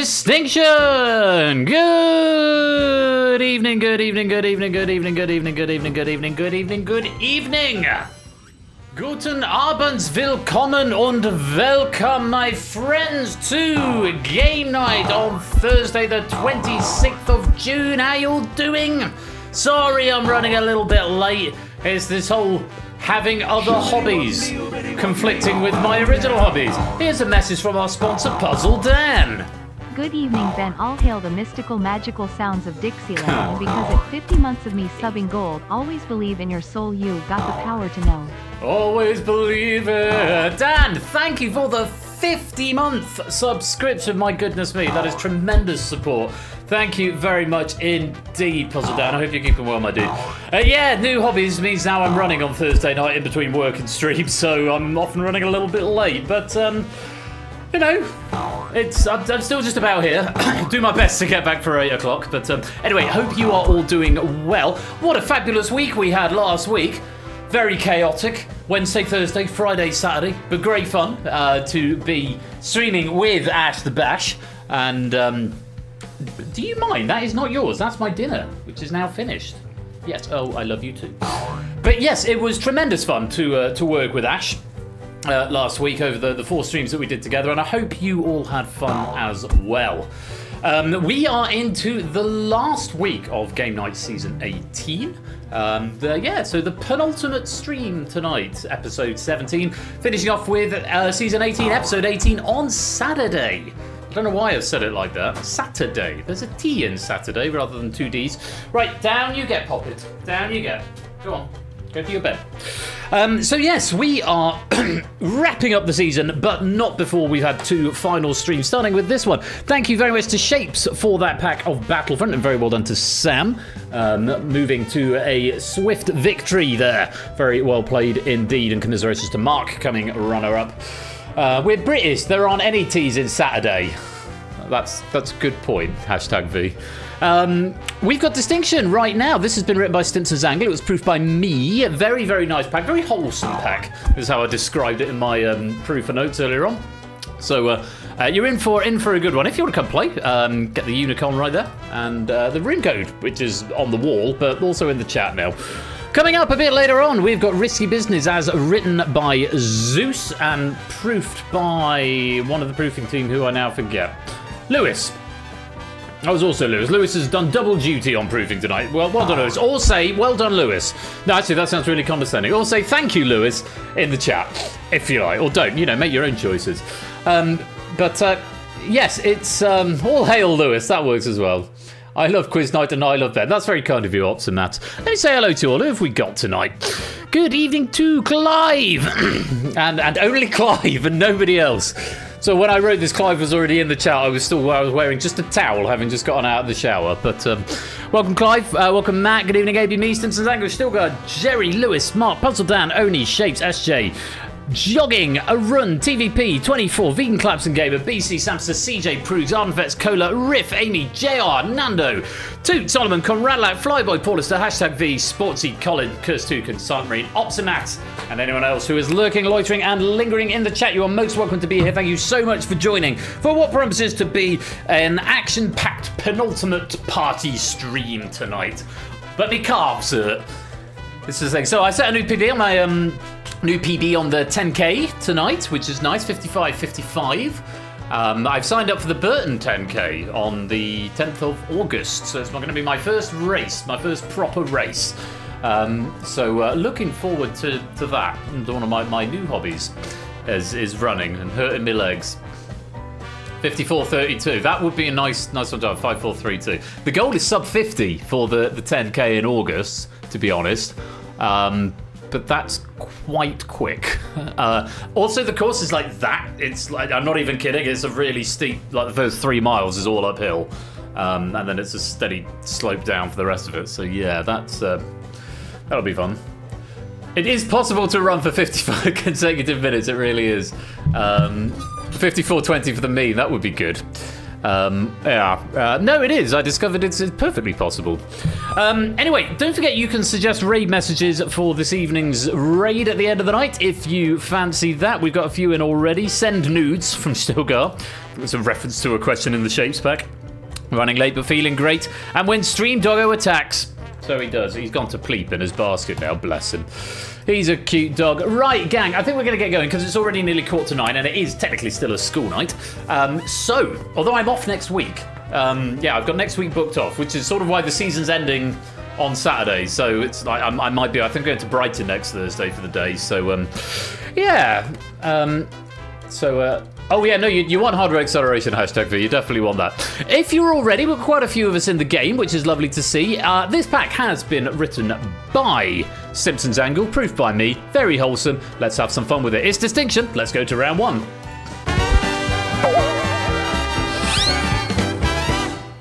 Distinction! Good evening, good evening, good evening, good evening, good evening, good evening, good evening, good evening, good evening. Guten Abend, willkommen und welcome, my friends, to Game Night on Thursday, the 26th of June. How you doing? Sorry I'm running a little bit late. It's this whole having other hobbies conflicting with my original hobbies. Here's a message from our sponsor, Puzzle Dan. Good evening, Ben. All hail the mystical, magical sounds of Dixieland. Because at 50 months of me subbing gold, always believe in your soul, you got the power to know. Always believe it. Dan, thank you for the 50-month subscription. My goodness me, that is tremendous support. Thank you very much indeed, Puzzle Dan. I hope you're keeping well, my dude. Yeah, new hobbies means now I'm running on Thursday night in between work and stream, so I'm often running a little bit late, but you know, I'm still just about here. Do my best to get back for 8 o'clock. But anyway, hope you are all doing well. What a fabulous week we had last week. Very chaotic. Wednesday, Thursday, Friday, Saturday. But great fun to be streaming with Ash the Bash. And do you mind? That is not yours. That's my dinner, which is now finished. Yes. Oh, I love you too. But yes, it was tremendous fun to work with Ash. Last week over the 4 streams that we did together, and I hope you all had fun as well. We are into the last week of Game Night Season 18. So the penultimate stream tonight, Episode 17, finishing off with Season 18, Episode 18 on Saturday. I don't know why I've said it like that. Saturday. There's a T in Saturday rather than 2 Ds. Right, down you get, Poppet. Down you get. Go on. Go to your bed. So yes, we are wrapping up the season, but not before we've had 2 final streams, starting with this one. Thank you very much to Shapes for that pack of Battlefront, and very well done to Sam, moving to a swift victory there. Very well played indeed, and commiserations to Mark coming runner-up. We're British, there aren't any T's in Saturday. That's a good point, #V. We've got Distinction right now. This has been written by Stinson Zangle. It was proofed by me. Very, very nice pack. Very wholesome pack is how I described it in my proof and notes earlier on. So you're in for a good one. If you want to come play, get the unicorn right there. And the room code, which is on the wall, but also in the chat now. Coming up a bit later on, we've got Risky Business as written by Zeus and proofed by one of the proofing team who I now forget. Lewis. That was also Lewis. Lewis has done double duty on proofing tonight. Well done, Lewis. Or say, well done, Lewis. No, actually, that sounds really condescending. Or say, thank you, Lewis, in the chat, if you like. Or don't, make your own choices. Yes, it's all hail, Lewis. That works as well. I love Quiz Night and I love Ben. That's very kind of you, Ops and Matt. Let me say hello to all. Who have we got tonight? Good evening to Clive. and only Clive and nobody else. So when I wrote this, Clive was already in the chat. I was wearing just a towel, having just gotten out of the shower. But welcome, Clive. Welcome, Matt. Good evening, AB Me, Stinson Zango, still got Jerry, Lewis, Mark, Puzzle Dan, Oni, Shapes, SJ, Jogging, A Run, TVP, 24, Vegan Claps and Gamer, BC, Samster, CJ, Prudes, Ardenvets, Cola, Riff, Amy, JR, Nando, Toot, Solomon, Conradlac, Flyboy, Paulister, #V, Sportsy, Colin, Kirstuken, Silent Marine, Opsimat, and anyone else who is lurking, loitering, and lingering in the chat. You are most welcome to be here. Thank you so much for joining for what promises to be an action-packed penultimate party stream tonight. But me calves, this is the thing. So I set a new PB on my new PB on the 10K tonight, which is nice, 55.55. I've signed up for the Burton 10K on the 10th of August, so it's going to be my first race, my first proper race. So looking forward to that. And one of my new hobbies is running and hurting my legs. 54.32. That would be a nice one to have. 54.32. The goal is sub 50 for the 10K in August, to be honest. But that's quite quick. Also, the course is like that. It's like, I'm not even kidding. It's a really steep, like the first 3 miles is all uphill. And then it's a steady slope down for the rest of it. So yeah, that'll be fun. It is possible to run for 55 consecutive minutes. It really is. 54.20 for the mean. That would be good. No, it is. I discovered it's perfectly possible. Anyway, don't forget you can suggest raid messages for this evening's raid at the end of the night if you fancy that. We've got a few in already. Send nudes from Stilgar. It's a reference to a question in the Shapes pack. Running late but feeling great. And when Stream Doggo attacks. So he does. He's gone to pleep in his basket now, bless him. He's a cute dog. Right, gang, I think we're going to get going because it's already nearly 9:15 and it is technically still a school night. So, although I'm off next week, I've got next week booked off, which is sort of why the season's ending on Saturday. So it's like I might be, I think, going to Brighton next Thursday for the day. So, oh yeah, no, you want hardware acceleration #V, you definitely want that. If you're all ready, we've got quite a few of us in the game, which is lovely to see. This pack has been written by Simpsons Angle, proof by me, very wholesome. Let's have some fun with it. It's Distinction, let's go to round 1.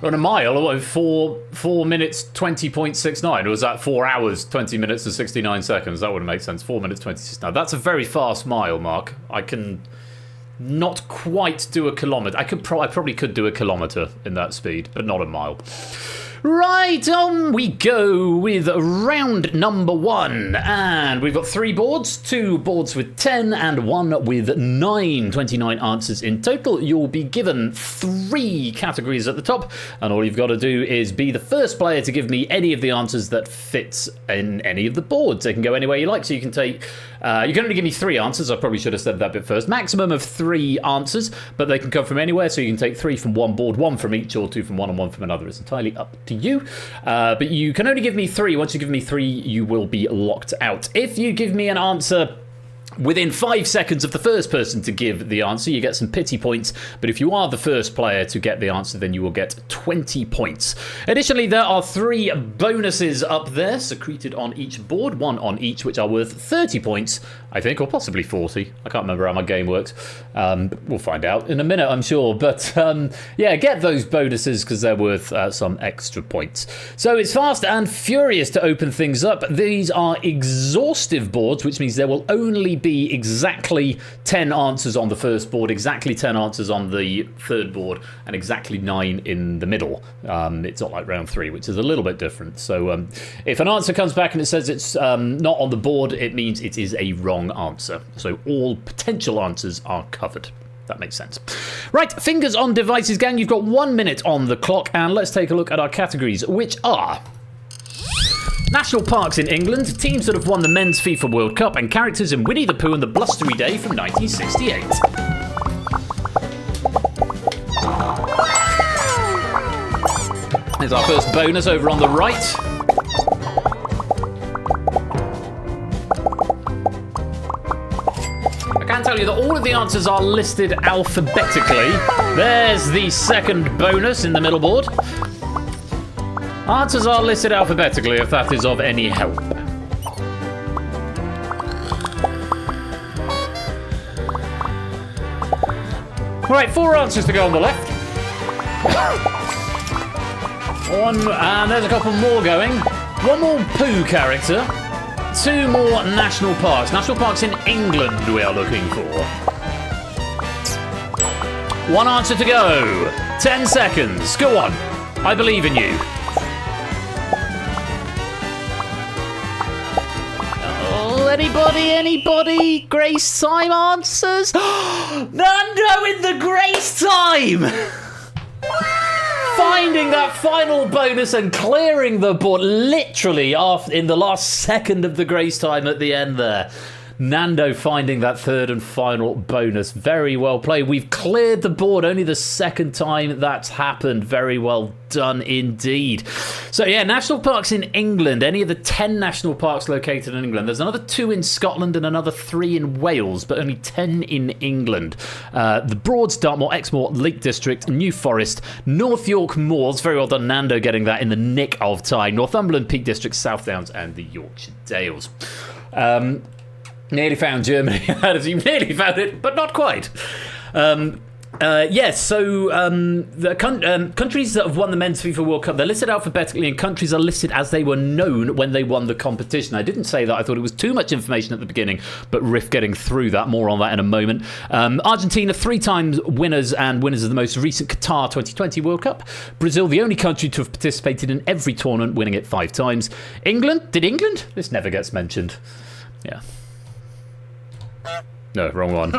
On a mile, or 4 minutes 20.69, or was that 4 hours 20 minutes and 69 seconds? That wouldn't make sense. 4 minutes 26. Now that's a very fast mile, Mark. I can not quite do a kilometre. I probably could do a kilometre in that speed, but not a mile. Right, on we go with round number 1. And we've got 3 boards, 2 boards with 10 and 1 with 9. 29 answers in total. You'll be given 3 categories at the top, and all you've got to do is be the first player to give me any of the answers that fits in any of the boards. They can go anywhere you like, so you can take... you can only give me 3 answers. I probably should have said that bit first. Maximum of 3 answers, but they can come from anywhere, so you can take 3 from one board, 1 from each, or 2 from one and 1 from another. It's entirely up to you. But you can only give me 3. Once you give me 3, you will be locked out. If you give me an answer within 5 seconds of the first person to give the answer, you get some pity points. But if you are the first player to get the answer, then you will get 20 points. Additionally, there are 3 bonuses up there secreted on each board, 1 on each, which are worth 30 points, I think, or possibly 40. I can't remember how my game works. We'll find out in a minute, I'm sure. But yeah, get those bonuses because they're worth some extra points. So it's fast and furious to open things up. These are exhaustive boards, which means there will only be exactly 10 answers on the first board, exactly 10 answers on the third board, and exactly 9 in the middle. It's not like round 3, which is a little bit different. So if an answer comes back and it says it's not on the board, it means it is a wrong answer. So all potential answers are covered. That makes sense. Right, fingers on devices, gang. You've got 1 minute on the clock, and let's take a look at our categories, which are national parks in England, teams that have won the Men's FIFA World Cup, and characters in Winnie the Pooh and the Blustery Day from 1968. There's our first bonus over on the right. I can tell you that all of the answers are listed alphabetically. There's the second bonus in the middle board. Answers are listed alphabetically if that is of any help. Right, 4 answers to go on the left. 1, and there's a couple more going. 1 more Pooh character. 2 more national parks. National parks in England we are looking for. 1 answer to go. 10 seconds. Go on. I believe in you. Anybody? Grace time answers? Nando in the Grace time! Finding that final bonus and clearing the board literally in the last second of the Grace time at the end there. Nando finding that third and final bonus. Very well played. We've cleared the board only the second time that's happened. Very well done indeed. So yeah, national parks in England. Any of the 10 national parks located in England. There's another 2 in Scotland and another 3 in Wales, but only 10 in England. The Broads, Dartmoor, Exmoor, Lake District, New Forest, North York Moors. Very well done, Nando, getting that in the nick of time. Northumberland, Peak District, South Downs, and the Yorkshire Dales. Nearly found Germany. You nearly found it, but not quite. Yes, so the countries that have won the Men's FIFA World Cup, they're listed alphabetically, and countries are listed as they were known when they won the competition. I didn't say that. I thought it was too much information at the beginning, but Riff getting through that. More on that in a moment. Argentina, 3 times winners and winners of the most recent Qatar 2020 World Cup. Brazil, the only country to have participated in every tournament, winning it 5 times. England? Did England? This never gets mentioned. Yeah. No, wrong one.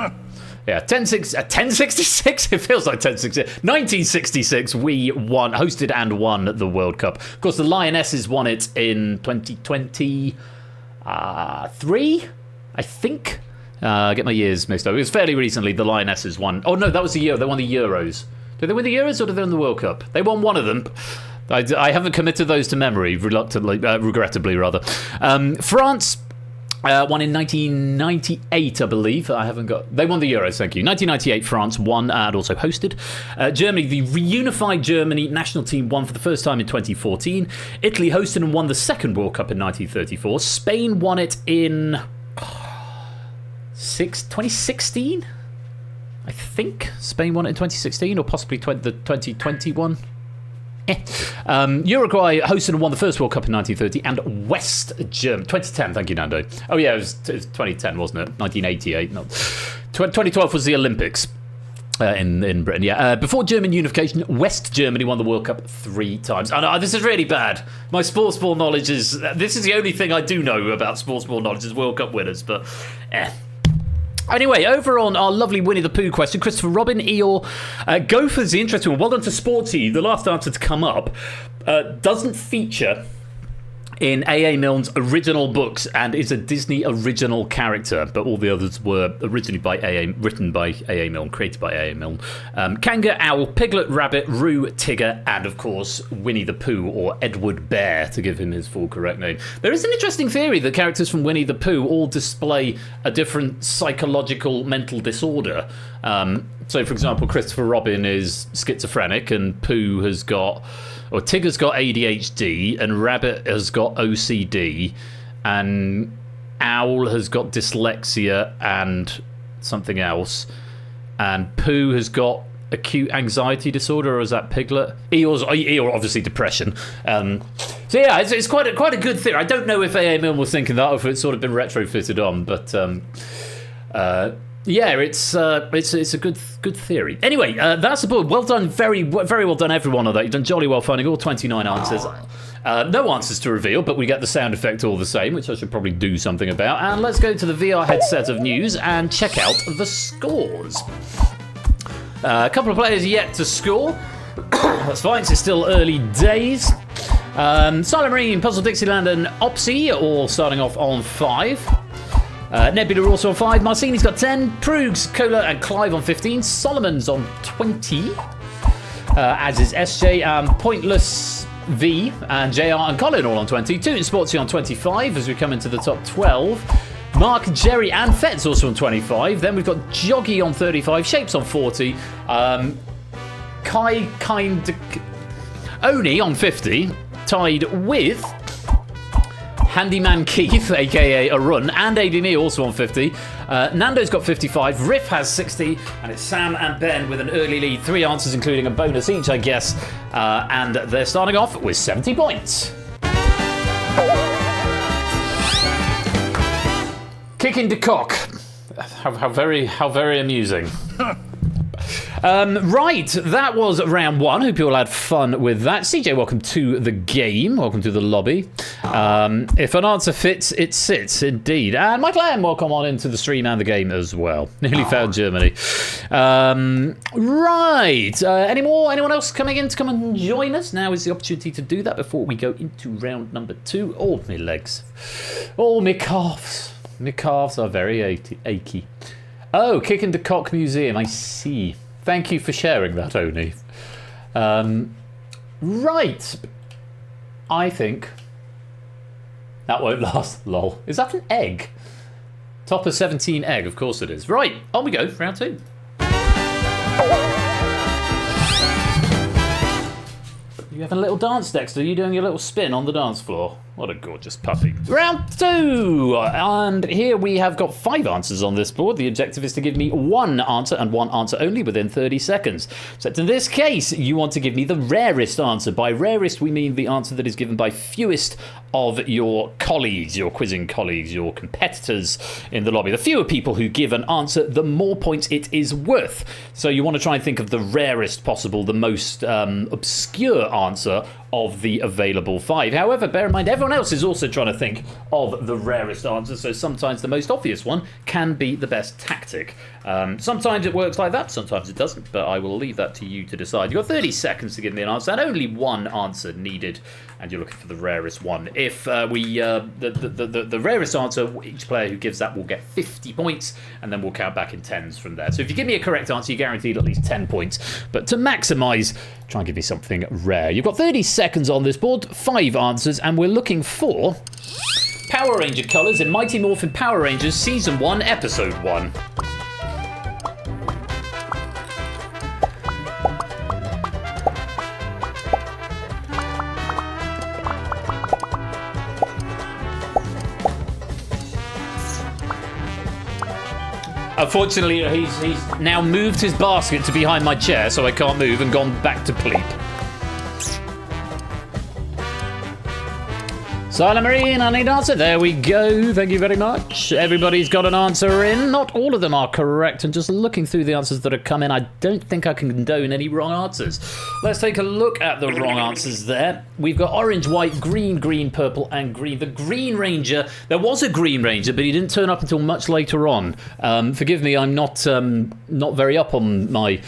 Yeah, 1066. It feels like 1066. 1966, we hosted and won the World Cup. Of course, the Lionesses won it in 2023, I think. Get my years mixed up. It was fairly recently. The Lionesses won. Oh no, that was the year they won the Euros. Did they win the Euros or did they win the World Cup? They won one of them. I haven't committed those to memory, regrettably rather. France. Won in 1998, I believe. They won the Euros, thank you. 1998, France won and also hosted. Germany, the reunified Germany national team, won for the first time in 2014. Italy hosted and won the second World Cup in 1934. Spain won it in 2016, I think. Spain won it in 2016 or possibly the 2021. Uruguay hosted and won the first World Cup in 1930, and West Germany 2010. Thank you, Nando. Oh yeah, it was 2010, wasn't it? 1988. No, 2012 was the Olympics in Britain. Yeah. Before German unification, West Germany won the World Cup 3 times. I know this is really bad. My sports ball knowledge is. This is the only thing I do know about sports ball knowledge is World Cup winners, but. Anyway, over on our lovely Winnie the Pooh question, Christopher Robin, Eeyore, Gophers, the interesting one. Well done to Sporty, the last answer to come up, doesn't feature in A.A. Milne's original books and is a Disney original character, but all the others were originally written by A.A. Milne, created by A.A. Milne. Kanga, Owl, Piglet, Rabbit, Roo, Tigger, and of course Winnie the Pooh, or Edward Bear, to give him his full correct name. There is an interesting theory that characters from Winnie the Pooh all display a different psychological mental disorder. So, for example, Christopher Robin is schizophrenic, and Pooh has got... Or Tigger's got ADHD, and Rabbit has got OCD, and Owl has got dyslexia and something else, and Pooh has got acute anxiety disorder, or is that Piglet? Eeyore, obviously depression. So yeah, it's quite a good theory. I don't know if A.A. Milne was thinking that, or if it's sort of been retrofitted on, but yeah, it's a good theory. Anyway, that's the board. Well done, very well done, everyone on that. You've done jolly well finding all 29 answers. No answers to reveal, but we get the sound effect all the same, which I should probably do something about. And let's go to the VR headset of news and check out the scores. A couple of players yet to score. That's fine, it's still early days. Silent Marine, Puzzle Dixieland, and Opsy all starting off on 5. Nebula also on 5. Marcini's got 10. Proogs, Cola, and Clive on 15. Solomon's on 20. As is SJ, Pointless V, and JR and Colin all on 20. Toot and Sportsy on 25 as we come into the top 12. Mark, Jerry, and Fet's also on 25. Then we've got Joggy on 35. Shapes on 40. Oni on 50. Tied with Handyman Keith, aka Arun, and ADME also on 50. Nando's got 55, Riff has 60, and it's Sam and Ben with an early lead. 3 answers, including a bonus each, I guess. And they're starting off with 70 points. Kicking to cock. How very amusing. Right, that was round 1. Hope you all had fun with that. CJ, welcome to the game. Welcome to the lobby. If an answer fits, it sits, indeed. And Michael M, welcome on into the stream and the game as well. Nearly found Germany. Right. Anyone else coming in to come and join us? Now is the opportunity to do that before we go into round number 2. Oh, my legs. Oh, my calves. My calves are very achy. Oh, Kicking the Cock Museum, I see. Thank you for sharing that, Oni. Right. I think that won't last. Lol. Is that an egg? Top of 17 egg, of course it is. Right, on we go, round 2. You having a little dance, Dexter? Are you doing your little spin on the dance floor? What a gorgeous puppy. Round 2! And here we have got 5 answers on this board. The objective is to give me 1 answer and 1 answer only within 30 seconds. So in this case, you want to give me the rarest answer. By rarest, we mean the answer that is given by fewest of your colleagues, your quizzing colleagues, your competitors in the lobby. The fewer people who give an answer, the more points it is worth. So you want to try and think of the rarest possible, the most obscure answer of the available 5. However, bear in mind, everyone else is also trying to think of the rarest answer, so sometimes the most obvious one can be the best tactic. Sometimes it works like that, sometimes it doesn't, but I will leave that to you to decide. You've got 30 seconds to give me an answer, and only 1 answer needed, and you're looking for the rarest one. If the rarest answer, each player who gives that will get 50 points, and then we'll count back in tens from there. So if you give me a correct answer, you're guaranteed at least 10 points. But to maximise, try and give me something rare. You've got 30 seconds on this board, 5 answers, and we're looking for Power Ranger colours in Mighty Morphin Power Rangers Season 1, Episode 1. Unfortunately, he's now moved his basket to behind my chair, so I can't move, and gone back to sleep. Silent Marine, I need an answer. There we go. Thank you very much. Everybody's got an answer in. Not all of them are correct. And just looking through the answers that have come in, I don't think I can condone any wrong answers. Let's take a look at the wrong answers there. We've got orange, white, green, green, purple, and green. The Green Ranger. There was a Green Ranger, but he didn't turn up until much later on. Forgive me, I'm not very up on my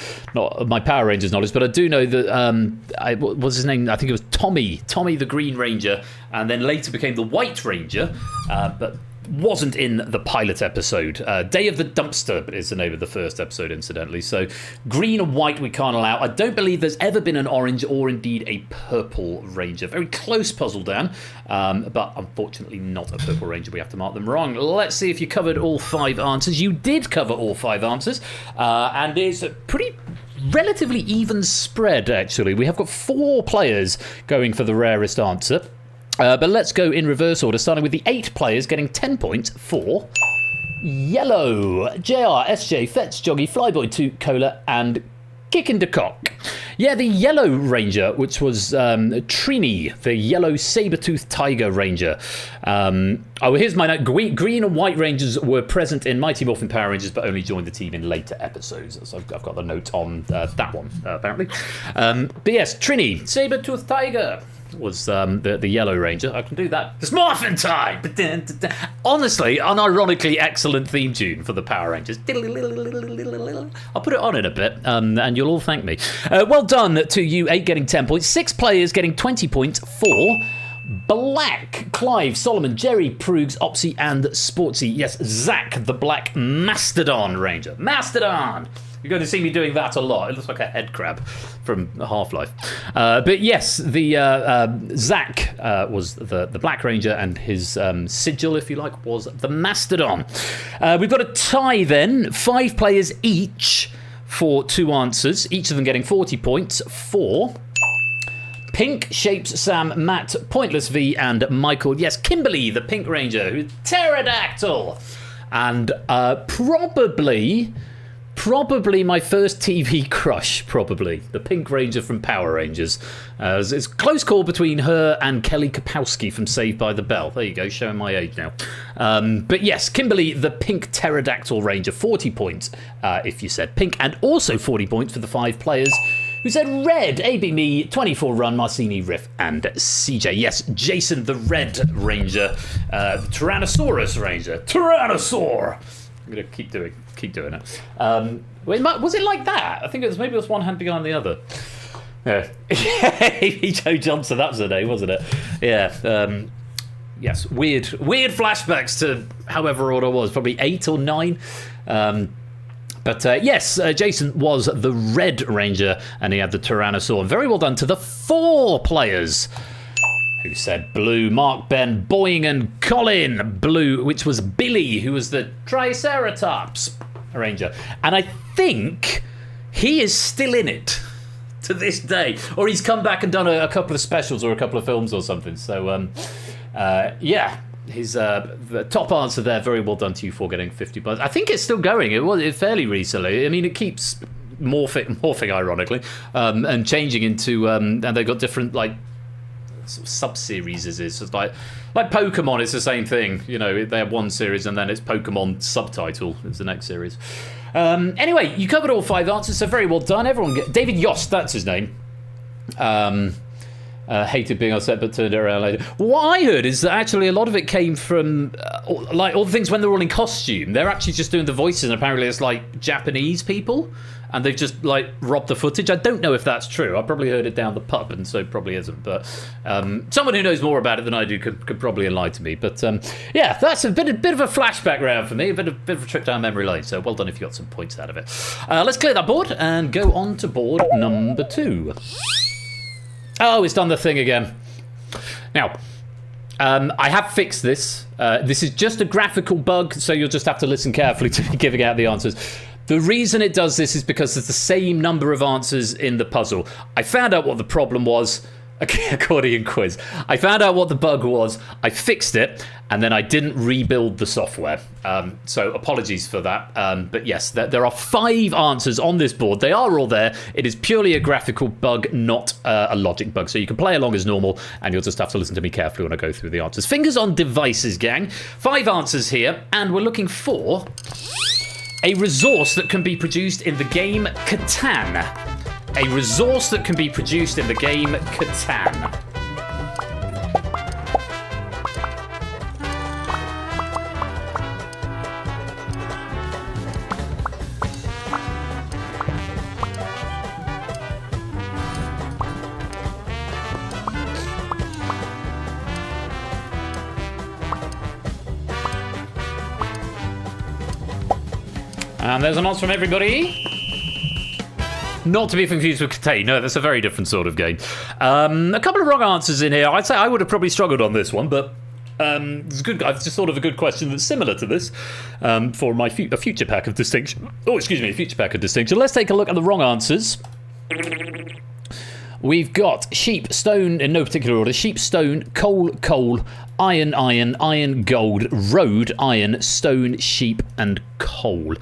Power Rangers knowledge, but I do know that what was his name? I think it was Tommy the Green Ranger, and then later became the White Ranger, but wasn't in the pilot episode. Day of the Dumpster is the name of the first episode, incidentally. So green and white we can't allow. I don't believe there's ever been an orange or indeed a purple ranger. Very close puzzle, Dan, but unfortunately not a purple ranger. We have to mark them wrong. Let's see if you covered all 5 answers. You did cover all 5 answers, and it's a pretty relatively even spread, actually. We have got 4 players going for the rarest answer. But let's go in reverse order, starting with the 8 players getting 10 points for Yellow, JR, SJ, Fetch, Joggy, Flyboy, 2, Cola, and Kickin' the Cock. Yeah, the Yellow Ranger, which was Trini, the Yellow Saber-toothed Tiger Ranger. Here's my note. Green and White Rangers were present in Mighty Morphin Power Rangers, but only joined the team in later episodes. So I've got the note on that one, apparently. But yes, Trini, Saber-toothed Tiger was the Yellow Ranger. I can do that. It's Morphin time! Honestly, unironically excellent theme tune for the Power Rangers. I'll put it on in a bit, and you'll all thank me. Well done to you 8 getting 10 points. 6 players getting 20 points for Black, Clive, Solomon, Jerry, Proogs, Opsy, and Sportsy. Yes, Zach, the Black Mastodon Ranger. Mastodon! You're going to see me doing that a lot. It looks like a head crab from Half-Life. But yes, the Zach was the Black Ranger, and his sigil, if you like, was the Mastodon. We've got a tie then. 5 players each for 2 answers, each of them getting 40 points for Pink, Shapes, Sam, Matt, Pointless V, and Michael. Yes, Kimberly, the Pink Ranger, who's Pterodactyl. And probably my first TV crush, probably. The Pink Ranger from Power Rangers. It's a close call between her and Kelly Kapowski from Saved by the Bell. There you go, showing my age now. But yes, Kimberly, the Pink Pterodactyl Ranger, 40 points if you said pink, and also 40 points for the 5 players who said red. AB Me, 24 Run, Marcini, Riff, and CJ. Yes, Jason, the Red Ranger, the Tyrannosaurus Ranger. Tyrannosaur! I'm going to keep doing it. Was it like that? I think maybe it was one hand behind the other. Yeah. Amy Jo Johnson, that was her name, wasn't it? Yeah. Yes, weird flashbacks to however old I was, probably 8 or 9. But yes, Jason was the Red Ranger, and he had the Tyrannosaur. And very well done to the 4 players who said blue. Mark, Ben, Boying, and Colin. Blue, which was Billy, who was the Triceratops Ranger. And I think he is still in it to this day. Or he's come back and done a couple of specials or a couple of films or something. So, yeah. the top answer there. Very well done to you for getting 50 points. I think it's still going. It was fairly recently. I mean, it keeps morphing ironically, and changing into and they've got different like sort of sub-series. It's like Pokemon. It's the same thing. You know, they have one series and then it's Pokemon subtitle is the next series. Anyway, you covered all 5 answers, so very well done. Everyone, David Yost, that's his name. Hated being upset, but turned it around later. What I heard is that actually a lot of it came from, like, all the things when they're all in costume. They're actually just doing the voices, and apparently it's like Japanese people, and they've just like robbed the footage. I don't know if that's true. I probably heard it down the pub, and so it probably isn't. But someone who knows more about it than I do could probably enlighten me. But yeah, that's a bit of a flashback round for me, a bit of a trip down memory lane. So well done if you got some points out of it. Let's clear that board and go on to board number 2. Oh, it's done the thing again. Now, I have fixed this. This is just a graphical bug, so you'll just have to listen carefully to me giving out the answers. The reason it does this is because there's the same number of answers in the puzzle. I found out what the problem was. Accordion quiz. I found out what the bug was. I fixed it, and then I didn't rebuild the software. So apologies for that. But yes, there are 5 answers on this board. They are all there. It is purely a graphical bug, not a logic bug. So you can play along as normal, and you'll just have to listen to me carefully when I go through the answers. Fingers on devices, gang. 5 answers here, and we're looking for a resource that can be produced in the game Catan. A resource that can be produced in the game Catan. And there's an answer from everybody. Not to be confused with Catan. No, that's a very different sort of game. A couple of wrong answers in here. I'd say I would have probably struggled on this one, but it's good. I've just thought of a good question that's similar to this for my a future pack of distinction. Oh, excuse me, a future pack of distinction. Let's take a look at the wrong answers. We've got sheep, stone, in no particular order. Sheep, stone, coal, coal, iron, iron, iron, gold, road, iron, stone, sheep, and coal.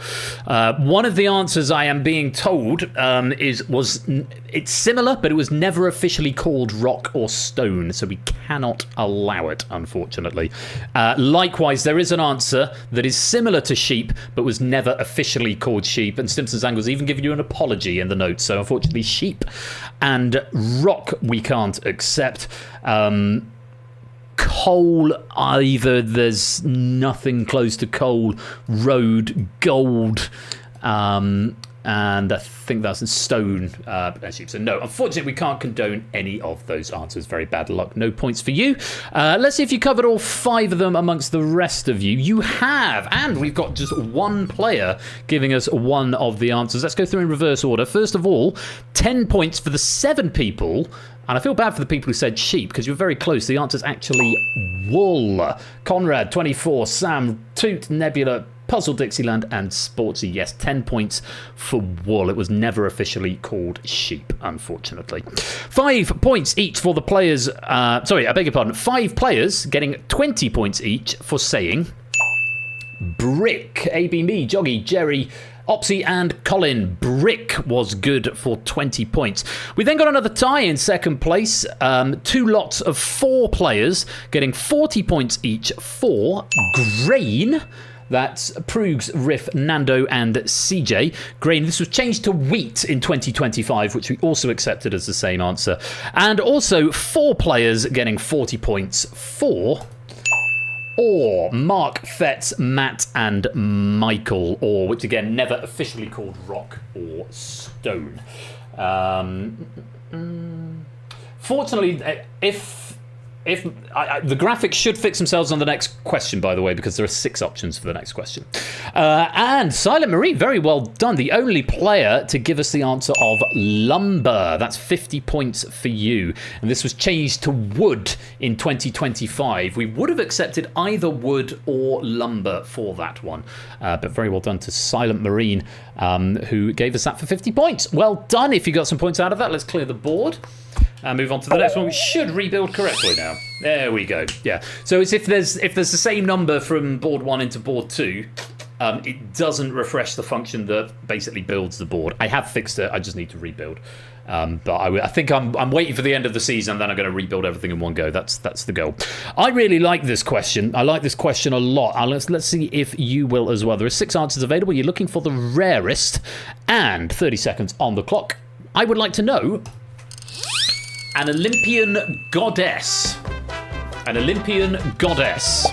One of the answers I am being told it's similar, but it was never officially called rock or stone, so we cannot allow it, unfortunately. Likewise, there is an answer that is similar to sheep, but was never officially called sheep, and Simpsons Angles even given you an apology in the notes, so unfortunately sheep and rock we can't accept. Coal, either there's nothing close to coal, road, gold, and I think that's in stone. So no, unfortunately we can't condone any of those answers. Very bad luck. No points for you. Let's see if you covered all 5 of them amongst the rest of you. You have, and we've got just 1 player giving us 1 of the answers. Let's go through in reverse order. First of all, 10 points for the 7 people. And I feel bad for the people who said sheep, because you're very close. The answer's actually wool. Conrad, 24, Sam, Toot, Nebula, Puzzle Dixieland, and Sportsy. Yes, 10 points for wool. It was never officially called sheep, unfortunately. 5 points each for the players. Sorry, I beg your pardon. 5 players getting 20 points each for saying brick. AB, me, Joggy, Jerry, Opsy and Colin. Brick was good for 20 points. We then got another tie in second place. 2 lots of 4 players getting 40 points each for grain. That's Proogs, Riff, Nando, and CJ. Grain, this was changed to wheat in 2025, which we also accepted as the same answer. And also 4 players getting 40 points for Or. Mark, Fetz, Matt, and Michael. Or, which again, never officially called rock or stone. Fortunately, if the graphics should fix themselves on the next question, by the way, because there are 6 options for the next question. And Silent Marie, very well done. The only player to give us the answer of lumber. That's 50 points for you. And this was changed to wood in 2025. We would have accepted either wood or lumber for that one. But very well done to Silent Marine, who gave us that for 50 points. Well done. If you got some points out of that, let's clear the board. and move on to the next one. We should rebuild correctly now. There we go. Yeah. So it's if there's the same number from board 1 into board 2, it doesn't refresh the function that basically builds the board. I have fixed it. I just need to rebuild. But I think I'm waiting for the end of the season, then I'm going to rebuild everything in one go. That's the goal. I really like this question. I like this question a lot. Let's see if you will as well. There are 6 answers available. You're looking for the rarest, and 30 seconds on the clock. I would like to know an Olympian goddess. An Olympian goddess.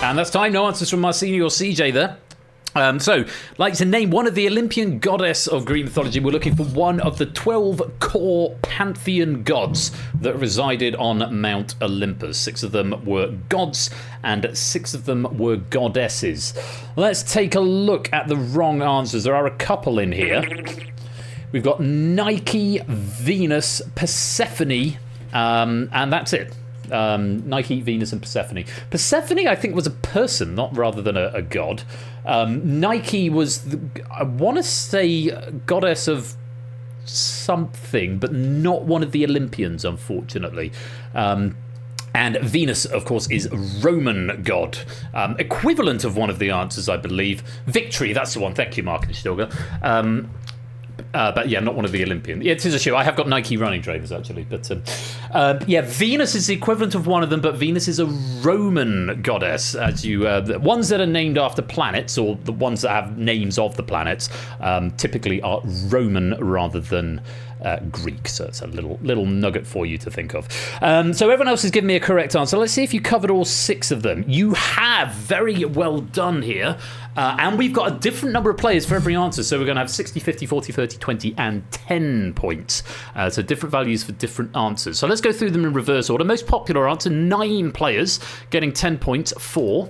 And that's time. No answers from Marcini or CJ there. So, like to name one of the Olympian goddess of Greek mythology. We're looking for one of the 12 core pantheon gods that resided on Mount Olympus. 6 of them were gods and 6 of them were goddesses. Let's take a look at the wrong answers. There are a couple in here. We've got Nike, Venus, Persephone, and that's it. Nike, Venus, and Persephone. Persephone, I think, was a person, not rather than a god. Nike was, I want to say, goddess of something, but not one of the Olympians, unfortunately. And Venus, of course, is Roman god. Equivalent of one of the answers, I believe. Victory, that's the one. Thank you, Mark and Stilger. But yeah, not one of the Olympian. Yeah, it is a show. I have got Nike running trainers, actually. But yeah, Venus is the equivalent of one of them, but Venus is a Roman goddess. As you, the ones that are named after planets, or the ones that have names of the planets, typically are Roman rather than Greek. So it's a little nugget for you to think of. So everyone else has given me a correct answer. Let's see if you covered all 6 of them. You have. Very well done here. And we've got a different number of players for every answer. So we're going to have 60, 50, 40, 30, 20, and 10 points. So different values for different answers. So let's go through them in reverse order. Most popular answer, 9 players getting 10 points for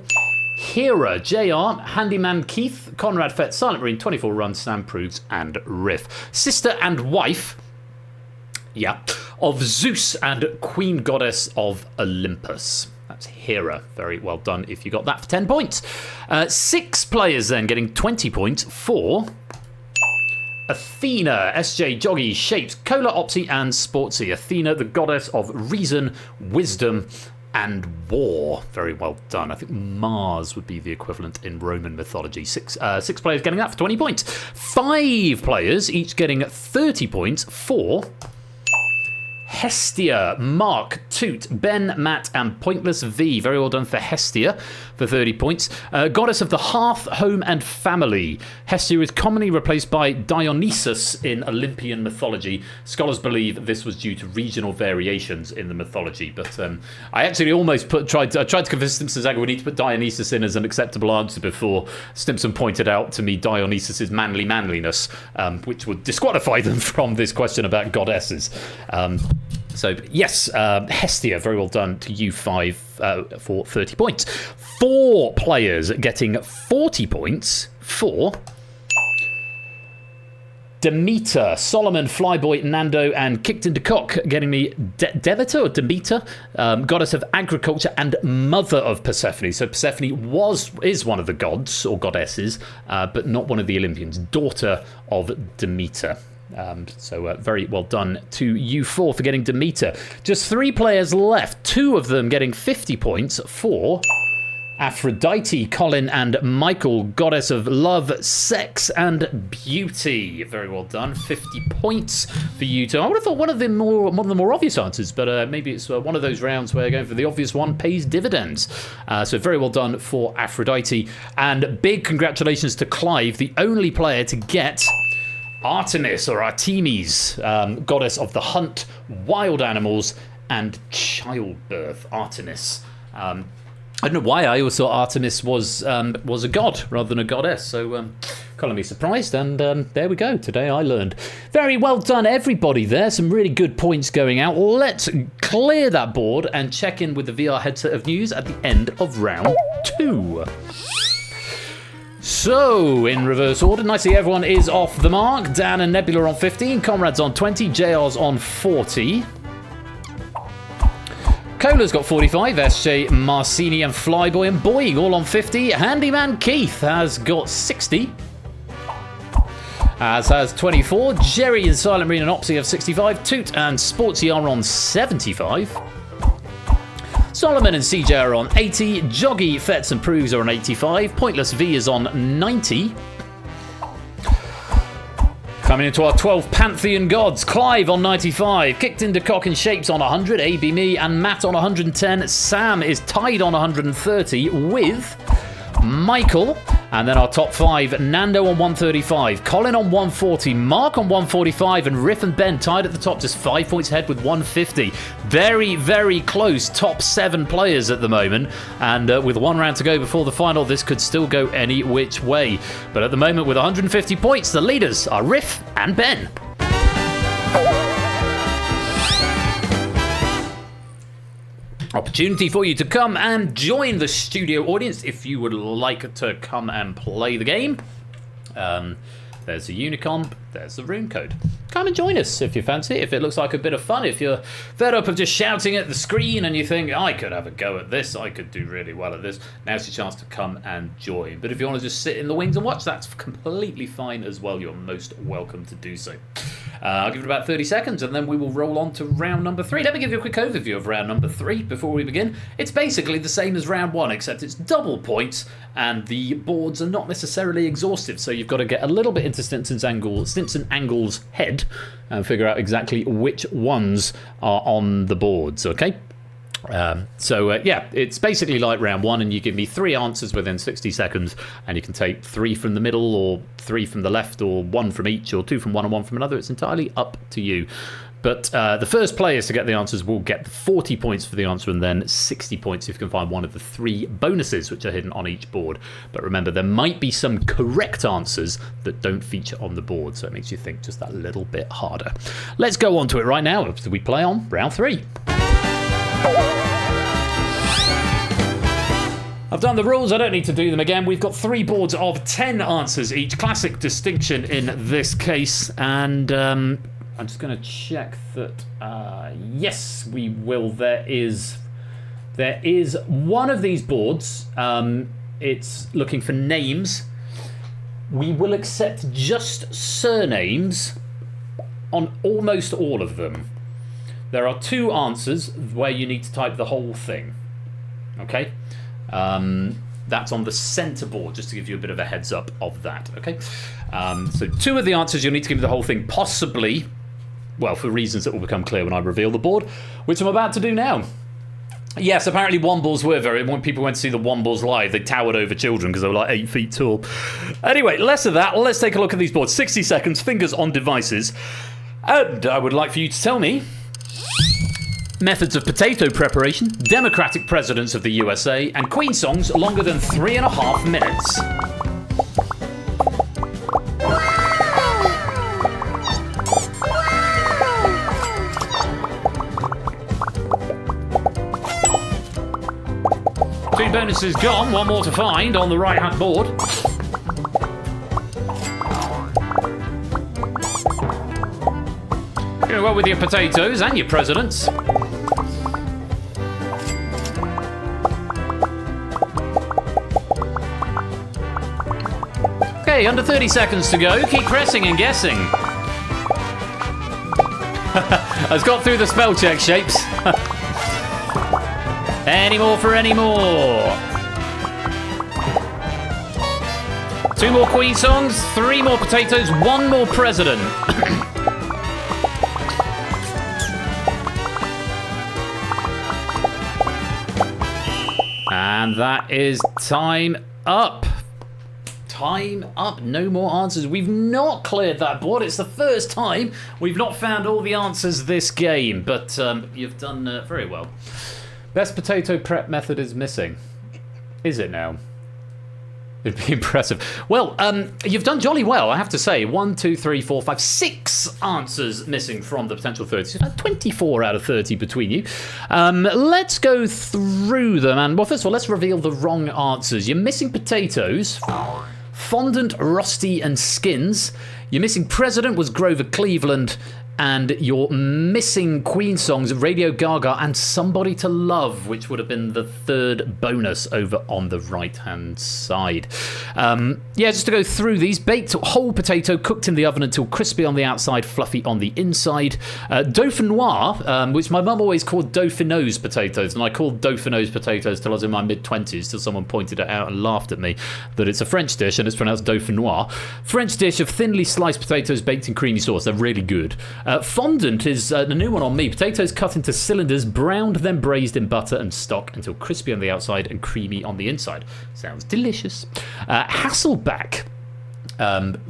Hera, JR, Handyman Keith, Conrad Fett, Silent Marine, 24 Runs, Sam Proves, and Riff. Sister and wife, yeah, of Zeus and Queen Goddess of Olympus. That's Hera. Very well done if you got that for 10 points. 6 players then getting 20 points for Athena, SJ, Joggy, Shapes, Cola, Opsy, and Sportsy. Athena, the goddess of reason, wisdom, and war. Very well done. I think Mars would be the equivalent in Roman mythology. 6 players getting that for 20 points. 5 players each getting 30 points for Hestia, Mark, Toot, Ben, Matt, and Pointless V. Very well done for Hestia for 30 points. Goddess of the hearth, home, and family. Hestia is commonly replaced by Dionysus in Olympian mythology. Scholars believe this was due to regional variations in the mythology, but I actually almost tried to convince Stimson Zaga we need to put Dionysus in as an acceptable answer before Stimson pointed out to me Dionysus's manliness, which would disqualify them from this question about goddesses. So, yes, Hestia, very well done to you 5 for 30 points. 4 players getting 40 points for Demeter, Solomon, Flyboy, Nando, and Kicked into Cock, getting me Demeter or Demeter, goddess of agriculture and mother of Persephone. So Persephone is one of the gods or goddesses, but not one of the Olympians, daughter of Demeter. So very well done to you 4 for getting Demeter. Just 3 players left, 2 of them getting 50 points for Aphrodite, Colin, and Michael, goddess of love, sex, and beauty. Very well done. 50 points for you two. I would have thought one of the more obvious answers, but maybe it's one of those rounds where going for the obvious one pays dividends. So very well done for Aphrodite. And big congratulations to Clive, the only player to get Artemis or Artemis, goddess of the hunt, wild animals, and childbirth. Artemis. I don't know why I always thought Artemis was a god rather than a goddess. So Colour me surprised, and there we go. Today I learned. Very well done, everybody there. Some really good points going out. Let's clear that board and check in with the VR headset of news at the end of round 2. So, in reverse order, nicely everyone is off the mark. Dan and Nebula on 15, Comrades on 20, JR's on 40. Cola's got 45, SJ, Marcini and Flyboy and Boying all on 50. Handyman Keith has got 60. As has 24. Jerry and Silent Marine and Opsy have 65. Toot and Sportsy are on 75. Solomon and CJ are on 80. Joggy, Fets and Proves are on 85. Pointless V is on 90. Coming into our 12 Pantheon Gods, Clive on 95. Kicked into Cock and Shapes on 100. AB Me and Matt on 110. Sam is tied on 130 with Michael. And then our top 5, Nando on 135, Colin on 140, Mark on 145, and Riff and Ben tied at the top, just 5 points ahead with 150. Very, very close top 7 players at the moment. And with 1 round to go before the final, this could still go any which way. But at the moment, with 150 points, the leaders are Riff and Ben. Opportunity for you to come and join the studio audience if you would like to come and play the game. There's the Unicomp, there's the room code. Come and join us if you fancy it, if it looks like a bit of fun, if you're fed up of just shouting at the screen and you think, I could have a go at this, I could do really well at this, now's your chance to come and join. But if you want to just sit in the wings and watch, that's completely fine as well. You're most welcome to do so. I'll give it about 30 seconds and then we will roll on to round number 3. Let me give you a quick overview of round number 3 before we begin. It's basically the same as round 1, except it's double points and the boards are not necessarily exhaustive, so you've got to get a little bit into Stimpson Angle's head and figure out exactly which ones are on the boards, okay? Yeah, it's basically like round 1, and you give me 3 answers within 60 seconds, and you can take 3 from the middle, or 3 from the left, or 1 from each, or 2 from one and 1 from another. It's entirely up to you. But the first players to get the answers will get 40 points for the answer, and then 60 points if you can find one of the 3 bonuses which are hidden on each board. But remember, there might be some correct answers that don't feature on the board, so it makes you think just that little bit harder. Let's go on to it right now as we play on round 3. I've done the rules, I don't need to do them again. We've got 3 boards of 10 answers each. Classic distinction in this case. And I'm just going to check that, yes, we will. There is one of these boards. It's looking for names. We will accept just surnames on almost all of them. There are 2 answers where you need to type the whole thing. Okay? That's on the centre board, just to give you a bit of a heads up of that, okay? So 2 of the answers, you'll need to give me the whole thing, possibly, well, for reasons that will become clear when I reveal the board, which I'm about to do now. Yes, apparently Wombles were when people went to see the Wombles live, they towered over children because they were like 8 feet tall. Anyway, less of that, let's take a look at these boards. 60 seconds, fingers on devices. And I would like for you to tell me methods of potato preparation, Democratic presidents of the USA, and Queen songs longer than 3.5 minutes. Two bonuses gone, 1 more to find on the right-hand board. Going well with your potatoes and your presidents. Okay, under 30 seconds to go. Keep pressing and guessing. I've got through the spell check, Shapes. Any more for any more? 2 more Queen songs, 3 more potatoes, 1 more president. And that is time up. Time up. No more answers. We've not cleared that board. It's the first time we've not found all the answers this game, but you've done very well. Best potato prep method is missing. Is it now? It'd be impressive. Well, you've done jolly well, I have to say. 1, 2, 3, 4, 5, 6 answers missing from the potential 30. So 24 out of 30 between you. Let's go through them. And, well, first of all, let's reveal the wrong answers. You're missing potatoes, fondant, Rusty, and skins. You're missing president was Grover Cleveland. And you're missing Queen songs, Radio Gaga, and Somebody to Love, which would have been the third bonus over on the right-hand side. Just to go through these. Baked whole potato, cooked in the oven until crispy on the outside, fluffy on the inside. Dauphinoise, which my mum always called Dauphinos potatoes, and I called Dauphinos potatoes till I was in my mid-20s, till someone pointed it out and laughed at me, that it's a French dish, and it's pronounced Dauphinoise. French dish of thinly sliced potatoes baked in creamy sauce. They're really good. Fondant is the new one on me. Potatoes cut into cylinders, browned, then braised in butter and stock until crispy on the outside and creamy on the inside. Sounds delicious. Hasselback,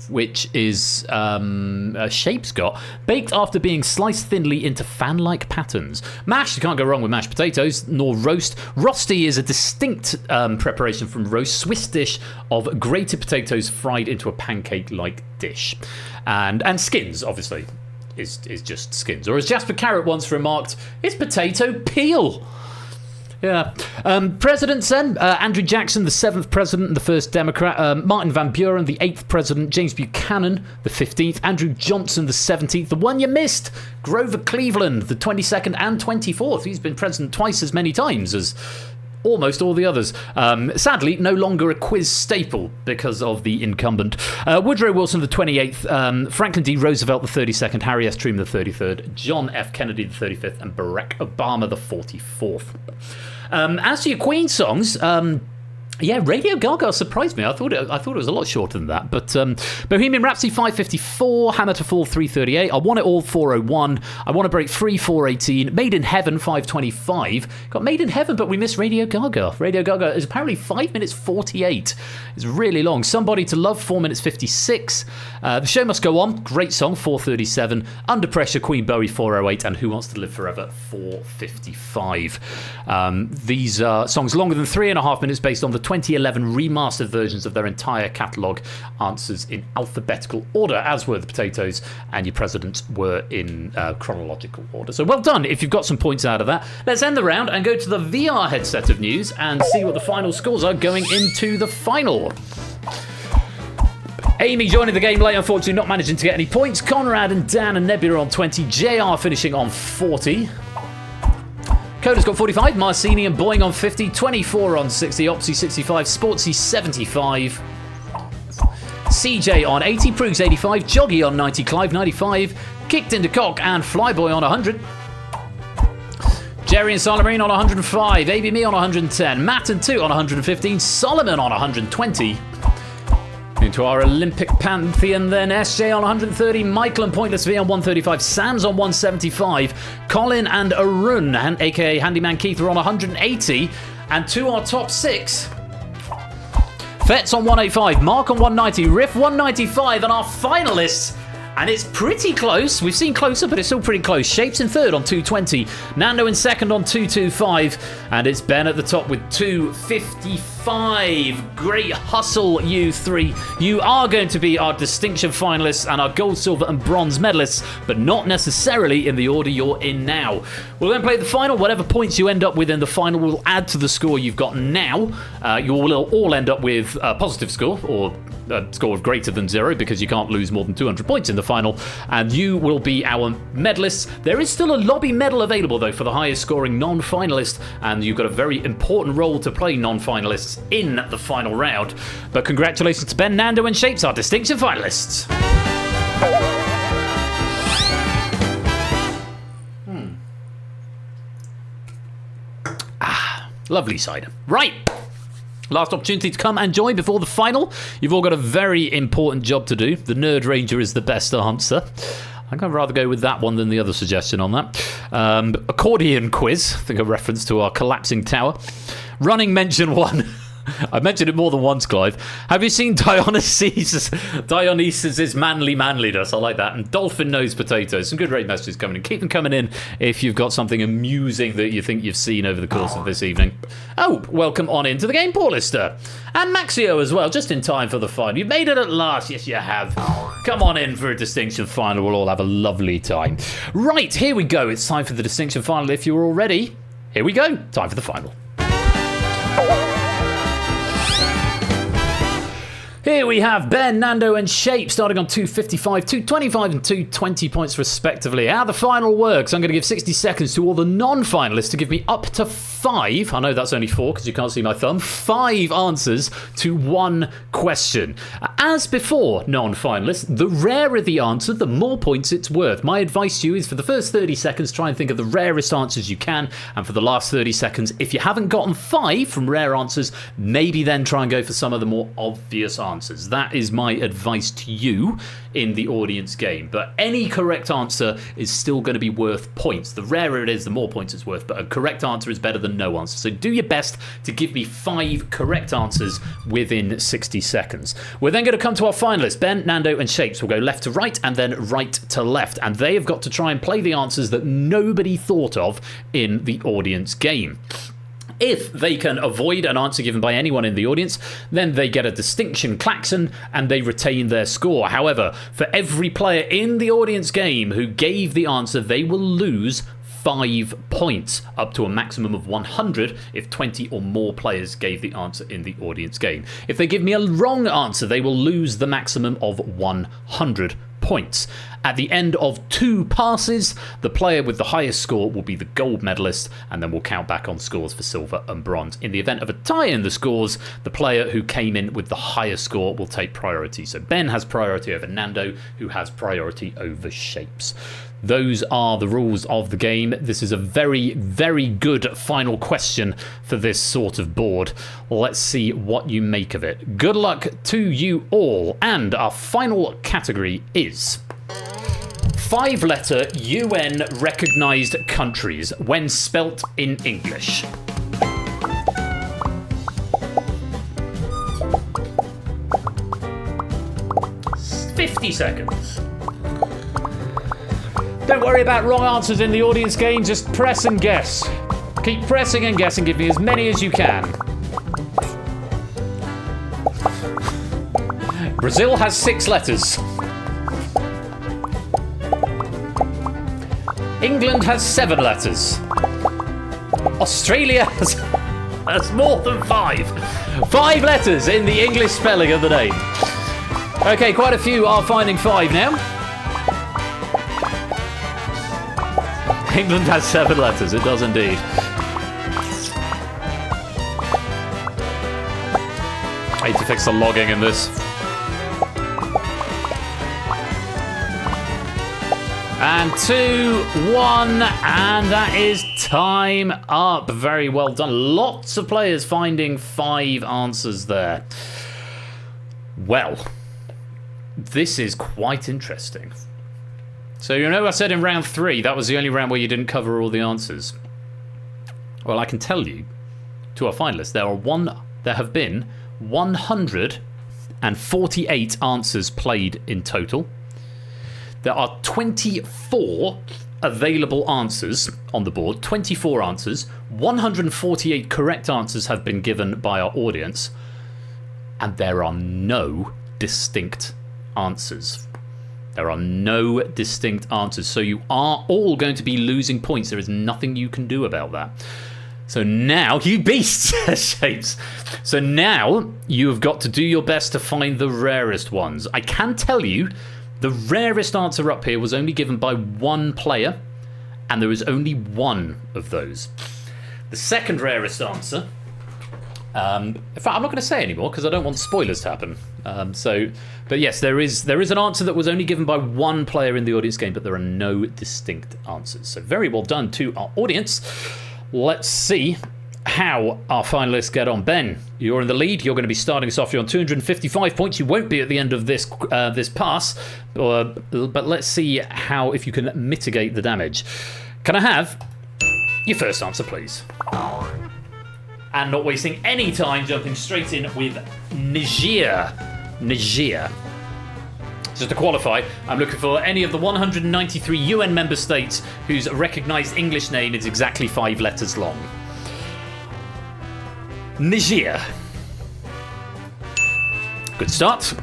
which is Shapescott, baked after being sliced thinly into fan-like patterns. Mashed, you can't go wrong with mashed potatoes, nor roast. Rosti is a distinct preparation from roast, Swiss dish of grated potatoes fried into a pancake-like dish. And skins, obviously, is just skins. Or as Jasper Carrot once remarked, it's potato peel. Yeah. Presidents then, Andrew Jackson, the 7th president and the 1st Democrat. Martin Van Buren, the 8th president. James Buchanan, the 15th. Andrew Johnson, the 17th. The one you missed, Grover Cleveland, the 22nd and 24th. He's been president twice as many times as almost all the others. Sadly, no longer a quiz staple because of the incumbent. Woodrow Wilson, the 28th. Franklin D. Roosevelt, the 32nd. Harry S. Truman, the 33rd. John F. Kennedy, the 35th. And Barack Obama, the 44th. As to your Queen songs, Radio Gaga surprised me. I thought it was a lot shorter than that. But Bohemian Rhapsody 554, Hammer to Fall 338, I Want It All 401, I Want to Break Free 418, Made in Heaven 525. Got Made in Heaven, but we missed Radio Gaga. Radio Gaga is apparently 5 minutes 48. It's really long. Somebody to Love 4 minutes 56. The Show Must Go On, great song 437. Under Pressure, Queen Bowie 408, and Who Wants to Live Forever 455. These are songs longer than 3.5 minutes based on the 2011 remastered versions of their entire catalogue. Answers in alphabetical order, as were the potatoes, and your presidents were in chronological order. So well done if you've got some points out of that. Let's end the round and go to the VR headset of news and see what the final scores are going into the final. Amy joining the game late, unfortunately not managing to get any points. Conrad and Dan and Nebula on 20. JR finishing on 40. Coda's got 45, Marcini and Boying on 50, 24 on 60, Opsy 65, Sportsy 75, CJ on 80, Proogs 85, Joggy on 90, Clive 95, Kicked into Cock and Flyboy on 100, Jerry and Salamarine on 105, ABME on 110, Matt and 2 on 115, Solomon on 120. Into our Olympic pantheon then, SJ on 130, Michael and Pointless V on 135, Sam's on 175, Colin and Arun, aka Handyman Keith, are on 180, and to our top 6, Fetz on 185, Mark on 190, Riff 195, and our finalists, and it's pretty close. We've seen closer, but it's still pretty close. Shapes in third on 220, Nando in second on 225, and it's Ben at the top with 255. Great hustle, you three. You are going to be our distinction finalists and our gold, silver, and bronze medalists, but not necessarily in the order you're in now. We'll then play the final. Whatever points you end up with in the final will add to the score you've got now. You will all end up with a positive score, or a score of greater than 0, because you can't lose more than 200 points in the final, and you will be our medalists. There is still a lobby medal available, though, for the highest scoring non-finalist, and you've got a very important role to play non-finalists in the final round. But congratulations to Ben, Nando, and Shapes, our distinction finalists. Lovely cider. Right. Last opportunity to come and join before the final. You've all got a very important job to do. The Nerd Ranger is the best answer. I'm going to rather go with that one than the other suggestion on that. Accordion quiz. I think a reference to our collapsing tower. Running mention 1. I mentioned it more than once, Clive. Have you seen Dionysus's manliness? I like that. And Dolphin Nose Potatoes. Some good rate messages coming in. Keep them coming in if you've got something amusing that you think you've seen over the course of this evening. Oh, welcome on into the game, Paul Lister. And Maxio as well, just in time for the final. You made it at last. Yes, you have. Come on in for a distinction final. We'll all have a lovely time. Right, here we go. It's time for the distinction final. If you're all ready, here we go. Time for the final. Here we have Ben, Nando and Shape starting on 255, 225 and 220 points respectively. How the final works, I'm going to give 60 seconds to all the non-finalists to give me up to 5, I know that's only 4 because you can't see my thumb, 5 answers to one question. As before, non-finalists, the rarer the answer, the more points it's worth. My advice to you is for the first 30 seconds, try and think of the rarest answers you can, and for the last 30 seconds, if you haven't gotten 5 from rare answers, maybe then try and go for some of the more obvious answers. That is my advice to you in the audience game. But any correct answer is still going to be worth points. The rarer it is, the more points it's worth. But a correct answer is better than no answer. So do your best to give me 5 correct answers within 60 seconds. We're then going to come to our finalists. Ben, Nando and Shapes will go left to right and then right to left. And they have got to try and play the answers that nobody thought of in the audience game. If they can avoid an answer given by anyone in the audience, then they get a distinction klaxon and they retain their score. However, for every player in the audience game who gave the answer, they will lose 5 points, up to a maximum of 100 if 20 or more players gave the answer in the audience game. If they give me a wrong answer, they will lose the maximum of 100 points. At the end of 2 passes, the player with the highest score will be the gold medalist, and then we'll count back on scores for silver and bronze. In the event of a tie in the scores, the player who came in with the highest score will take priority. So Ben has priority over Nando, who has priority over Shapes. Those are the rules of the game. This is a very, very good final question for this sort of board. Let's see what you make of it. Good luck to you all. And our final category is 5-letter UN recognised countries when spelt in English. $50 seconds. Don't worry about wrong answers in the audience game, just press and guess. Keep pressing and guessing, give me as many as you can. Brazil has 6 letters. England has 7 letters. Australia has more than 5. 5 letters in the English spelling of the name. Okay, quite a few are finding 5 now. England has 7 letters, it does indeed. I need to fix the logging in this. And 2, 1, and that is time up. Very well done. Lots of players finding 5 answers there. Well, this is quite interesting. So you know I said in round 3, that was the only round where you didn't cover all the answers. Well, I can tell you, to our finalists, there have been 148 answers played in total. There are 24 available answers on the board, 24 answers. 148 correct answers have been given by our audience, and there are no distinct answers. There are no distinct answers, so you are all going to be losing points. There is nothing you can do about that. So now, you beasts, Shapes. So now you have got to do your best to find the rarest ones. I can tell you the rarest answer up here was only given by 1 player, and there is only 1 of those. The second rarest answer, in fact, I'm not going to say anymore because I don't want spoilers to happen. But yes, there is an answer that was only given by 1 player in the audience game, but there are no distinct answers. So very well done to our audience. Let's see how our finalists get on. Ben, you're in the lead. You're going to be starting us off. You're on 255 points. You won't be at the end of this pass, but let's see if you can mitigate the damage. Can I have your first answer, please? And not wasting any time, jumping straight in with Niger. Niger. Just to qualify, I'm looking for any of the 193 UN member states whose recognised English name is exactly 5 letters long. Niger. Good start.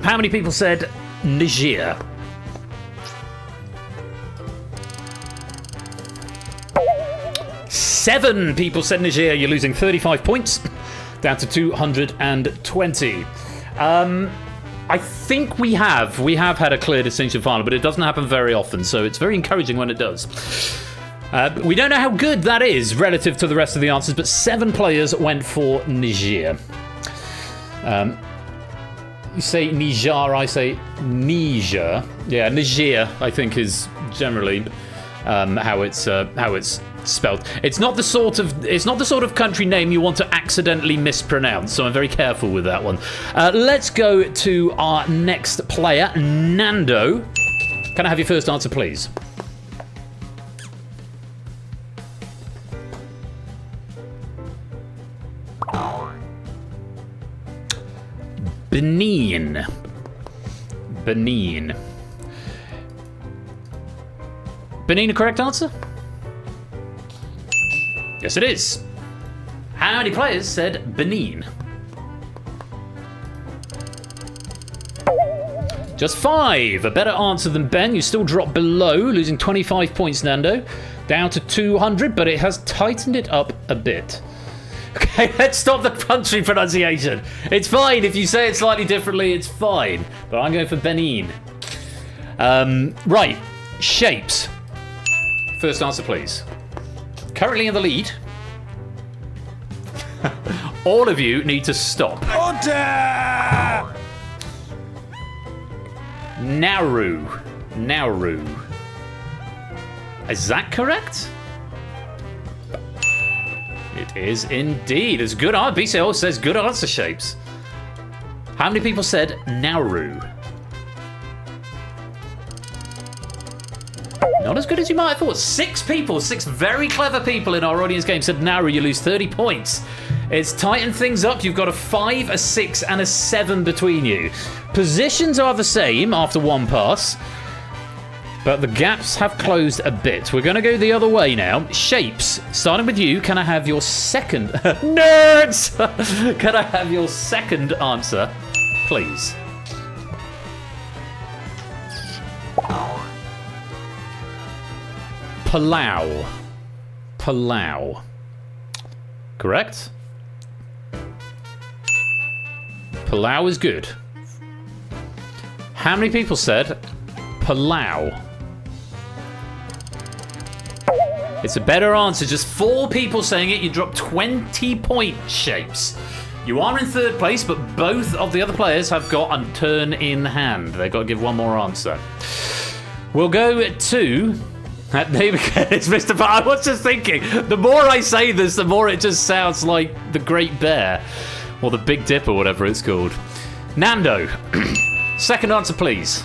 How many people said Niger? Seven people said Niger. You're losing 35 points, down to 220. I think we have had a clear distinction final, but it doesn't happen very often, so it's very encouraging when it does. We don't know how good that is relative to the rest of the answers, but 7 players went for Niger. You say Niger, I say Niger. Yeah, Niger, I think, is generally how it's spelled. It's not the sort of country name you want to accidentally mispronounce, so I'm very careful with that one. Let's go to our next player, Nando. Can I have your first answer, please? Benin. Benin. Benin a correct answer? Yes, it is. How many players said Benin? Just 5. A better answer than Ben. You still drop below, losing 25 points, Nando. Down to 200, but it has tightened it up a bit. Okay, let's stop the country pronunciation. It's fine. If you say it slightly differently, it's fine. But I'm going for Benin. Right. Shapes. First answer, please. Currently in the lead. All of you need to stop. Order! Nauru. Nauru. Is that correct? It is indeed. It's good. BCL says good answer, Shapes. How many people said Nauru? Not as good as you might have thought. 6 people, 6 very clever people in our audience game said Nauru. You lose 30 points. It's tightened things up. You've got a 5, a 6, and a 7 between you. Positions are the same after one pass, but the gaps have closed a bit. We're going to go the other way now. Shapes, starting with you, can I have your second... Nerds! Can I have your second answer, please? Palau. Palau. Correct? Palau is good. How many people said Palau? It's a better answer. Just 4 people saying it. You drop 20 point, Shapes. You are in 3rd place, but both of the other players have got a turn in hand. They've got to give one more answer. We'll go to... Name again, it's Mr. I was just thinking, the more I say this, the more it just sounds like the Great Bear. Or the Big Dip, or whatever it's called. Nando, second answer, please.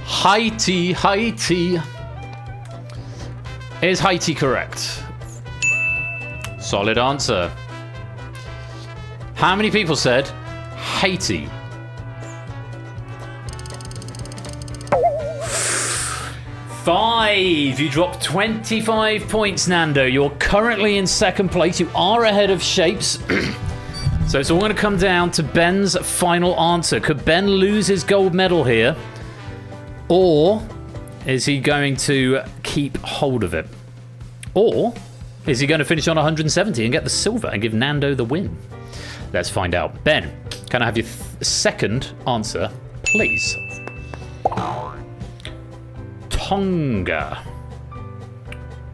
Haiti, Haiti. Is Haiti correct? Solid answer. How many people said Haiti? 5. You dropped 25 points, Nando. You're currently in 2nd place. You are ahead of Shapes. So it's all going to come down to Ben's final answer. Could Ben lose his gold medal here? Or is he going to keep hold of it? Or is he going to finish on 170 and get the silver and give Nando the win? Let's find out. Ben, can I have your second answer, please? Tonga.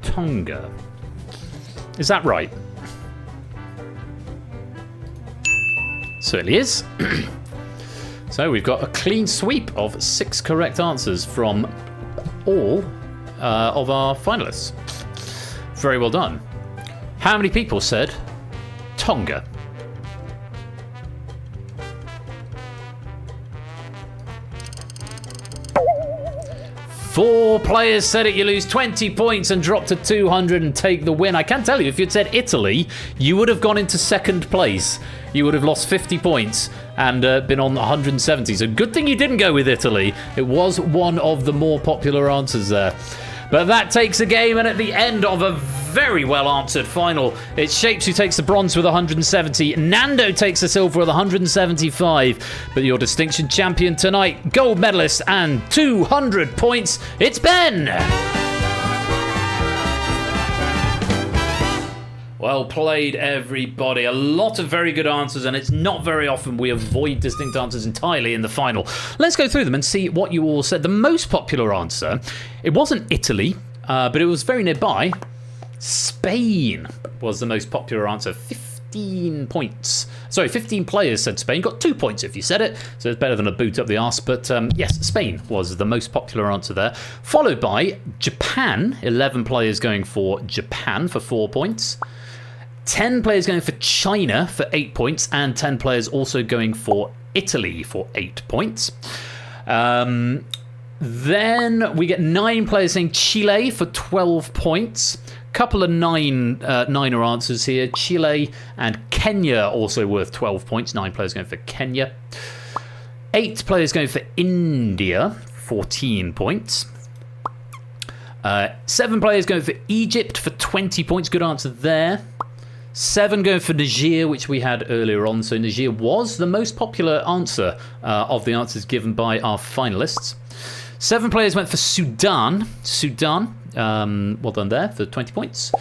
Tonga. Is that right? Certainly is. So we've got a clean sweep of 6 correct answers from all of our finalists. Very well done. How many people said Tonga? 4 players said it. You lose 20 points and drop to 200 and take the win. I can tell you, if you'd said Italy, you would have gone into second place. You would have lost 50 points and been on 170. So good thing you didn't go with Italy. It was one of the more popular answers there. But that takes a game, and at the end of a very well answered final, it's Shapes who takes the bronze with 170. Nando takes the silver with 175. But your distinction champion tonight, gold medalist and 200 points, it's Ben! Well played, everybody. A lot of very good answers, and it's not very often we avoid distinct answers entirely in the final. Let's go through them and see what you all said. The most popular answer, it wasn't Italy, but it was very nearby. Spain was the most popular answer. 15 points. Sorry, 15 players said Spain. Got 2 points if you said it, so it's better than a boot up the arse. But yes, Spain was the most popular answer there. Followed by Japan. 11 players going for Japan for 4 points. 10 players going for China for 8 points, and 10 players also going for Italy for 8 points. Then we get 9 players saying Chile for 12 points. Couple of niner answers here. Chile and Kenya also worth 12 points. 9 players going for Kenya. 8 players going for India, 14 points. 7 players going for Egypt for 20 points. Good answer there. 7 going for Niger, which we had earlier on. So Niger was the most popular answer of the answers given by our finalists. 7 players went for Sudan. Well done there for 20 points.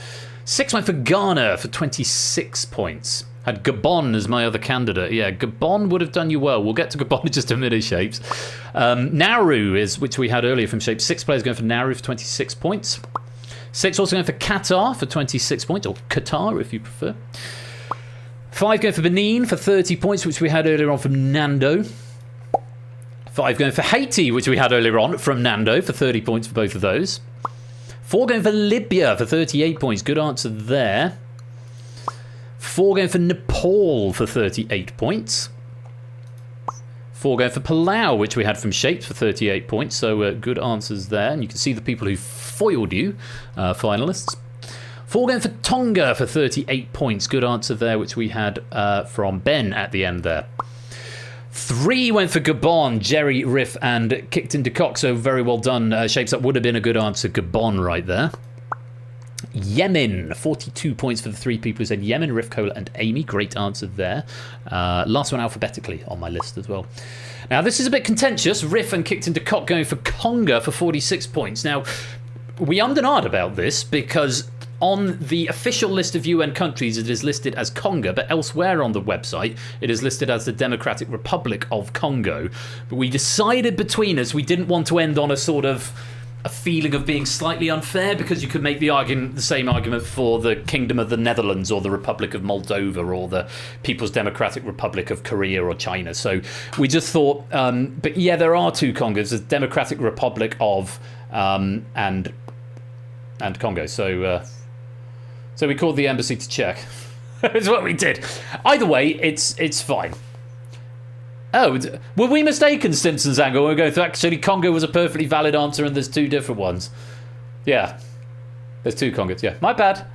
6 went for Ghana for 26 points. Had Gabon as my other candidate. Yeah, Gabon would have done you well. We'll get to Gabon in just a minute, Shapes. Nauru is, which we had earlier from Shapes. 6 players going for Nauru for 26 points. 6 also going for Qatar for 26 points, or Qatar if you prefer. 5 going for Benin for 30 points, which we had earlier on from Nando. 5 going for Haiti, which we had earlier on from Nando for 30 points for both of those. 4 going for Libya for 38 points. Good answer there. 4 going for Nepal for 38 points. 4 going for Palau, which we had from Shapes for 38 points. So good answers there. And you can see the people who foiled you, finalists. 4 going for Tonga for 38 points. Good answer there, which we had from Ben at the end there. 3 went for Gabon, Jerry, Riff, and kicked into cock. So very well done, Shapes. That would have been a good answer. Gabon right there. Yemen, 42 points for the 3 people who said Yemen, Riff, Cola, and Amy. Great answer there. Last one alphabetically on my list as well. Now, this is a bit contentious. Riff and kicked into cock going for Conga for 46 points. Now, we ummed and ahed about this because on the official list of UN countries, it is listed as Congo, but elsewhere on the website, it is listed as the Democratic Republic of Congo. But we decided between us we didn't want to end on a sort of a feeling of being slightly unfair, because you could make the argument, the same argument for the Kingdom of the Netherlands or the Republic of Moldova or the People's Democratic Republic of Korea or China. So we just thought, but yeah, there are 2 Congos, the Democratic Republic of and Congo. So we called the embassy to check. That's what we did. Either way, it's fine. Oh, were we mistaken, Simpsons angle? We're going through. Actually, Congo was a perfectly valid answer, and there's 2 different ones. Yeah, there's 2 Congos. Yeah, my bad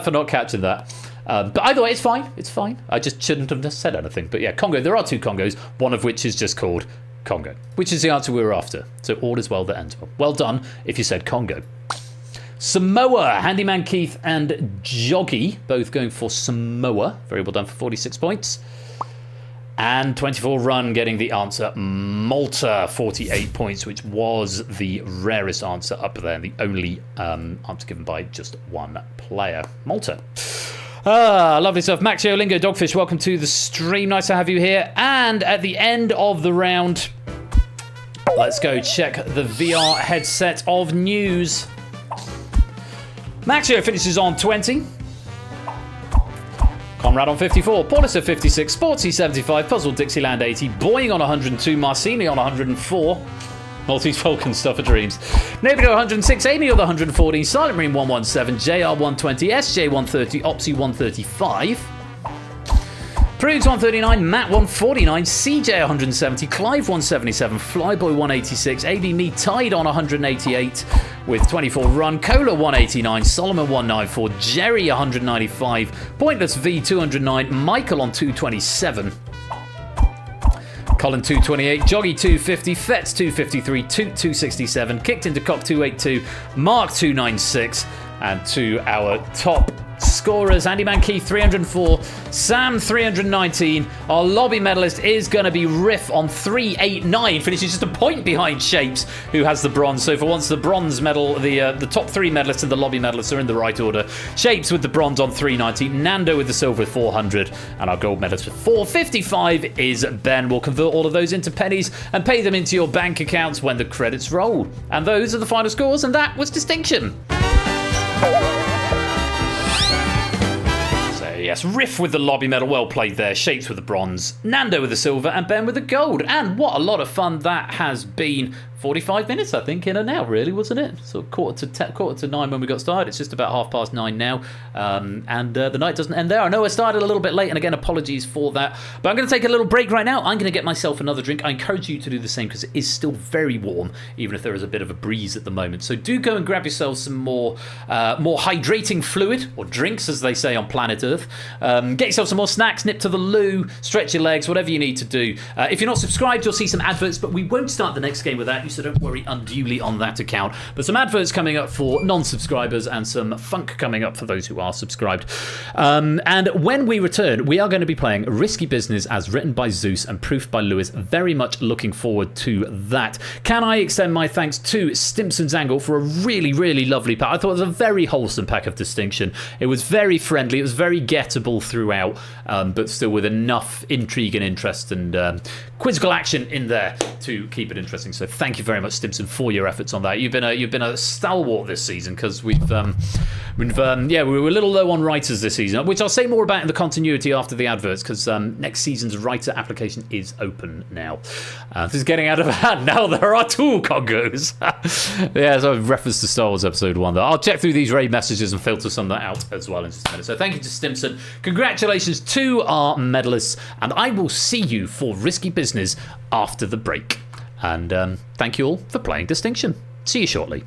for not catching that. But either way, it's fine. It's fine. I just shouldn't have said anything. But yeah, Congo. There are 2 Congos. One of which is just called Congo, which is the answer we were after. So all is well that ends well. Well done if you said Congo. Samoa, Handyman Keith and Joggy, both going for Samoa. Very well done for 46 points. And 24 Run getting the answer Malta, 48 points, which was the rarest answer up there, the only answer given by just 1 player. Malta. Lovely stuff. Maxio Lingo Dogfish, welcome to the stream. Nice to have you here. And at the end of the round, let's go check the VR headset of news. Maxio finishes on 20. Conrad on 54, Paulus 56, Sportsy 75, Puzzle Dixieland 80, Boying on 102, Marcini on 104, Maltese Falcon Stuff of Dreams, Nabido 106, Amy on 114, Silent Marine 117, JR 120, SJ 130, Opsy 135. Prudes 139, Matt 149, CJ 170, Clive 177, Flyboy 186, AB Me tied on 188 with 24 run, Cola 189, Solomon 194, Jerry 195, Pointless V 209, Michael on 227. Colin 228, Joggy 250, Fets 253, Toot 267, Kicked into Cock 282, Mark 296, and to our top scorers, Andy Mankeith 304, Sam 319. Our lobby medalist is going to be Riff on 389, finishing just a point behind Shapes, who has the bronze. So for once, the bronze medal, the top three medalists and the lobby medalists are in the right order. Shapes with the bronze on 390, Nando with the silver with 400, and our gold medalist with 455 is Ben. We'll convert all of those into pennies and pay them into your bank accounts when the credits roll. And those are the final scores, and that was Distinction. Yes, Riff with the lobby medal, well played there. Shapes with the bronze, Nando with the silver, and Ben with the gold. And what a lot of fun that has been. 45 minutes, I think, in and out, really, wasn't it? So quarter to 9 when we got started. It's just about 9:30 now, and the night doesn't end there. I know I started a little bit late, and again, apologies for that. But I'm going to take a little break right now. I'm going to get myself another drink. I encourage you to do the same because it is still very warm, even if there is a bit of a breeze at the moment. So do go and grab yourself some more hydrating fluid, or drinks, as they say on planet Earth. Get yourself some more snacks, nip to the loo, stretch your legs, whatever you need to do. If you're not subscribed, you'll see some adverts, but we won't start the next game with that. So don't worry unduly on that account. But some adverts coming up for non-subscribers and some funk coming up for those who are subscribed. And when we return, we are going to be playing Risky Business as written by Zeus and proofed by Lewis. Very much looking forward to that. Can I extend my thanks to Stimpson's Angle for a really, really lovely pack. I thought it was a very wholesome pack of Distinction. It was very friendly. It was very gettable throughout, but still with enough intrigue and interest and quizzical action in there to keep it interesting. So thank you very much, Stimson, for your efforts on that. You've been a stalwart this season because we were a little low on writers this season, which I'll say more about in the continuity after the adverts because next season's writer application is open now. This is getting out of hand. Now there are two Congos. Yeah, so I've referenced to Star Wars Episode 1 there. I'll check through these raid messages and filter some of that out as well in just a minute. So thank you to Stimson. Congratulations to our medalists, and I will see you for Risky Business after the break. And thank you all for playing Distinction. See you shortly.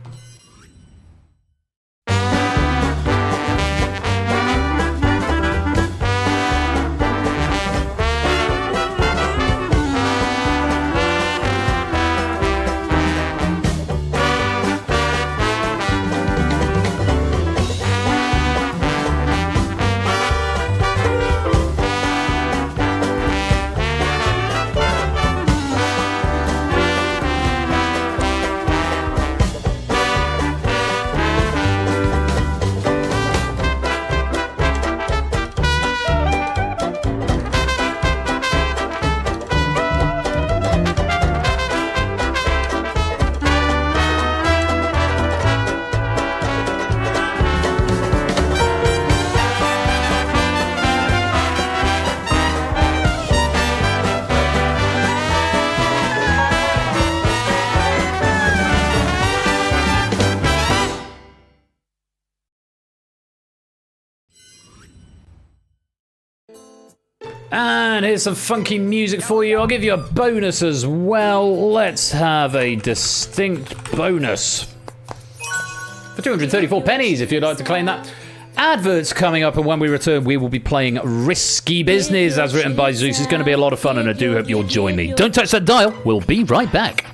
And here's some funky music for you. I'll give you a bonus as well. Let's have a distinct bonus for 234 pennies if you'd like to claim that. Adverts coming up, and when we return, we will be playing Risky Business as written by Zeus. It's going to be a lot of fun, and I do hope you'll join me. Don't touch that dial. We'll be right back.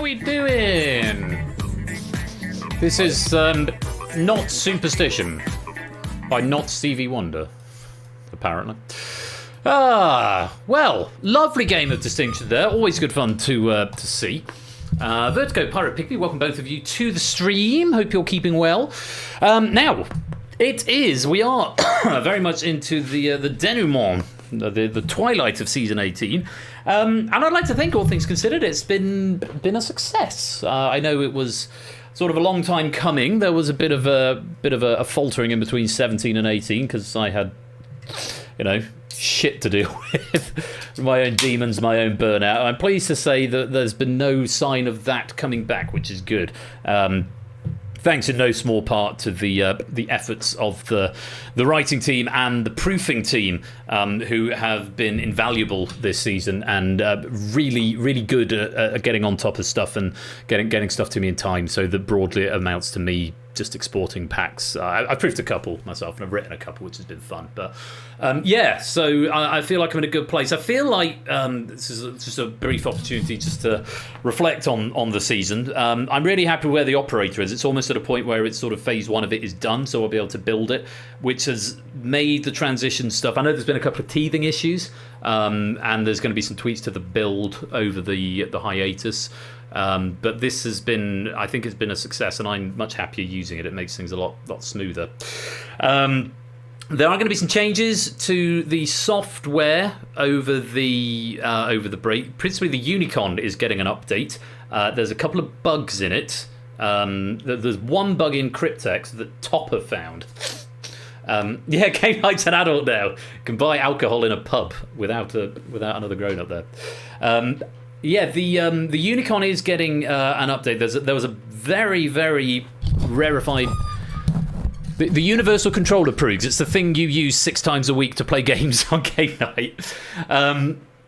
we doing? This is Not Superstition by Not Stevie Wonder, apparently. Well, lovely game of distinction there. Always good fun to see. Vertigo, Pirate Pigby, welcome both of you to the stream. Hope you're keeping well. Now, we are very much into the denouement, the twilight of season 18. And I'd like to think, all things considered, it's been a success. I know it was sort of a long time coming. There was a bit of a faltering in between 17 and 18 because I had, shit to deal with, my own demons, my own burnout. I'm pleased to say that there's been no sign of that coming back, which is good. Thanks in no small part to the efforts of the writing team and the proofing team, who have been invaluable this season and really, really good at getting on top of stuff and getting stuff to me in time, so that broadly it amounts to me just exporting packs. I've proofed a couple myself, and I've written a couple, which has been fun. But yeah, so I feel like I'm in a good place. I feel like this is just a brief opportunity just to reflect on the season. I'm really happy where the operator is. It's almost at a point where it's sort of phase one of it is done, so I'll be able to build it, which has made the transition stuff. I know there's been a couple of teething issues, and there's going to be some tweaks to the build over the hiatus. But this has been, I think it's been a success, and I'm much happier using it. It makes things a lot smoother. There are going to be some changes to the software over the break. Principally, the Unicon is getting an update. There's a couple of bugs in it. There's one bug in Cryptex that Topper found. Yeah, Game Night's an adult now. Can buy alcohol in a pub without another grown up there. Yeah, the Unicon is getting an update. There was a very, very rarefied. The Universal Controller proves it's the thing you use 6 times a week to play games on Game Night.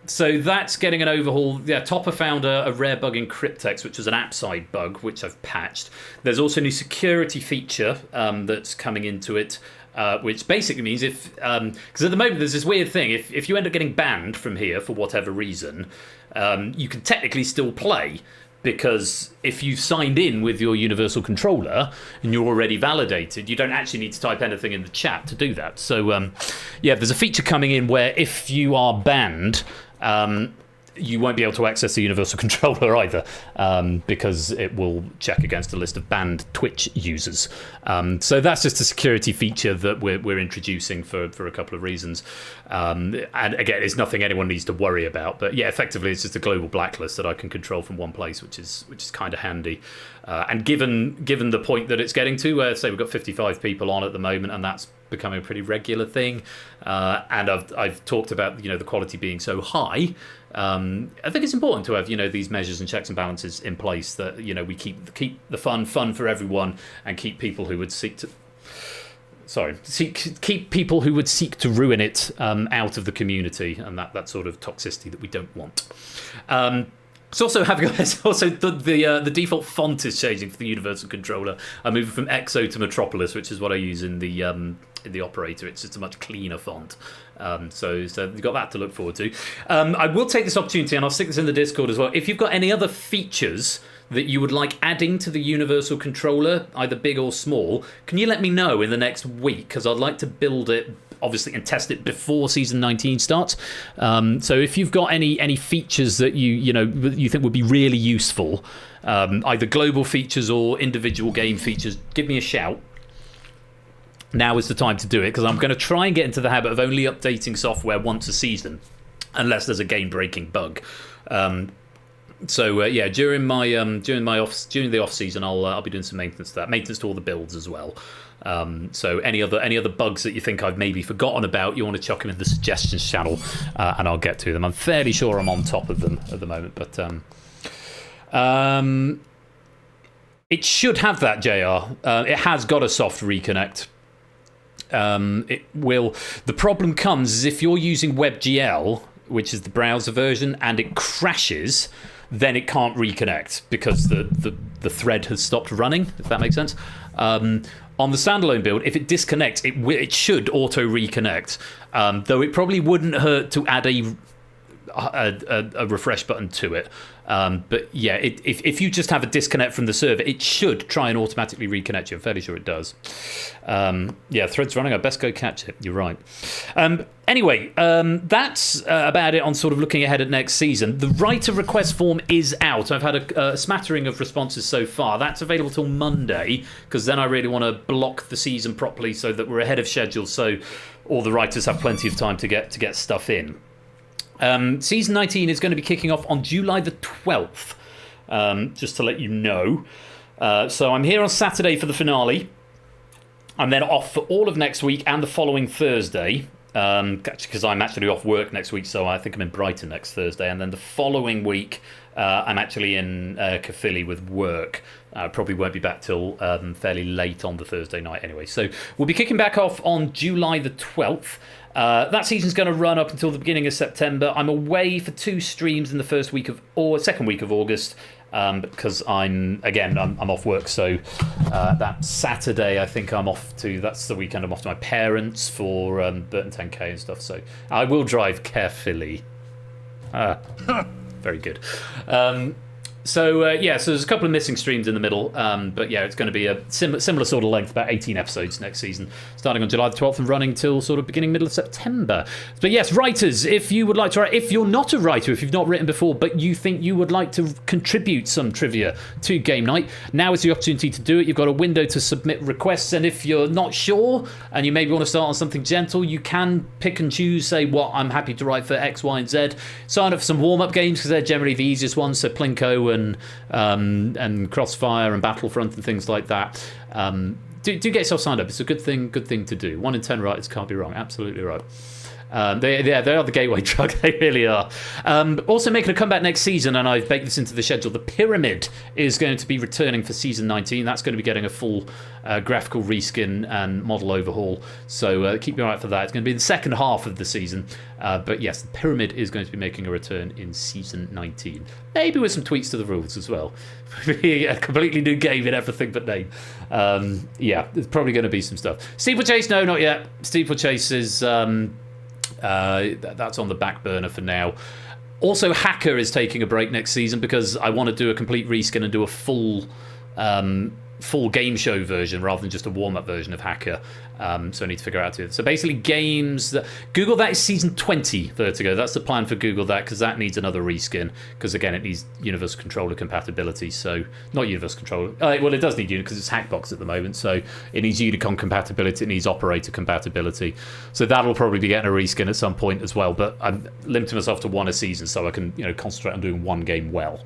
So that's getting an overhaul. Yeah, Topper found a rare bug in Cryptex, which was an app side bug, which I've patched. There's also a new security feature that's coming into it. Which basically means because at the moment there's this weird thing, if you end up getting banned from here for whatever reason, you can technically still play, because if you've signed in with your Universal Controller and you're already validated, you don't actually need to type anything in the chat to do that. So yeah, there's a feature coming in where if you are banned, you won't be able to access the Universal Controller either, because it will check against a list of banned Twitch users. So that's just a security feature that we're introducing for a couple of reasons. And again, it's nothing anyone needs to worry about. But yeah, effectively, it's just a global blacklist that I can control from one place, which is kind of handy. And given the point that it's getting to, where say we've got 55 people on at the moment, and that's becoming a pretty regular thing. And I've talked about the quality being so high. I think it's important to have these measures and checks and balances in place, that we keep the fun for everyone, and keep people who would seek people who would seek to ruin it out of the community, and that sort of toxicity that we don't want. It's also the default font is changing for the Universal Controller. I'm moving from EXO to Metropolis, which is what I use in the operator. It's just a much cleaner font. So you've got that to look forward to. I will take this opportunity, and I'll stick this in the Discord as well. If you've got any other features that you would like adding to the Universal Controller, either big or small, can you let me know in the next week? Because I'd like to build it, obviously, and test it before Season 19 starts. So if you've got any features that you think would be really useful, either global features or individual game features, give me a shout. Now is the time to do it, because I'm going to try and get into the habit of only updating software once a season, unless there's a game-breaking bug. So yeah, during the off season, I'll be doing some maintenance to that, maintenance to all the builds as well. So any other bugs that you think I've maybe forgotten about, you want to chuck them in the suggestions channel, and I'll get to them. I'm fairly sure I'm on top of them at the moment, but it should have that, JR. It has got a soft reconnect. It will. The problem comes is if you're using WebGL, which is the browser version, and it crashes, then it can't reconnect because the thread has stopped running, if that makes sense. On the standalone build, if it disconnects, it should auto reconnect, though it probably wouldn't hurt to add a refresh button to it. But yeah, if you just have a disconnect from the server, it should try and automatically reconnect you. I'm fairly sure it does. Yeah, thread's running. I best go catch it. You're right. Anyway, that's about it on sort of looking ahead at next season. The writer request form is out. I've had a smattering of responses so far. That's available till Monday, because then I really want to block the season properly so that we're ahead of schedule, so all the writers have plenty of time to get stuff in. Season 19 is going to be kicking off on July the 12th, just to let you know. So I'm here on Saturday for the finale. I'm then off for all of next week and the following Thursday, because I'm actually off work next week, so I think I'm in Brighton next Thursday. And then the following week, I'm actually in Caerphilly with work. Probably won't be back till fairly late on the Thursday night anyway. So we'll be kicking back off on July the 12th. That season's going to run up until the beginning of September. I'm away for 2 streams in the second week of August. Because I'm off work, so that Saturday I think I'm off to. That's the weekend I'm off to my parents for Burton 10K and stuff. So I will drive carefully. Very good. So there's a couple of missing streams in the middle, but yeah, it's going to be a similar sort of length, about 18 episodes next season, starting on July the 12th and running till sort of beginning, middle of September. But yes, writers, if you would like to write, if you're not a writer, if you've not written before, but you think you would like to contribute some trivia to Game Night, now is the opportunity to do it. You've got a window to submit requests, and if you're not sure, and you maybe want to start on something gentle, you can pick and choose, say, well, I'm happy to write for X, Y, and Z. Sign up for some warm-up games, because they're generally the easiest ones, so Plinko and Crossfire and Battlefront and things like that. Do get yourself signed up. It's a good thing to do. 1 in 10 writers can't be wrong. Absolutely right. They are the gateway drug. They really are. Also making a comeback next season, and I've baked this into the schedule. The Pyramid is going to be returning for season 19. That's going to be getting a full graphical reskin and model overhaul. So keep your eye out for that. It's going to be the second half of the season. But yes, the Pyramid is going to be making a return in season 19. Maybe with some tweaks to the rules as well. A completely new game in everything but name. Yeah, there's probably going to be some stuff. Steeplechase, no, not yet. Steeplechase is... that's on the back burner for now. Also, Hacker is taking a break next season because I want to do a complete reskin and do a full game show version rather than just a warm-up version of Hacker. So I need to figure out it. So basically games that... Google that is season 20, Vertigo. That's the plan for Google that, because that needs another reskin. Because again, it needs Universal Controller compatibility. So, not Universal Controller. Well, it does need Unicon because it's Hackbox at the moment. So it needs Unicon compatibility. It needs operator compatibility. So that'll probably be getting a reskin at some point as well. But I'm limiting myself to 1 a season so I can concentrate on doing one game well.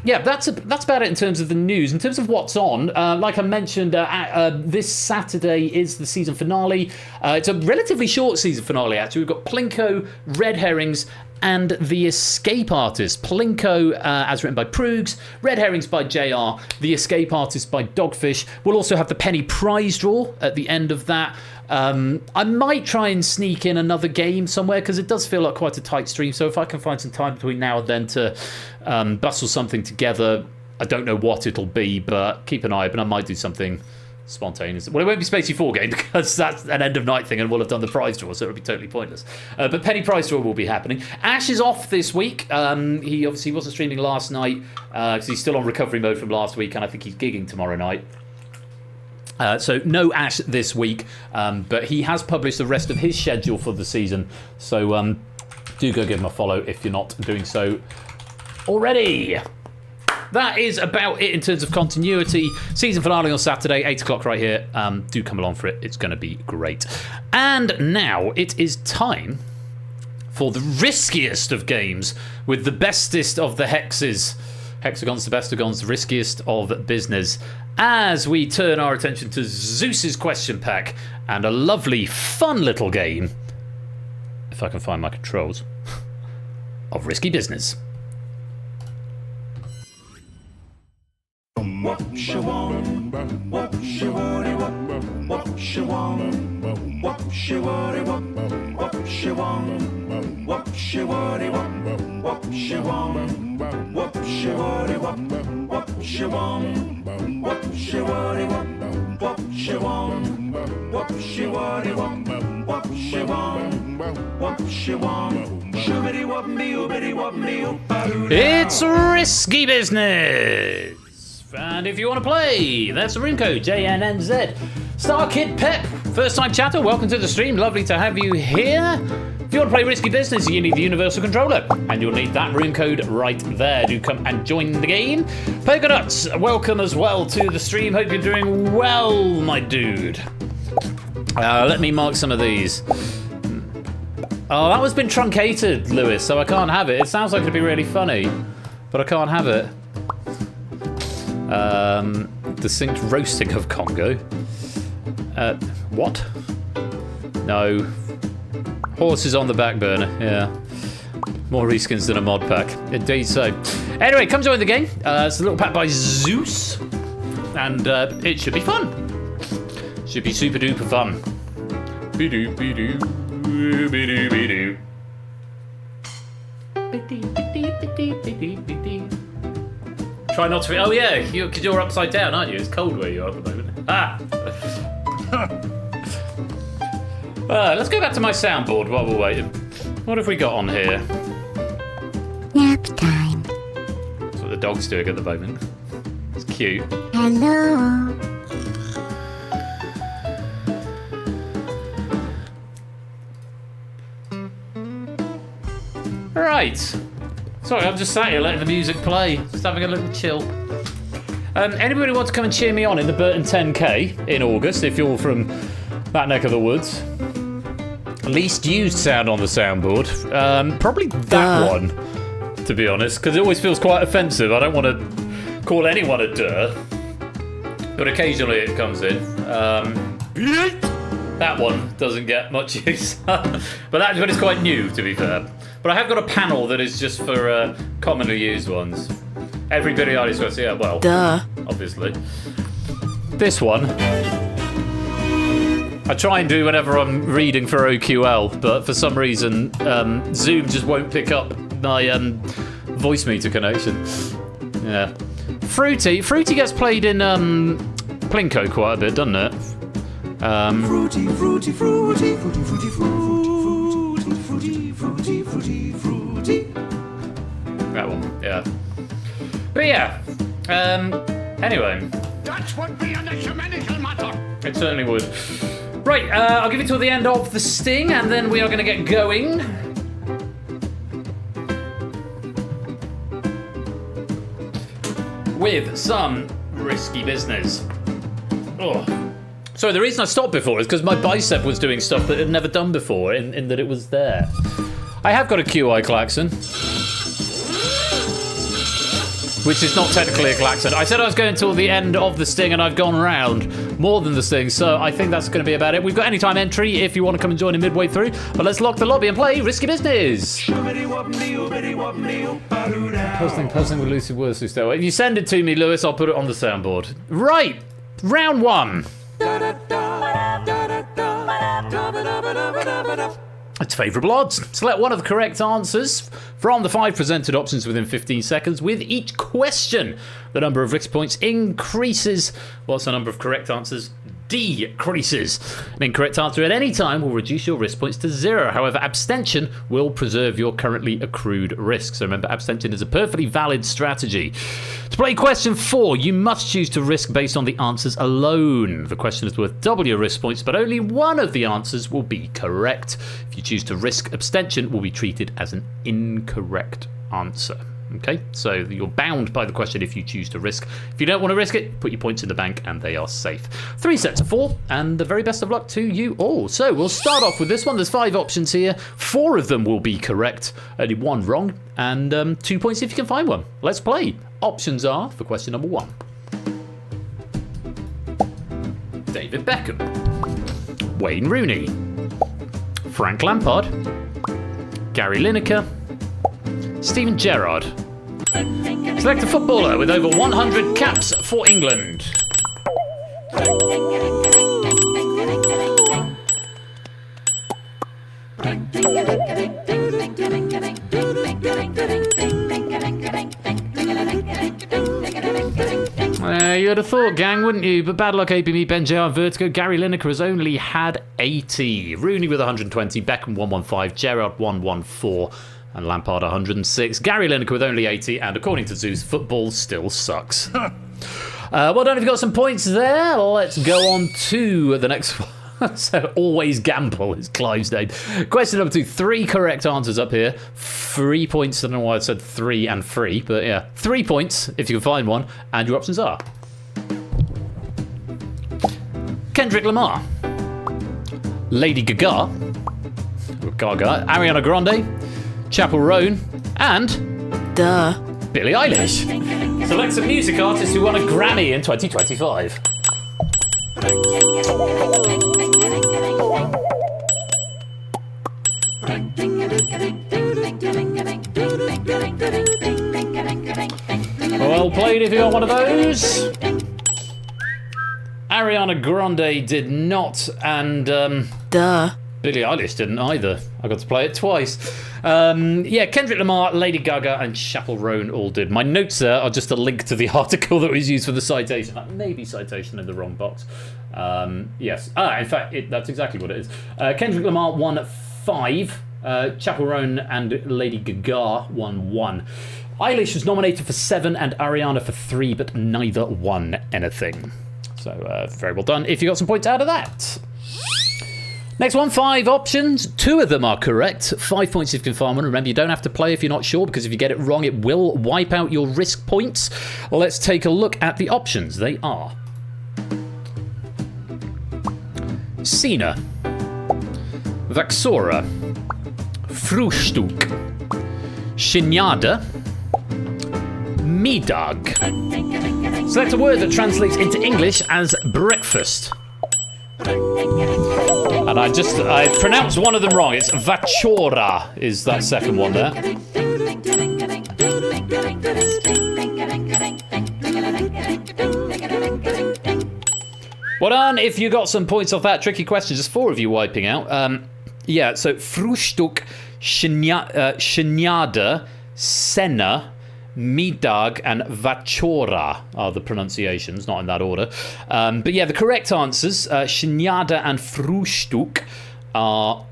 Yeah, that's about it in terms of the news. In terms of what's on, like I mentioned, this Saturday is the season finale. It's a relatively short season finale, actually. We've got Plinko, Red Herrings, and The Escape Artist. Plinko, as written by Proogs, Red Herrings by JR, The Escape Artist by Dogfish. We'll also have the penny prize draw at the end of that. I might try and sneak in another game somewhere because it does feel like quite a tight stream. So if I can find some time between now and then to bustle something together, I don't know what it'll be, but keep an eye open. I might do something spontaneous. Well, it won't be Spacey 4 game because that's an end of night thing and we'll have done the prize draw, so it'll be totally pointless. But penny prize draw will be happening. Ash is off this week. He obviously wasn't streaming last night because he's still on recovery mode from last week, and I think he's gigging tomorrow night. So no Ash this week, but he has published the rest of his schedule for the season. So do go give him a follow if you're not doing so already. That is about it in terms of continuity. Season finale on Saturday, 8 o'clock right here. Do come along for it. It's going to be great. And now it is time for the riskiest of games with the bestest of the hexes. Hexagons, the bestagons, riskiest of business. As we turn our attention to Zeus's question pack and a lovely, fun little game, if I can find my controls, of risky business. It's risky business. And if you want to play, that's the room code, JNNZ. Star Kid Pep, first time chatter, welcome to the stream, lovely to have you here. If you want to play risky business, you need the Universal Controller, and you'll need that room code right there. Do come and join the game. Polkadots, welcome as well to the stream, hope you're doing well, my dude. Let me mark some of these. Oh, that one's been truncated, Lewis, so I can't have it. It sounds like it'd be really funny, but I can't have it. Distinct roasting of Congo. What? No. Horse is on the back burner, yeah. More reskins than a mod pack. Indeed so. Anyway, come join the game. It's a little pack by Zeus. And it should be fun. Should be super duper fun. Try not to be. Oh yeah, because you're upside down, aren't you? It's cold where you are at the moment. Ah. Let's go back to my soundboard while we're waiting. What have we got on here? Nap time. That's what the dog's doing at the moment. It's cute. Hello. Right. Sorry, I'm just sat here letting the music play. Just having a little chill. Anybody want to come and cheer me on in the Burton 10K in August, if you're from that neck of the woods? Least used sound on the soundboard. Probably that one, to be honest, because it always feels quite offensive. I don't want to call anyone a dir, but occasionally it comes in. That one doesn't get much use, but it's quite new, to be fair. But I have got a panel that is just for commonly used ones. Every video artist goes, yeah, well, obviously. This one, I try and do whenever I'm reading for OQL, but for some reason, Zoom just won't pick up my voice meter connection. Yeah. Fruity gets played in Plinko quite a bit, doesn't it? Fruity, fruity, fruity, fruity, fruity, fruity, fruity, fruity, fruity, fruity. That one, yeah. But yeah, anyway. That would be an ecumenical matter. It certainly would. Right, I'll give you till the end of the sting, and then we are going to get going. With some risky business. Oh. So the reason I stopped before is because my bicep was doing stuff that it had never done before, in that it was there. I have got a QI klaxon, which is not technically a klaxon. I said I was going till the end of the sting, and I've gone round more than the sting, so I think that's going to be about it. We've got anytime entry if you want to come and join in midway through, but let's lock the lobby and play Risky Business. Posting with Lucy Worsley still. If you send it to me, Lewis, I'll put it on the soundboard. Right, round one. It's favourable odds. Select one of the correct answers from the 5 presented options within 15 seconds. With each question, the number of risk points increases, whilst the number of correct answers decreases. An incorrect answer at any time will reduce your risk points to 0. However, abstention will preserve your currently accrued risk. So remember, abstention is a perfectly valid strategy. To play question 4, you must choose to risk based on the answers alone. The question is worth double your risk points, but only one of the answers will be correct. If you choose to risk, abstention will be treated as an incorrect answer. Okay, so you're bound by the question if you choose to risk. If you don't want to risk it, put your points in the bank and they are safe. 3 sets of 4, and the very best of luck to you all. So we'll start off with this one. There's 5 options here. 4 of them will be correct, only 1 wrong, and 2 points if you can find one. Let's play. Options are, for question number 1, David Beckham, Wayne Rooney, Frank Lampard, Gary Lineker, Steven Gerrard. Select a footballer with over 100 caps for England. You would have thought, gang, wouldn't you? But bad luck, APB, Ben JR, Vertigo. Gary Lineker has only had 80. Rooney with 120, Beckham 115, Gerrard 114. And Lampard 106. Gary Lineker with only 80, and according to Zeus, football still sucks. Well done if you got some points there. Let's go on to the next one. So always gamble is Clive's name. Question number 2. 3 correct answers up here. 3 points. I don't know why I said 3 and 3, but yeah. 3 points if you can find one. And your options are Kendrick Lamar, Lady Gaga, Ariana Grande, Chappell Roan, and Billie Eilish. Select some music artists who won a Grammy in 2025. Well played if you got one of those. Ariana Grande did not, and Duh. Billie Eilish didn't either. I got to play it twice. Yeah, Kendrick Lamar, Lady Gaga, and Chappell Roan all did. My notes there are just a link to the article that was used for the citation. That may be citation in the wrong box. Yes. In fact, that's exactly what it is. Kendrick Lamar won 5. Chappell Roan and Lady Gaga won 1. Eilish was nominated for 7 and Ariana for 3, but neither won anything. So, very well done if you got some points out of that. Next one, 5 options. 2 of them are correct. 5 points if you can find one. Remember, you don't have to play if you're not sure, because if you get it wrong, it will wipe out your risk points. Let's take a look at the options. They are Sina, Vaxora, Frühstück, Shinjada, Middag. Select a word that translates into English as breakfast. And I pronounced one of them wrong. It's Vachora is that second one there. Well done if you got some points off that tricky question. Just 4 of you wiping out. Yeah, so Frühstück, Shinjada, Senna, Middag and Vachora are the pronunciations, not in that order. But yeah, the correct answers, Shinjada and Frühstück, are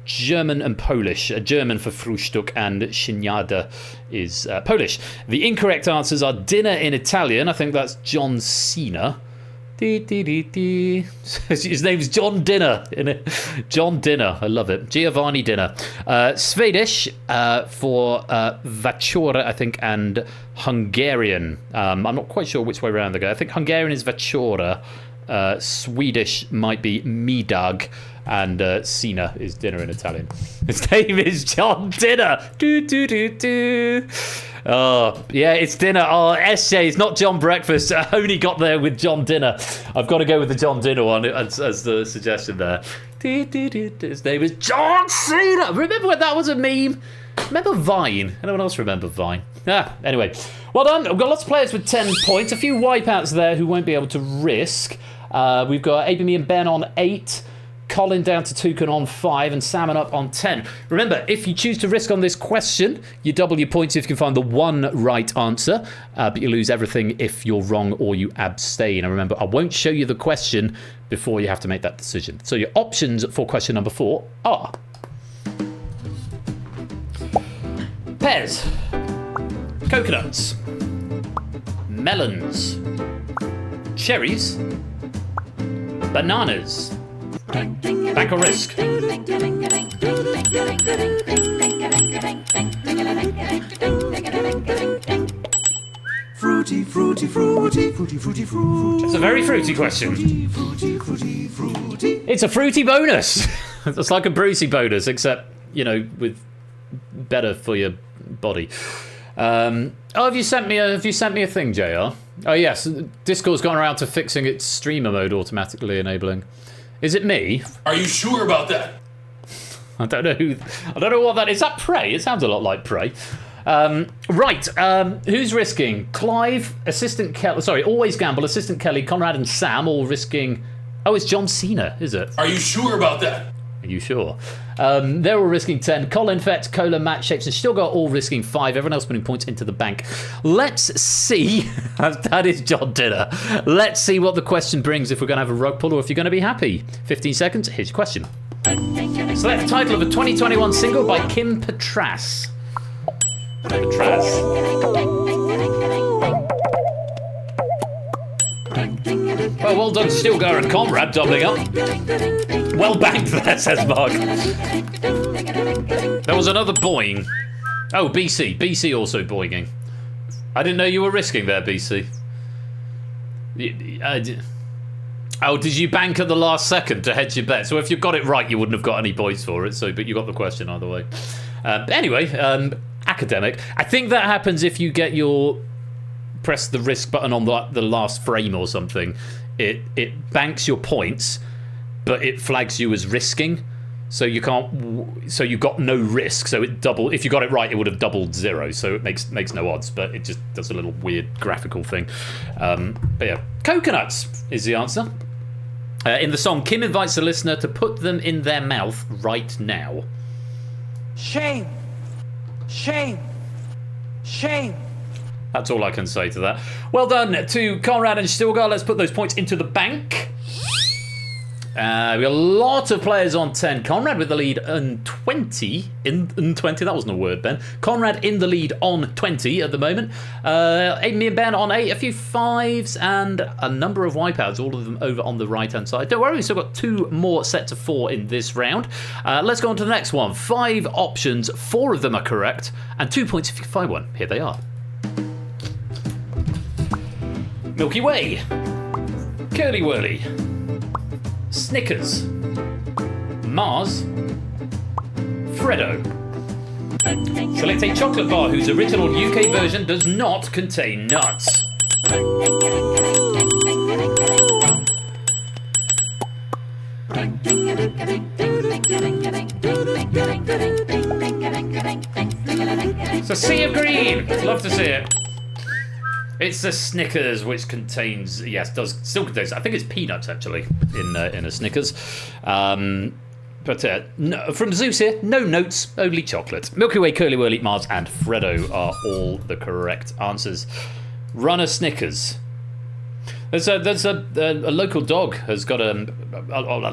German and Polish. German for Frühstück and Shinjada is Polish. The incorrect answers are dinner in Italian. I think that's John Cena. His name's John Dinner. John Dinner. I love it. Giovanni Dinner. Swedish for Vachora, I think, and Hungarian. I'm not quite sure which way around they go. I think Hungarian is Vachora. Swedish might be Middag. And Cena is dinner in Italian. His name is John Dinner. Oh, yeah, it's dinner. Oh, SJ, it's not John Breakfast. I only got there with John Dinner. I've got to go with the John Dinner one as the suggestion there. His name is John Cena. Remember when that was a meme? Remember Vine? Anyone else remember Vine? Anyway, well done. We've got lots of players with 10 points. A few wipeouts there who won't be able to risk. We've got Abimi and Ben on 8. Colin down to Toucan on 5 and Salmon up on 10. Remember, if you choose to risk on this question, you double your points if you can find the one right answer, but you lose everything if you're wrong or you abstain. And remember, I won't show you the question before you have to make that decision. So your options for question number 4 are pears, coconuts, melons, cherries, bananas. Bank or risk? Fruity, fruity, fruity, fruity, fruity, fruity. It's a very fruity question. Fruity, fruity, fruity. It's a fruity bonus. It's like a Brucey bonus, except, you know, with better for your body. Have you sent me a thing, JR? Oh yes, Discord's gone around to fixing its streamer mode automatically enabling. Is it me? Are you sure about that? I don't know what that is. Is that Prey? It sounds a lot like Prey. Right, who's risking? Clive, Assistant Kelly, sorry, Always Gamble, Assistant Kelly, Conrad and Sam all risking... Oh, it's John Cena, is it? Are you sure about that? Are you sure? They're all risking 10. Colin, Fett, Cola, Matt, Shapes and Still got all risking 5. Everyone else putting points into the bank. Let's see. That is John Dinner. Let's see what the question brings if we're going to have a rug pull or if you're going to be happy. 15 seconds. Here's your question. Select the title of a 2021 single by Kim Petras. Well done, Stilgar and Conrad doubling up. Well banked there, says Mark. There was another boing. Oh, BC. BC also boinging. I didn't know you were risking there, BC. Oh, did you bank at the last second to hedge your bet? So if you got it right, you wouldn't have got any points for it. So, but you got the question either way. Anyway, academic. I think that happens if you get your... press the risk button on the last frame or something. It banks your points, but it flags you as risking. So you can't. So you got no risk. So it double. If you got it right, it would have doubled 0. So it makes no odds. But it just does a little weird graphical thing. But yeah, coconuts is the answer. In the song, Kim invites the listener to put them in their mouth right now. Shame. Shame. Shame. That's all I can say to that. Well done to Conrad and Stilgar. Let's put those points into the bank. We got a lot of players on 10. Conrad with the lead on 20. In 20, that wasn't a word, Ben. Conrad in the lead on 20 at the moment. Amy and Ben on 8, a few 5s, and a number of wipeouts, all of them over on the right-hand side. Don't worry, we've still got 2 more set to 4 in this round. Let's go on to the next one. 5 options, 4 of them are correct, and 2 points if you can find one. Here they are. Milky Way. Curly Whirly. Snickers, Mars, Freddo. Select a chocolate bar whose original UK version does not contain nuts. It's a sea of green. Love to see it. It's the Snickers, which contains, still contains, I think it's peanuts actually in a Snickers. But no, from Zeus here, no notes, only chocolate. Milky Way, Curly Whirly, Mars, and Freddo are all the correct answers. Runner Snickers. There's a local dog has got a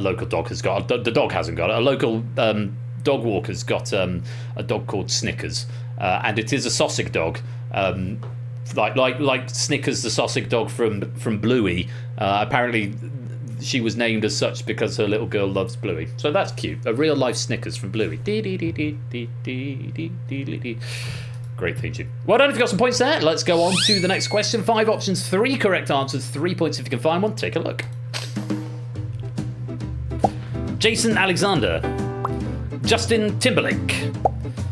local dog has got the dog hasn't got it. A local dog walker's got a dog called Snickers, and it is a sausage dog. Like Snickers, the sausage dog from Bluey. Apparently, she was named as such because her little girl loves Bluey. So that's cute. A real life Snickers from Bluey. Great theme tune. Well done if you got some points there. Let's go on to the next question. 5 options, 3 correct answers, 3 points if you can find one. Take a look. Jason Alexander, Justin Timberlake,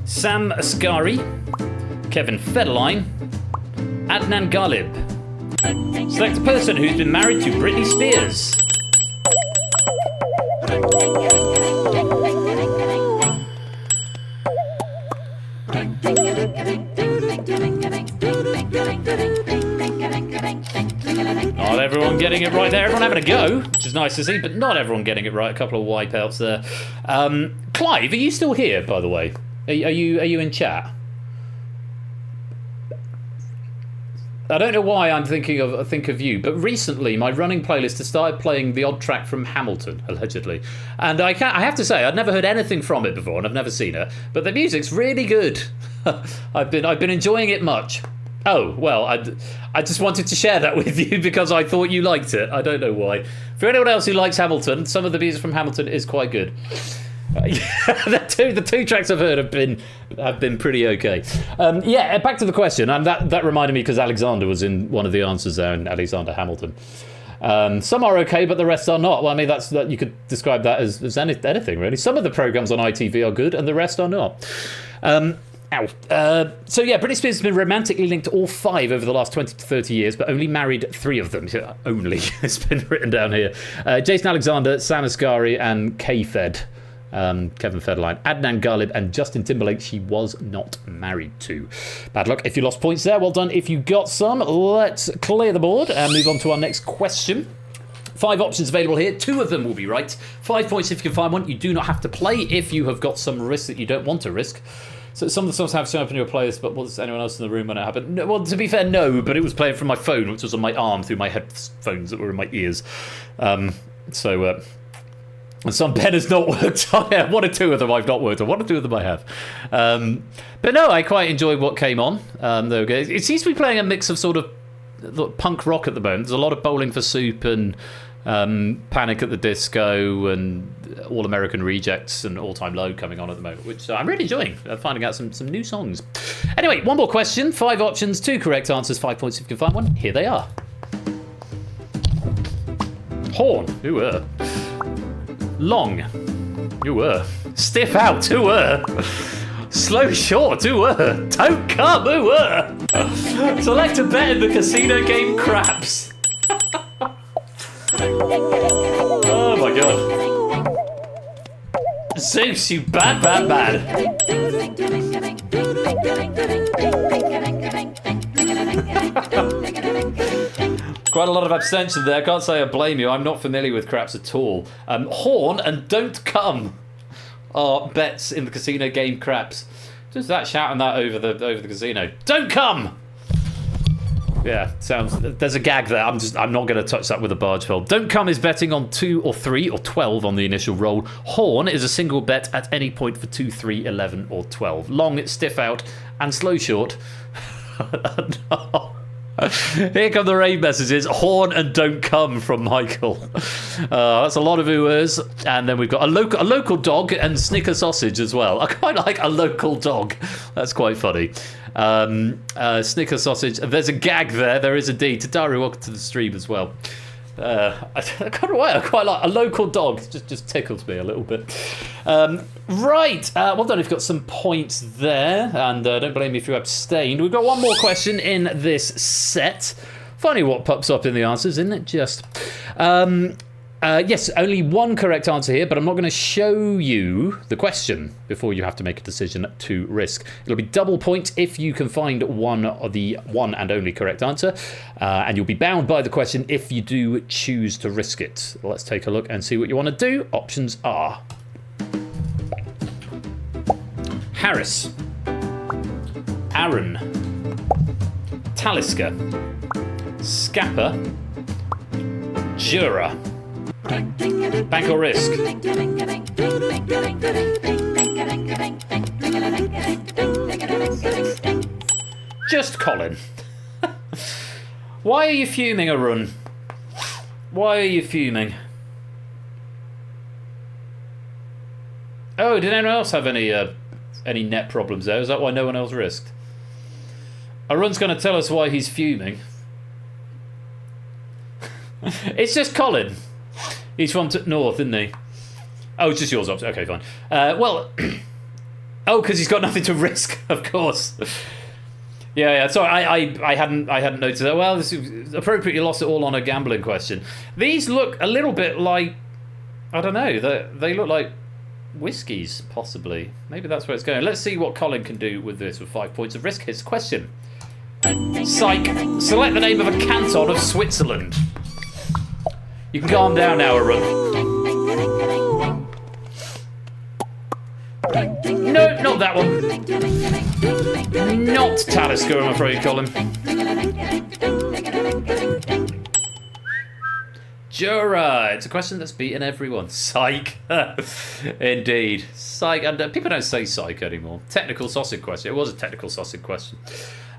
Sam Asghari, Kevin Federline, Adnan Ghalib. Select a person who's been married to Britney Spears. Not everyone getting it right there. Everyone having a go, which is nice to see, but not everyone getting it right. A couple of wipeouts there. Clive, are you still here, by the way? Are you in chat? I don't know why I think of you, but recently my running playlist has started playing the odd track from Hamilton, allegedly. And I have to say, I'd never heard anything from it before, and I've never seen it. But the music's really good. I've been enjoying it much. Oh, well, I just wanted to share that with you because I thought you liked it. I don't know why. For anyone else who likes Hamilton, some of the music from Hamilton is quite good. The two tracks I've heard have been pretty okay. Back to the question, and that reminded me because Alexander was in one of the answers there, and Alexander Hamilton. Some are okay, but the rest are not. Well, I mean, that you could describe that as anything really. Some of the programs on ITV are good, and the rest are not. Britney Spears has been romantically linked to all 5 over the last 20 to 30 years, but only married 3 of them. Only, it's been written down here. Jason Alexander, Sam Asghari, and K-Fed. Kevin Federline, Adnan Ghalib, and Justin Timberlake she was not married to. Bad luck if you lost points there. Well done if you got some. Let's clear the board and move on to our next question. 5 options available here. 2 of them will be right. 5 points if you can find one. You do not have to play if you have got some risk that you don't want to risk. So some of the songs have shown up in your playlist, but was anyone else in the room when it happened? No, well, to be fair, no, but it was playing from my phone, which was on my arm through my headphones that were in my ears. Some pen has not worked on it. 1 or 2 of them I've not worked on. 1 or 2 of them I have. But no, I quite enjoyed what came on. There we go. It seems to be playing a mix of sort of punk rock at the moment. There's a lot of Bowling for Soup and Panic at the Disco and All American Rejects and All Time Low coming on at the moment, which I'm really enjoying. Finding out some new songs. Anyway, 1 more question. 5 options, 2 correct answers, 5 points if you can find one. Here they are. Horn. Who were? Long. Who were? Stiff out. Who were? Slow short. Who were? Don't come. Who were? Select a bet in the casino game Craps. Oh my god. Zeus, you bad, bad, bad. Quite a lot of abstention there. Can't say I blame you. I'm not familiar with craps at all. Horn and don't come are bets in the casino game craps. Just that shouting that over the casino. Don't come. Yeah, sounds. There's a gag there. I'm not going to touch that with a barge pole. Don't come is betting on 2 or 3 or 12 on the initial roll. Horn is a single bet at any point for 2, 3, 11 or 12. Long, stiff out, and slow short. No. Here come the raid messages. Horn and don't come from Michael. That's a lot of oohs. And then we've got a local dog and Snicker sausage as well. I quite like a local dog. That's quite funny. Snicker sausage. There's a gag there. There is indeed. Tadaru, welcome to the stream as well. I quite like a local dog. Just tickles me a little bit. Right. Well done. You've got some points there, and don't blame me if you abstained. We've got one more question in this set. Funny what pops up in the answers, isn't it? Just. Yes, only one correct answer here, but I'm not going to show you the question before you have to make a decision to risk. It'll be double point if you can find one and only correct answer, and you'll be bound by the question if you do choose to risk it. Let's take a look and see what you want to do. Options are Harris, Aaron, Talisker, Scapper, Jura. Bank or risk? Just Colin. Why are you fuming, Arun? Why are you fuming? Oh, did anyone else have any net problems there? Is that why no one else risked? Arun's going to tell us why he's fuming. It's just Colin. He's from North, isn't he? Oh, it's just yours, okay, fine. Well, oh, because he's got nothing to risk, of course. Yeah. Sorry, I hadn't noticed that. Well, this is appropriate. You lost it all on a gambling question. These look a little bit like, I don't know. They look like whiskies, possibly. Maybe that's where it's going. Let's see what Colin can do with this with 5 points of risk. His question. Psych. Select the name of a canton of Switzerland. You can calm down now, Arun. No, not that one. Not Talisker, I'm afraid, Colin. Jura. It's a question that's beaten everyone. Psych. Indeed. Psych. And people don't say psych anymore. Technical sausage question. It was a technical sausage question.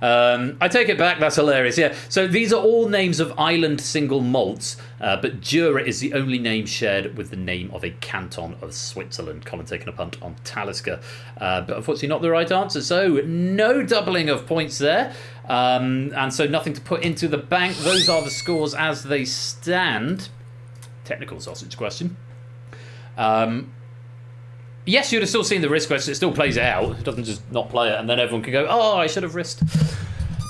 I take it back, that's hilarious, yeah. So these are all names of island single malts, but Jura is the only name shared with the name of a canton of Switzerland. Colin taking a punt on Talisker, but unfortunately not the right answer, so no doubling of points there, and so nothing to put into the bank. Those are the scores as they stand. Technical sausage question. Yes, you'd have still seen the risk question. It still plays it out. It doesn't just not play it, and then everyone can go, oh, I should have risked.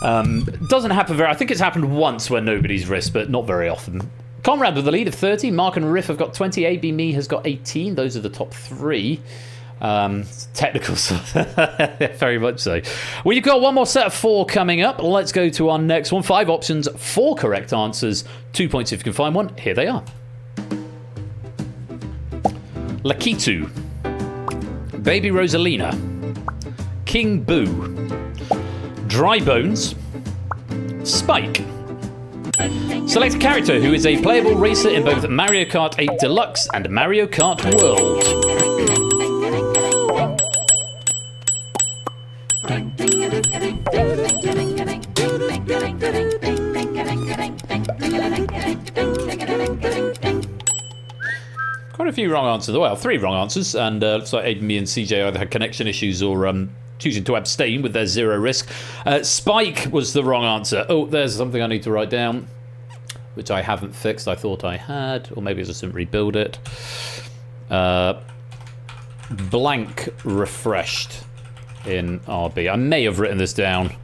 Doesn't happen very... I think it's happened once when nobody's risked, but not very often. Conrad with the lead of 30. Mark and Riff have got 20. AB Me has got 18. Those are the top 3. Technical stuff. Very much so. Well, you've got one more set of 4 coming up. Let's go to our next one. 5 options, 4 correct answers. 2 points if you can find one. Here they are. Lakitu. Baby Rosalina, King Boo, Dry Bones, Spike. Select a character who is a playable racer in both Mario Kart 8 Deluxe and Mario Kart World. Quite a few wrong answers. Well, 3 wrong answers, and looks like Aiden, me, and CJ either had connection issues or choosing to abstain with their 0 risk. Spike was the wrong answer. Oh, there's something I need to write down, which I haven't fixed. I thought I had, or maybe I just didn't rebuild it. Blank refreshed in RB. I may have written this down.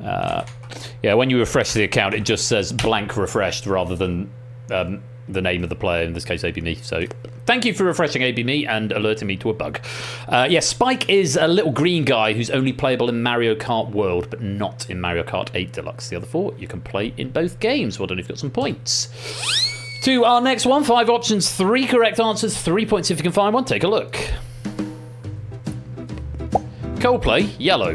Yeah, when you refresh the account, it just says blank refreshed rather than the name of the player, in this case AB Me, so Thank you for refreshing AB me and alerting me to a bug. Yeah, Spike is a little green guy who's only playable in Mario Kart World, but not in Mario Kart 8 Deluxe. The other 4 you can play in both games. Well done if you've got some points. To our next one, 5 options, 3 correct answers, 3 points if you can find one. Take a look. Coldplay, Yellow.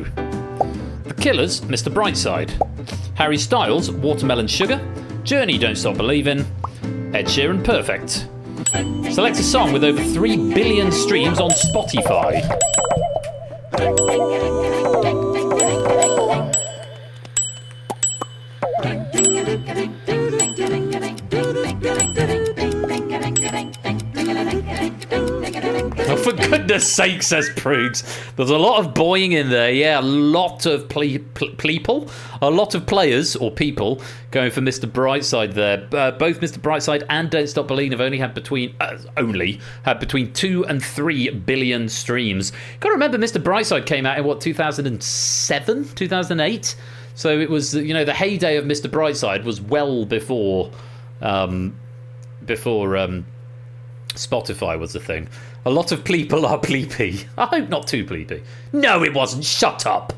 The Killers, Mr. Brightside. Harry Styles, Watermelon Sugar. Journey, Don't Stop Believin'. Ed Sheeran, Perfect. Select a song with over 3 billion streams on Spotify. Oh, for goodness sake, says Prudes. There's a lot of boying in there. Yeah, a lot of people, a lot of players or people going for Mr. Brightside there. Both Mr. Brightside and Don't Stop Believin' have only had between 2 and 3 billion streams. Got to remember, Mr. Brightside came out in what, 2007, 2008. So it was, you know, the heyday of Mr. Brightside was well before Spotify was the thing. A lot of people are bleepy. I hope not too bleepy. No, it wasn't. Shut up.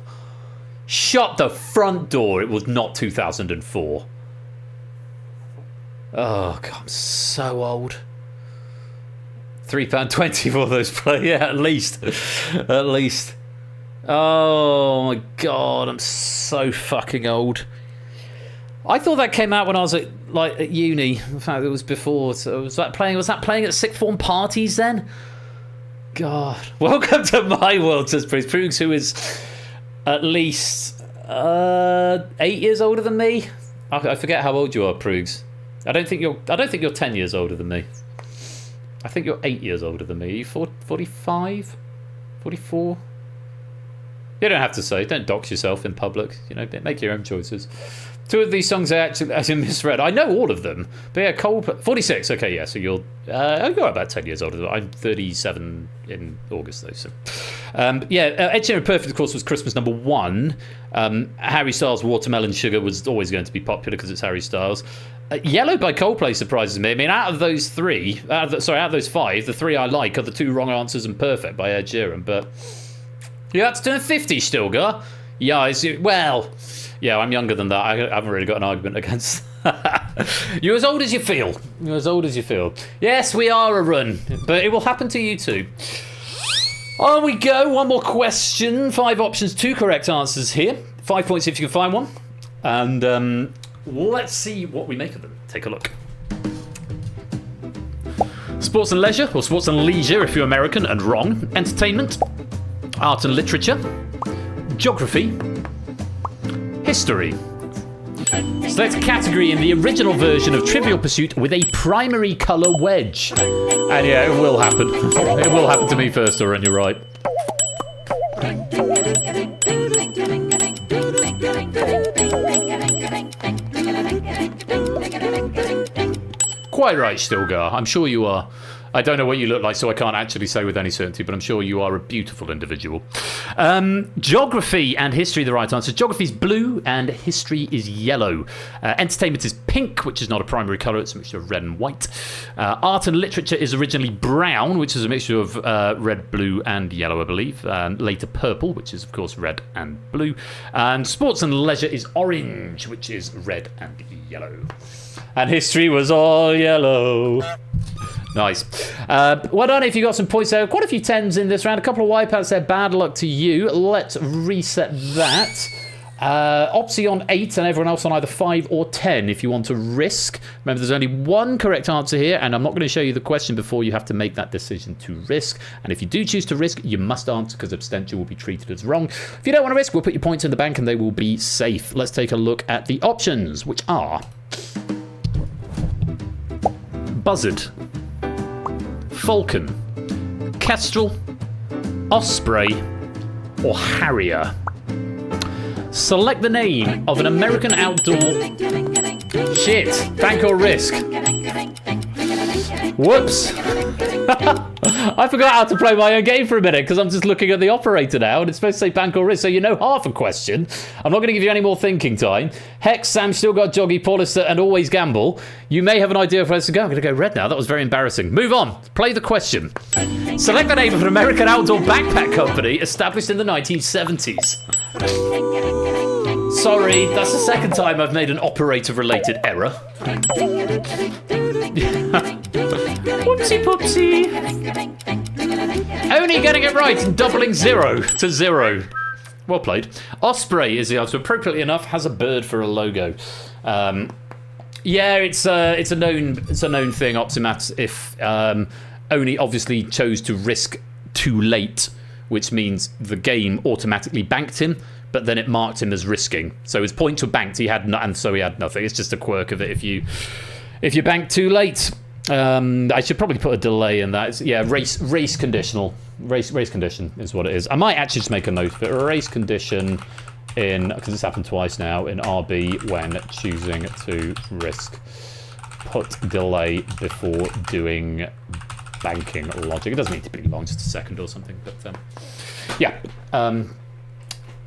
Shut the front door. It was not 2004. Oh, God, I'm so old. £3.20 for those play. Yeah, at least. At least. Oh, my God, I'm so fucking old. I thought that came out when I was at uni. In fact, it was before. So was that playing at sixth form parties then? God. Welcome to my world, says Prugs. Prugs, who is at least 8 years older than me. I forget how old you are, Prugs. I don't think you're 10 years older than me. I think you're 8 years older than me. Are you 45? 44? You don't have to say. Don't dox yourself in public. You know, make your own choices. 2 of these songs I actually misread. I know all of them. But yeah, Coldplay. 46. Okay, yeah. So you're about 10 years older than me. I'm 37 in August, though. So, yeah, Ed Sheeran Perfect, of course, was Christmas number 1. Harry Styles' Watermelon Sugar was always going to be popular because it's Harry Styles. Yellow by Coldplay surprises me. I mean, out of those 5, the 3 I like are the 2 wrong answers and Perfect by Ed Sheeran. But you had to turn 50, Stilgar. Yeah, yeah, I'm younger than that. I haven't really got an argument against that. You're as old as you feel. You're as old as you feel. Yes, we are a run, but it will happen to you too. On we go. One more question. 5 options, 2 correct answers here. 5 points if you can find one. And let's see what we make of them. Take a look. Sports and leisure, or sports and leisure if you're American and wrong. Entertainment. Art and literature. Geography. History. Select a category in the original version of Trivial Pursuit with a primary colour wedge. And yeah, it will happen. It will happen to me first, Oren, you're right. Quite right, Stilgar. I'm sure you are. I don't know what you look like, so I can't actually say with any certainty, but I'm sure you are a beautiful individual. Geography and history, the right answer. Geography is blue and history is yellow. Entertainment is pink, which is not a primary colour, it's a mixture of red and white. Art and literature is originally brown, which is a mixture of red, blue and yellow, I believe. Later purple, which is of course red and blue. And sports and leisure is orange, which is red and yellow. And history was all yellow. Nice. Well done if you got some points there. Quite a few 10s in this round. A couple of wipeouts there. Bad luck to you. Let's reset that. Opsy on 8 and everyone else on either 5 or 10 if you want to risk. Remember, there's only one correct answer here, and I'm not going to show you the question before you have to make that decision to risk. And if you do choose to risk, you must answer because abstention will be treated as wrong. If you don't want to risk, we'll put your points in the bank and they will be safe. Let's take a look at the options, which are Buzzard, Falcon, Kestrel, Osprey, or Harrier. Select the name of an American outdoor... Shit. Bank or risk? Whoops. I forgot how to play my own game for a minute because I'm just looking at the operator now and it's supposed to say bank or risk, so you know half a question. I'm not going to give you any more thinking time. Hex, Sam still got Joggy, Paulister, and always gamble. You may have an idea of where to go. I'm going to go red now. That was very embarrassing. Move on. Play the question. Select the name of an American outdoor backpack company established in the 1970s. Sorry, that's the second time I've made an operator-related error. Whoopsie poopsie. Only getting it right and doubling 0 to 0. Well played. Osprey is the answer. Appropriately enough, has a bird for a logo. Yeah, it's a known thing. Optimat, if only obviously chose to risk too late, which means the game automatically banked him, but then it marked him as risking. So his points were banked. And so he had nothing. It's just a quirk of it. If you bank too late. I should probably put a delay in that. Race conditional. Race condition is what it is. I might actually just make a note of it. Race condition in, because it's happened twice now, in RB when choosing to risk. Put delay before doing banking logic. It doesn't need to be long, just a second or something. But yeah.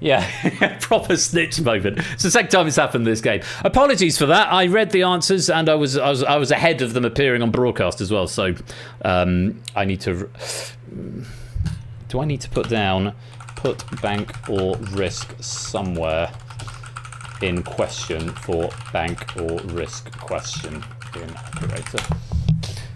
Yeah, proper snitch moment. It's the second time it's happened in this game. Apologies for that. I read the answers and I was ahead of them appearing on broadcast as well. So I need to. Do I need to put bank or risk somewhere in question for bank or risk question in operator?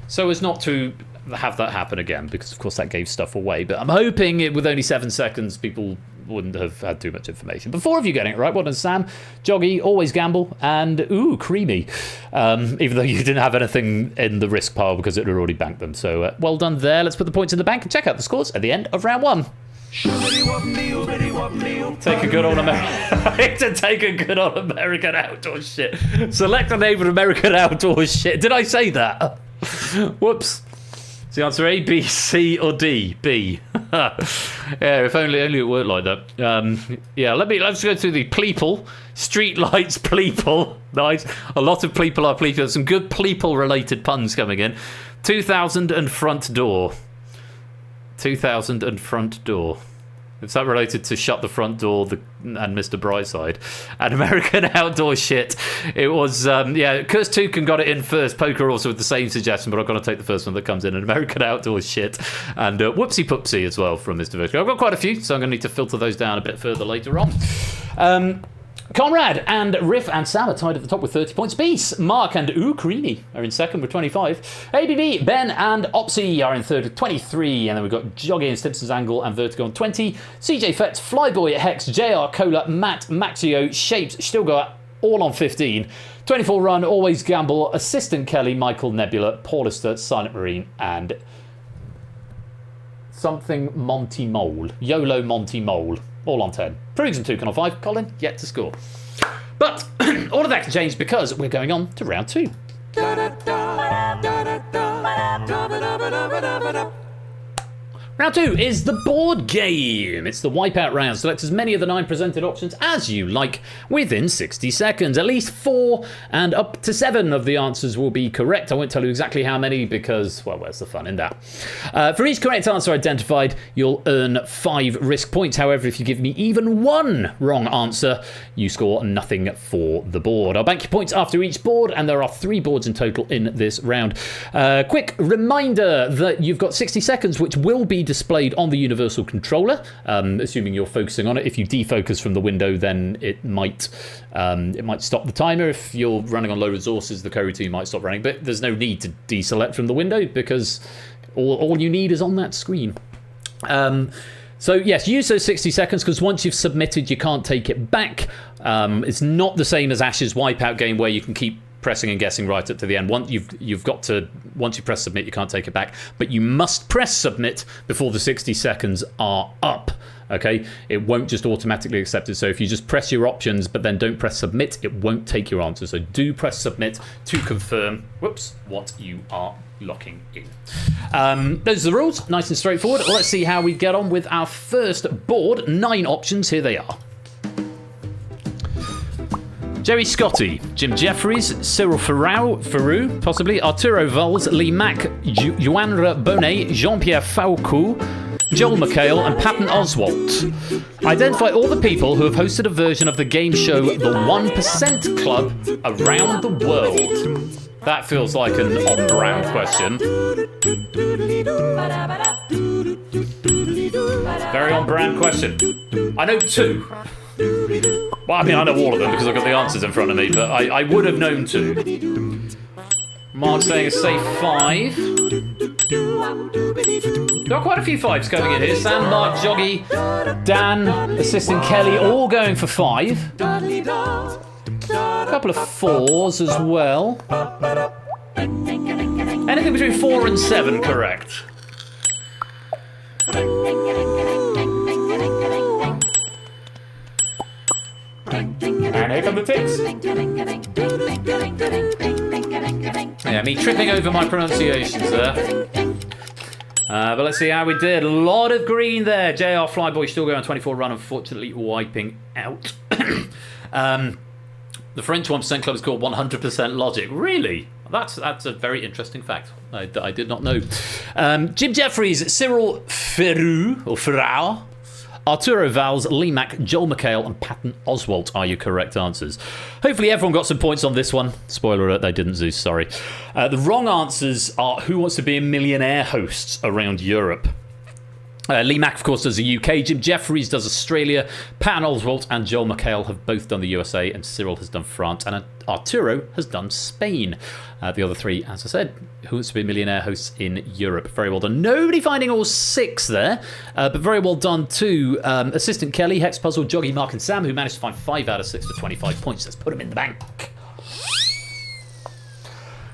So as not to have that happen again, because of course that gave stuff away. But I'm hoping with only 7 seconds, people wouldn't have had too much information. But 4 of you getting it right. Well done, Sam. Joggy, always gamble, and creamy. Even though you didn't have anything in the risk pile because it had already banked them. So well done there. Let's put the points in the bank and check out the scores at the end of round 1. Take a good old American outdoor shit. Select the name of American outdoor shit. Did I say that? Whoops. Is the answer A, B, C, or D? B. Yeah, if only it worked like that. Yeah, let's go through the pleeple. Street lights, pleeple. Nice. A lot of pleeple are pleeple. Some good pleeple related puns coming in. 2000 and front door. 2000 and front door. Is that related to Shut the Front Door and Mr. Brightside? And American Outdoor Shit. It was, Curse Toucan got it in first. Poker also with the same suggestion, but I've got to take the first one that comes in. And American Outdoor Shit. And Whoopsie Poopsie as well from Mr. Virtual. I've got quite a few, so I'm going to need to filter those down a bit further later on. Conrad and Riff and Sam are tied at the top with 30 points apiece. Mark and Creamy are in second with 25. ABB, Ben and Opsy are in third with 23. And then we've got Joggy and Stimson's Angle and Vertigo on 20. CJ Fetz, Flyboy, Hex, JR, Cola, Matt, Maxio, Shapes, still got all on 15. 24 Run, Always Gamble, Assistant Kelly, Michael, Nebula, Paulister, Silent Marine, and something Monty Mole. YOLO Monty Mole. All on 10. Prugs and Toucan on 5. Colin, yet to score. But all of that can change because we're going on to round 2. Round 2 is the board game. It's the wipeout round. Select as many of the 9 presented options as you like within 60 seconds. At least 4 and up to 7 of the answers will be correct. I won't tell you exactly how many because, well, where's the fun in that? For each correct answer identified, you'll earn 5 risk points. However, if you give me even 1 wrong answer, you score nothing for the board. I'll bank your points after each board, and there are 3 boards in total in this round. Quick reminder that you've got 60 seconds, which will be displayed on the universal controller, assuming you're focusing on it. If you defocus from the window, then it might stop the timer. If you're running on low resources, the coroutine might stop running, but there's no need to deselect from the window because all you need is on that screen. So yes, use those 60 seconds because once you've submitted, you can't take it back. It's not the same as Ash's Wipeout game where you can keep pressing and guessing right up to the end. Once you press submit, you can't take it back, but you must press submit before the 60 seconds are up. Okay, it won't just automatically accept it. So if you just press your options but then don't press submit, it won't take your answer. So do press submit to confirm what you are locking in. Those are the rules, nice and straightforward. Let's see how we get on with our first board. 9 options, here they are. Jerry Scotty, Jim Jeffries, Cyril Theroux, possibly, Arturo Valls, Lee Mack, Joanra Bonet, Jean-Pierre Faucu, Joel McHale, and Patton Oswalt. Identify all the people who have hosted a version of the game show The 1% Club around the world. That feels like an on-brand question. Very on-brand question. I know 2. Well, I mean, I know all of them because I've got the answers in front of me, but I would have known 2. Mark's saying a safe 5. There are quite a few 5s coming in here. Sam, Mark, Joggy, Dan, Assistant Kelly, all going for 5. A couple of 4s as well. Anything between 4 and 7, correct. And here come the ticks. Yeah, me tripping over my pronunciations there. But let's see how we did. A lot of green there. JR Flyboy still going on 24 run, unfortunately wiping out. The French 1% Club is called 100% Logic. Really? That's a very interesting fact. I did not know. Jim Jeffries, Cyril Theroux, or Ferrau, Arturo Valls, Lee Mack, Joel McHale, and Patton Oswalt are your correct answers. Hopefully everyone got some points on this one. Spoiler alert, they didn't, Zeus, sorry. The wrong answers are Who Wants to Be a Millionaire hosts around Europe. Lee Mack, of course, does the UK. Jim Jeffries does Australia. Patton Oswalt and Joel McHale have both done the USA, and Cyril has done France, and Arturo has done Spain. The other 3, as I said, Who Wants to Be a Millionaire hosts in Europe. Very well done. Nobody finding all 6 there, but very well done too. Assistant Kelly, Hex Puzzle, Joggy, Mark, and Sam, who managed to find 5 out of 6 for 25 points. Let's put them in the bank.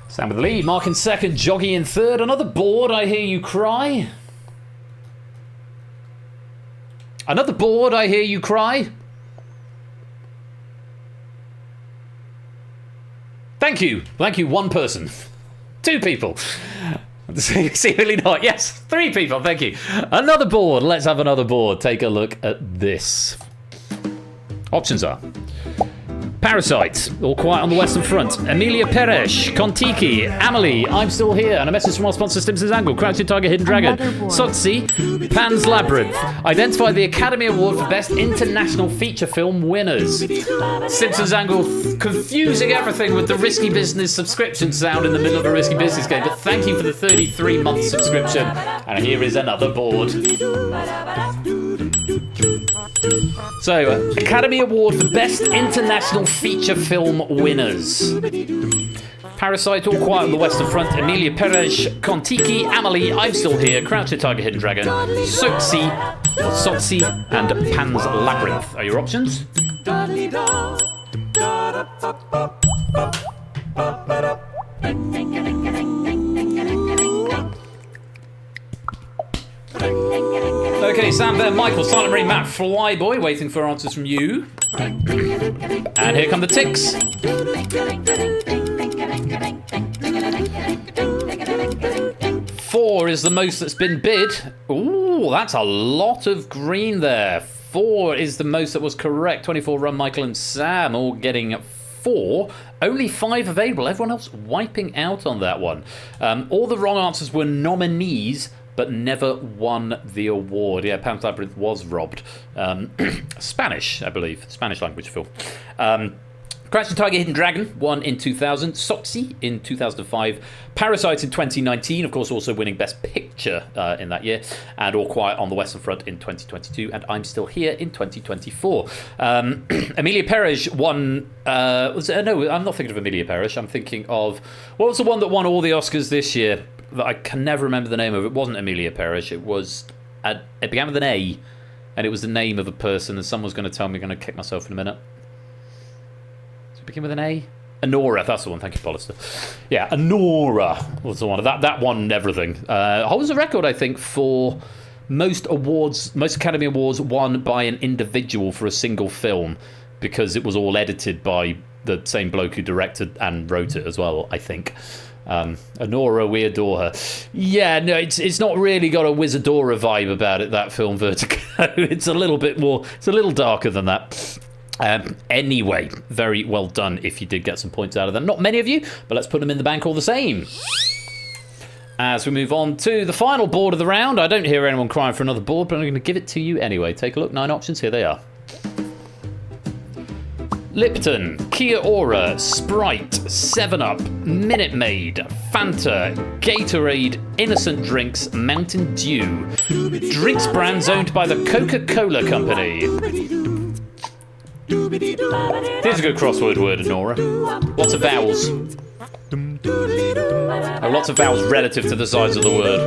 Sam with the lead. Mark in second, Joggy in third. Another board, I hear you cry. Another board, I hear you cry. Thank you, one person. 2 people. Seemingly not. Yes, 3 people, thank you. Another board, let's have another board. Take a look at this. Options are Parasite, All Quiet on the Western Front, Emilia Peresh, Kontiki, Amelie, I'm Still Here, and a message from our sponsor Stimson's Angle, Crouching Tiger, Hidden Dragon, Sotsi, Pan's Labyrinth. Identify the Academy Award for Best International Feature Film winners. Simpsons Angle confusing everything with the Risky Business subscription sound in the middle of a Risky Business game, but thank you for the 33-month subscription. And here is another board. So, Academy Award for Best International Feature Film winners. Parasite, All Quiet on the Western Front, Emilia Peresh, Kontiki, Amelie, I'm Still Here, Crouching Tiger, Hidden Dragon, Sotsi, and Pan's Labyrinth are your options. Okay, Sam, Ben, Michael, Silent Marine, Matt, Flyboy, waiting for answers from you. And here come the ticks. 4 is the most that's been bid. Ooh, that's a lot of green there. 4 is the most that was correct. 24 run, Michael and Sam all getting 4. Only 5 available. Everyone else wiping out on that one. All the wrong answers were nominees, but never won the award. Yeah, Pan's Labyrinth was robbed. Spanish, I believe. Spanish language film. Crouching Tiger, Hidden Dragon won in 2000. Sotsi in 2005. Parasite in 2019, of course, also winning Best Picture in that year. And All Quiet on the Western Front in 2022. And I'm Still Here in 2024. Emilia Peresh won... no, I'm not thinking of Emilia Peresh. I'm thinking of... What was the one that won all the Oscars this year? That I can never remember the name of. It wasn't Emilia Peresh. It was... it began with an A. And it was the name of a person. And someone's going to tell me. I'm going to kick myself in a minute. Does it begin with an A? Honora. That's the one. Thank you, Pollister. Yeah, Honora was the one. That won everything. Holds the record, I think, for most awards, most Academy Awards won by an individual for a single film. Because it was all edited by the same bloke who directed and wrote it as well, I think. Honora, we adore her. Yeah, no, it's not really got a Wizardora vibe about it, that film, Vertigo. It's a little bit more, it's a little darker than that. Anyway, very well done if you did get some points out of them. Not many of you, but let's put them in the bank all the same. As we move on to the final board of the round, I don't hear anyone crying for another board, but I'm going to give it to you anyway. Take a look, 9 options, here they are. Lipton, Kia Ora, Sprite, 7-Up, Minute Maid, Fanta, Gatorade, Innocent Drinks, Mountain Dew. Drinks brands owned by the Coca-Cola Company. Here's a good crossword word, Nora. Lots of vowels. Oh, lots of vowels relative to the size of the word.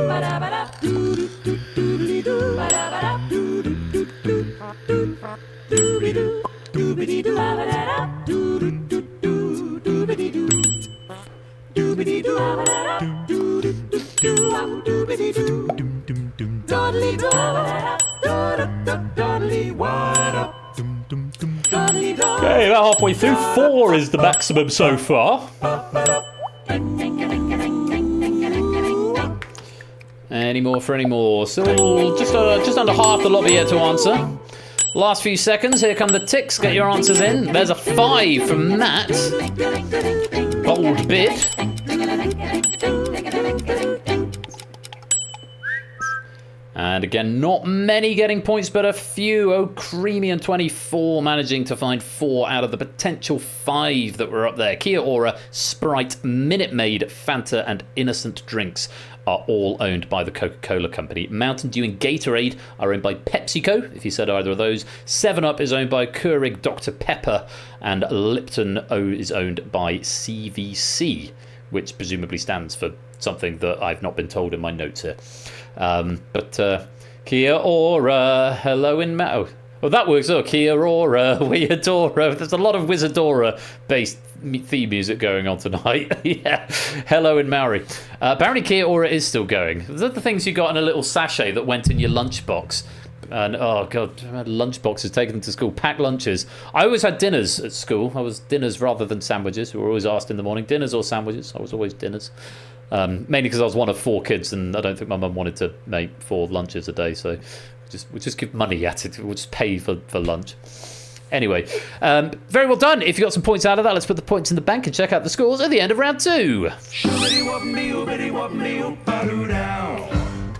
Okay, about halfway through. 4 is the maximum so far. Any more for any more? Still just under half the lobby yet to answer. Last few seconds, here come the ticks. Get your answers in. There's a 5 from Matt. Bold bid. And again, not many getting points, but a few. Oh, Creamy and 24 managing to find 4 out of the potential 5 that were up there. Kia Ora, Sprite, Minute Maid, Fanta, and Innocent Drinks are all owned by the Coca-Cola Company. Mountain Dew and Gatorade are owned by PepsiCo, if you said either of those. 7-Up is owned by Keurig Dr. Pepper, and Lipton is owned by CVC, which presumably stands for something that I've not been told in my notes here. But Kia Ora, hello in Mao. Well, that works. Oh, Kia Ora, we adore her. There's a lot of Wizardora-based theme music going on tonight. Yeah, hello in Maori. Apparently Kia Ora is still going. Those are the things you got in a little sachet that went in your lunchbox. And oh god, I had lunchboxes taken to school, packed lunches. I always had dinners at school. I was dinners rather than sandwiches. We were always asked in the morning, dinners or sandwiches. I was always dinners. Mainly because I was one of 4 kids, and I don't think my mum wanted to make 4 lunches a day, so we just give money at it. We'll just pay for lunch. Anyway, very well done. If you got some points out of that, let's put the points in the bank and check out the scores at the end of round 2.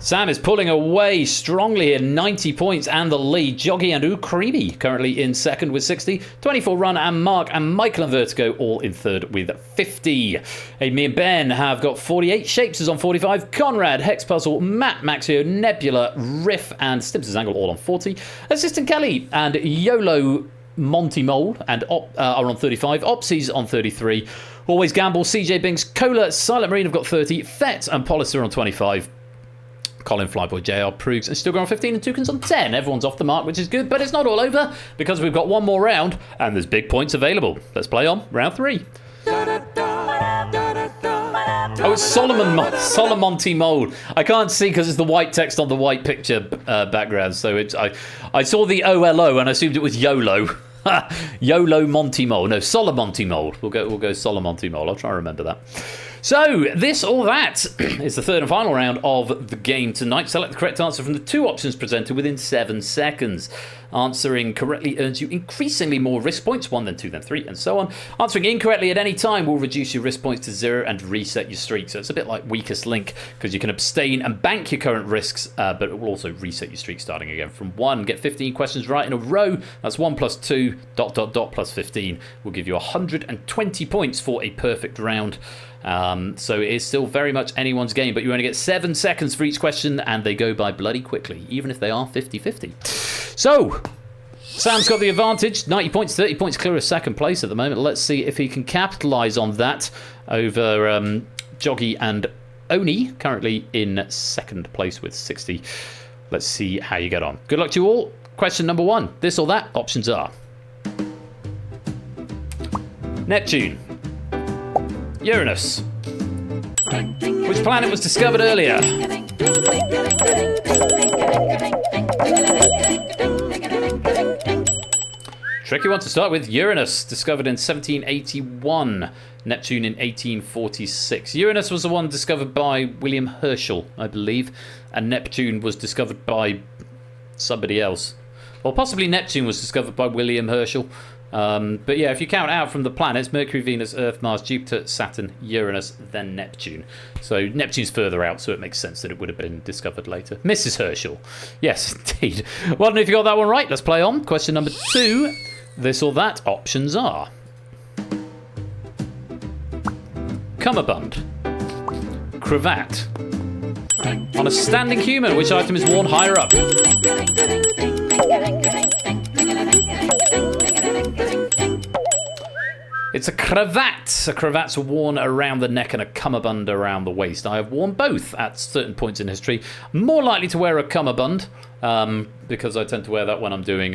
Sam is pulling away strongly in 90 points and the lead. Joggy and Creamy currently in second with 60. 24 Run and Mark and Michael and Vertigo all in third with 50. Hey, me and Ben have got 48. Shapes is on 45. Conrad, Hex Puzzle, Matt, Maxio, Nebula, Riff and Stimpson's Angle all on 40. Assistant Kelly and YOLO Monty Mole and are on 35. Opsies on 33. Always Gamble, CJ Binks, Cola, Silent Marine have got 30. Fett and Polister on 25. Colin, Flyboy, JR, Prugs, and Stilgar on 15 and Toucans on 10. Everyone's off the mark, which is good, but it's not all over because we've got one more round and there's big points available. Let's play on round 3. Oh, it's Solomonty Mole. I can't see because it's the white text on the white picture background. So I saw the OLO and I assumed it was YOLO. YOLO Monty Mole. No, Solomonty Mole. We'll go Solomonty Mole. I'll try and remember that. So, this or that is the third and final round of the game tonight. Select the correct answer from the 2 options presented within 7 seconds. Answering correctly earns you increasingly more risk points, 1, then 2, then 3, and so on. Answering incorrectly at any time will reduce your risk points to 0 and reset your streak. So it's a bit like weakest link, because you can abstain and bank your current risks, but it will also reset your streak starting again from 1. Get 15 questions right in a row. That's 1 plus 2, ... plus 15 will give you 120 points for a perfect round. So it is still very much anyone's game, but you only get 7 seconds for each question, and they go by bloody quickly, even if they are 50-50. So, Sam's got the advantage, 90 points, 30 points clear of second place at the moment. Let's see if he can capitalise on that over Joggy and Oni, currently in second place with 60. Let's see how you get on. Good luck to you all. Question number 1, this or that. Options are Neptune, Uranus. Which planet was discovered earlier? Tricky one to start with. Uranus, discovered in 1781. Neptune in 1846. Uranus was the one discovered by William Herschel, I believe. And Neptune was discovered by somebody else. Or possibly Neptune was discovered by William Herschel. But yeah, if you count out from the planets, Mercury, Venus, Earth, Mars, Jupiter, Saturn, Uranus, then Neptune. So Neptune's further out, so it makes sense that it would have been discovered later. Mrs. Herschel. Yes, indeed. Well done if you got that one right. Let's play on. Question number 2. This or that. Options are cummerbund, cravat, on a standing human, which item is worn higher up? It's a cravat. A cravat's worn around the neck and a cummerbund around the waist. I have worn both at certain points in history. More likely to wear a cummerbund because I tend to wear that when I'm doing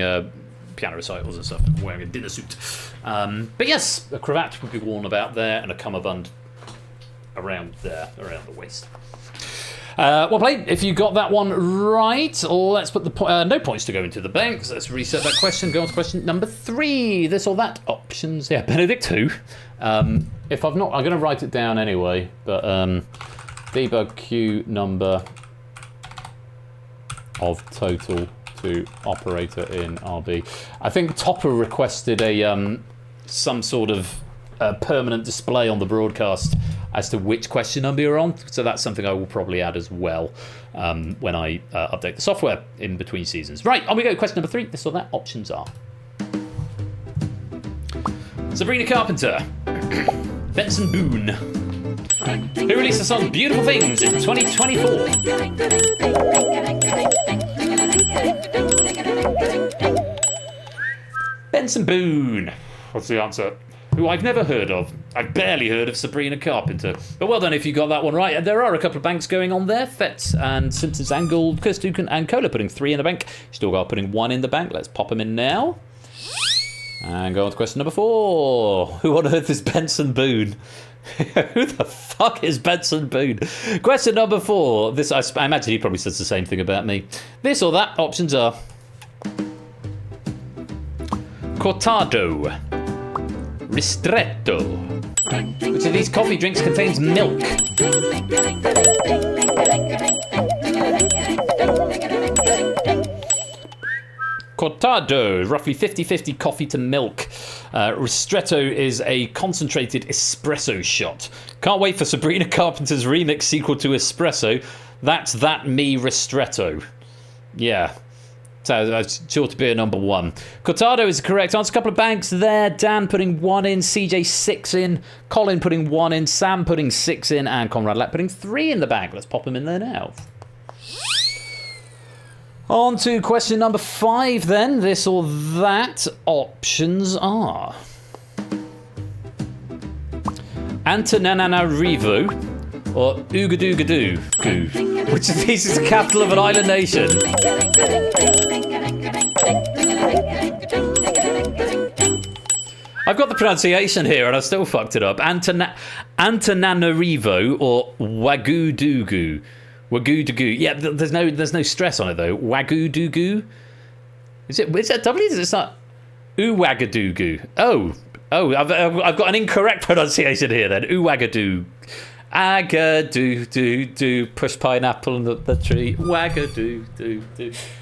piano recitals and stuff. I'm wearing a dinner suit. But yes, a cravat would be worn about there and a cummerbund around there, around the waist. Well played. If you got that one right, let's put the no points to go into the bank. So let's reset that question. Go on to question number 3. This or that. Options. Yeah, Benedict who? If I've not, I'm going to write it down anyway. But debug queue number of total to operator in RB. I think Topper requested a some sort of permanent display on the broadcast as to which question number you're on, so that's something I will probably add as well when I update the software in between seasons. Right, on we go. Question number 3. This or that. Options are Sabrina Carpenter, Benson Boone, who released the song Beautiful Things in 2024. Benson Boone. What's the answer? Who I've never heard of. I've barely heard of Sabrina Carpenter. But well done if you got that one right. And there are a couple of banks going on there. Fetz and Simpsons and Gould, Kirstuken and Cola putting 3 in the bank. Still got putting 1 in the bank. Let's pop them in now. And go on to question number 4. Who on earth is Benson Boone? Who the fuck is Benson Boone? Question number 4. This I imagine he probably says the same thing about me. This or that. Options are cortado, ristretto. Which of these coffee drinks contains milk? Cortado, roughly 50-50 coffee to milk. Ristretto is a concentrated espresso shot. Can't wait for Sabrina Carpenter's remix sequel to Espresso. That's That Me Ristretto. Yeah. So that's sure to be a number 1. Cortado is the correct answer. A couple of banks there. Dan putting 1 in, CJ 6 in, Colin putting 1 in, Sam putting 6 in, and Conrad Lapp putting 3 in the bank. Let's pop them in there now. On to question number 5 then. This or that. Options are Antananarivo or Ouagadougou. Which of these is the capital of an island nation? I've got the pronunciation here and I still fucked it up. Antananarivo or Ouagadougou. Ouagadougou. Yeah, there's no stress on it though. Ouagadougou. Is that W? Is it not? Ouagadougou. Oh, I've got an incorrect pronunciation here then. Ouagadougou. Agadoo, push pineapple on the tree. Wagadoo.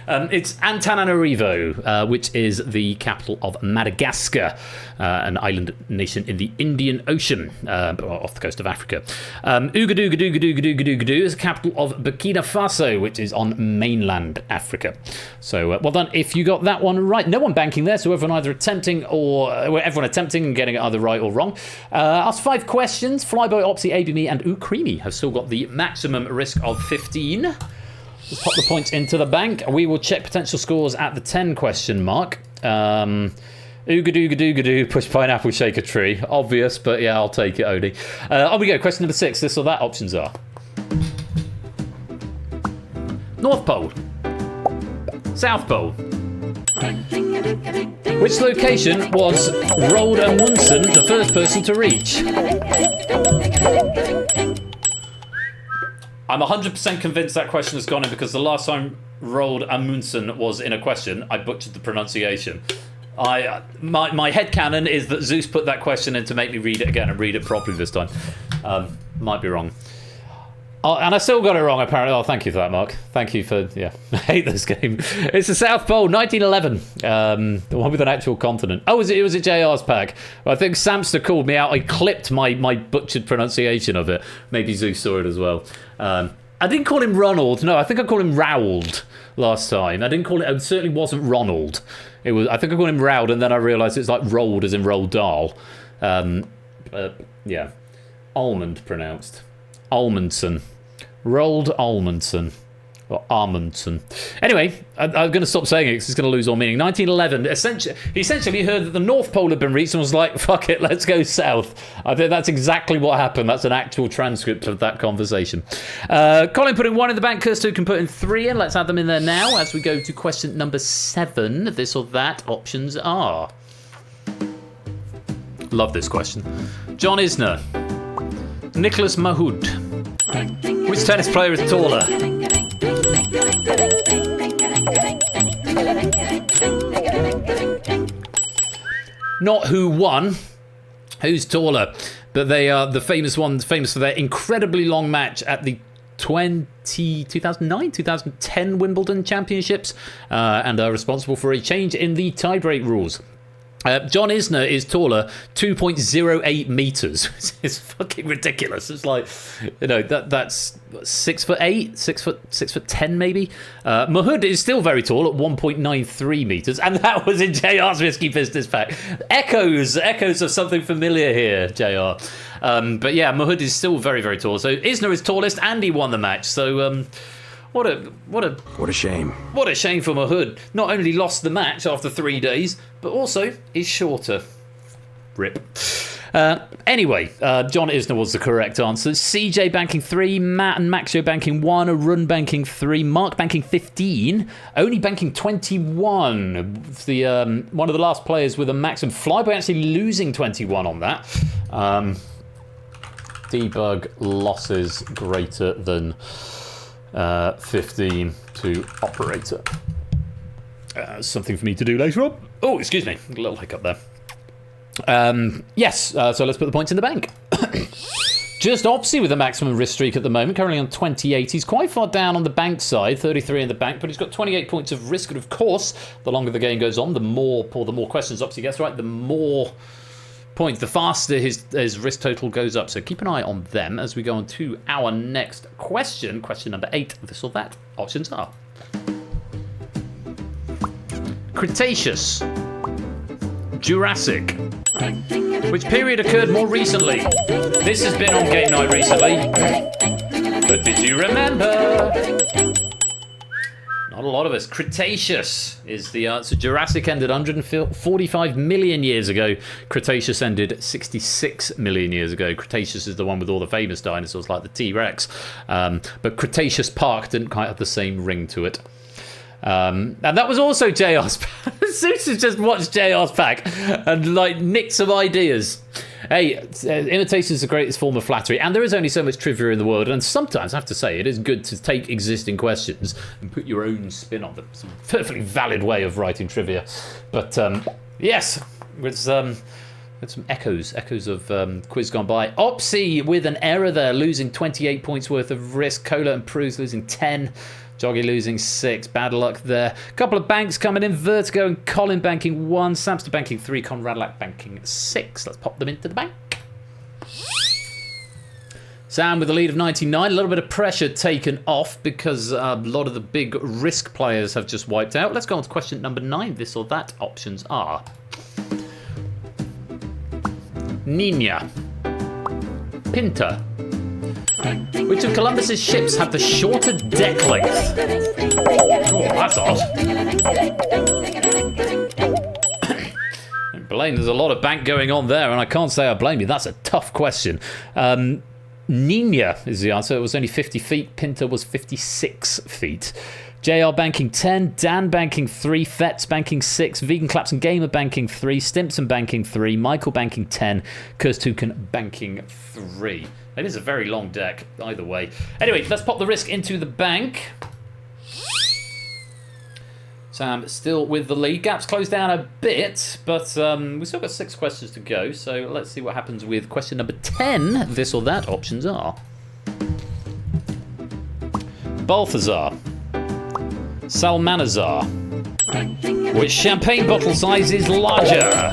It's Antananarivo, which is the capital of Madagascar, an island nation in the Indian Ocean, off the coast of Africa. Ouagadougou is the capital of Burkina Faso, which is on mainland Africa. So well done if you got that one right. No one banking there, so everyone attempting and getting it either right or wrong. Asked 5 questions. Flyboy, Opsy, ABME, and Creamy have still got the maximum risk of 15. Let's pop the points into the bank. We will check potential scores at the 10 question mark. Ouagadougou, push pineapple, shake a tree. Obvious, but yeah, I'll take it, Odie. On we go. Question number 6. This or that. Options are North Pole, South Pole. Which location was Roald Amundsen the first person to reach? I'm 100% convinced that question has gone in because the last time Roald Amundsen was in a question, I butchered the pronunciation. My headcanon is that Zeus put that question in to make me read it again and read it properly this time. Might be wrong. Oh, and I still got it wrong, apparently. Oh, thank you for that, Mark. Thank you for, yeah. I hate this game. It's the South Pole, 1911. The one with an actual continent. Oh, it was a JR's pack. I think Samster called me out. I clipped my butchered pronunciation of it. Maybe Zeus saw it as well. I didn't call him Ronald. No, I think I called him Raould last time. I didn't call it, it certainly wasn't Ronald. It was, I think I called him Raould, and then I realised it's like rolled as in Roald Dahl. Yeah. Almond pronounced. Almondson. Roald Almondson. Or Armundson. Anyway, I'm going to stop saying it because it's going to lose all meaning. 1911, he essentially heard that the North Pole had been reached and was like, fuck it, let's go south. I think that's exactly what happened. That's an actual transcript of that conversation. Colin put in 1 in the bank. Kirstu can put in 3 in. Let's add them in there now as we go to question number 7. This or that options are. Love this question. John Isner. Nicholas Mahood. Which tennis player is taller? Not who won, who's taller, but they are the famous ones, famous for their incredibly long match at the 2009, 2010 Wimbledon Championships, and are responsible for a change in the tiebreak rules. John Isner is taller 2.08 meters. It's fucking ridiculous. It's like, you know, that's 6'8", 6'10" maybe. Mahood is still very tall at 1.93 meters, and that was in JR's Risky Business Pack. Echoes of something familiar here, JR. But yeah, Mahood is still very, very tall. So Isner is tallest, and he won the match. So what a shame. What a shame for Mahood. Not only lost the match after 3 days, but also is shorter. Rip. Anyway, John Isner was the correct answer. CJ banking 3, Matt and Maxio banking 1, Arun banking 3, Mark banking 15, only banking 21. The one of the last players with a maximum. Flyboy actually losing 21 on that. Debug losses greater than 15 to operator. Something for me to do later on. Oh, excuse me, a little hiccup there. Yes, so let's put the points in the bank. Just Opsy with a maximum risk streak at the moment, currently on 28. He's quite far down on the bank side, 33 in the bank, but he's got 28 points of risk. And of course, the longer the game goes on, the more questions Opsy gets right, the more points, the faster his risk total goes up. So keep an eye on them as we go on to our next question. Question number 8, this or that. Options are Cretaceous, Jurassic. Which period occurred more recently? This has been on Game Night recently. But did you remember? Not a lot of us. Cretaceous is the answer. Jurassic ended 145 million years ago. Cretaceous ended 66 million years ago. Cretaceous is the one with all the famous dinosaurs like the T-Rex. But Cretaceous Park didn't quite have the same ring to it. And that was also JR's pack. Zeus has just watched JR's pack and like nicked some ideas. Hey, imitation is the greatest form of flattery, and there is only so much trivia in the world, and sometimes I have to say it is good to take existing questions and put your own spin on them. It's a perfectly valid way of writing trivia. But yes, with some echoes of quiz gone by. Opsy with an error there, losing 28 points worth of risk. Cola and Pruz losing 10. Joggy losing 6. Bad luck there. A couple of banks coming in. Vertigo and Colin banking 1. Samster banking 3. Conradlac banking 6. Let's pop them into the bank. Sam with a lead of 99. A little bit of pressure taken off because a lot of the big risk players have just wiped out. Let's go on to question number 9. This or that. Options are Nina, Pinta. Which of Columbus's ships have the shorter deck length? Oh, that's odd. Blame, there's a lot of bank going on there, and I can't say I blame you. That's a tough question. Nina is the answer. It was only 50 feet. Pinta was 56 feet. JR banking 10, Dan banking 3, Fets banking 6, Vegan Claps and Gamer banking 3, Stimpson banking 3, Michael banking 10, Kurstuken banking 3. It is a very long deck, either way. Anyway, let's pop the risk into the bank. Sam still with the lead. Gap's closed down a bit, but we've still got 6 questions to go, so let's see what happens with question number 10. This or that. Options are Balthazar, Salmanazar. Which champagne bottle size is larger?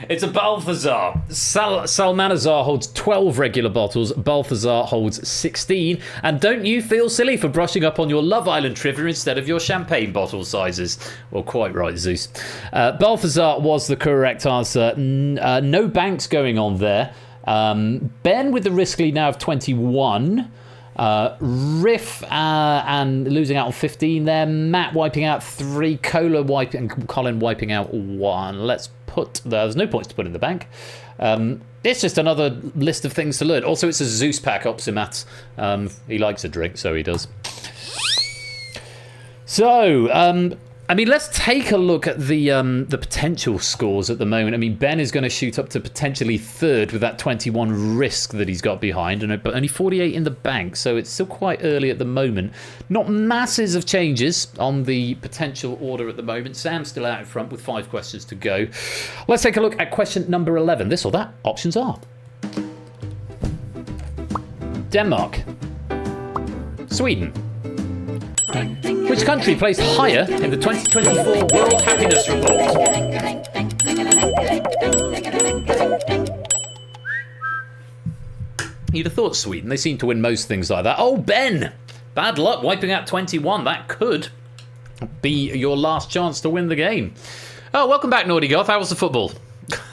It's a Balthazar. Salmanazar holds 12 regular bottles. Balthazar holds 16. And don't you feel silly for brushing up on your Love Island trivia instead of your champagne bottle sizes. Well, quite right, Zeus. Balthazar was the correct answer. No banks going on there. Ben with the risk lead now of 21. Riff and losing out on 15 there. Matt wiping out 3. Cola wiping, and Colin wiping out 1. Let's put, there's no points to put in the bank. It's just another list of things to learn. Also, it's a Zeus pack, Opsimat. He likes a drink, so he does. So, I mean, let's take a look at the potential scores at the moment. I mean, Ben is going to shoot up to potentially third with that 21 risk that he's got behind, but only 48 in the bank, so it's still quite early at the moment. Not masses of changes on the potential order at the moment. Sam's still out in front with 5 questions to go. Let's take a look at question number 11. This or that. Options are Denmark, Sweden. Which country placed higher in the 2024 World Happiness Report? You'd have thought Sweden. They seem to win most things like that. Oh, Ben! Bad luck wiping out 21. That could be your last chance to win the game. Oh, welcome back, Naughty Goth. How was the football?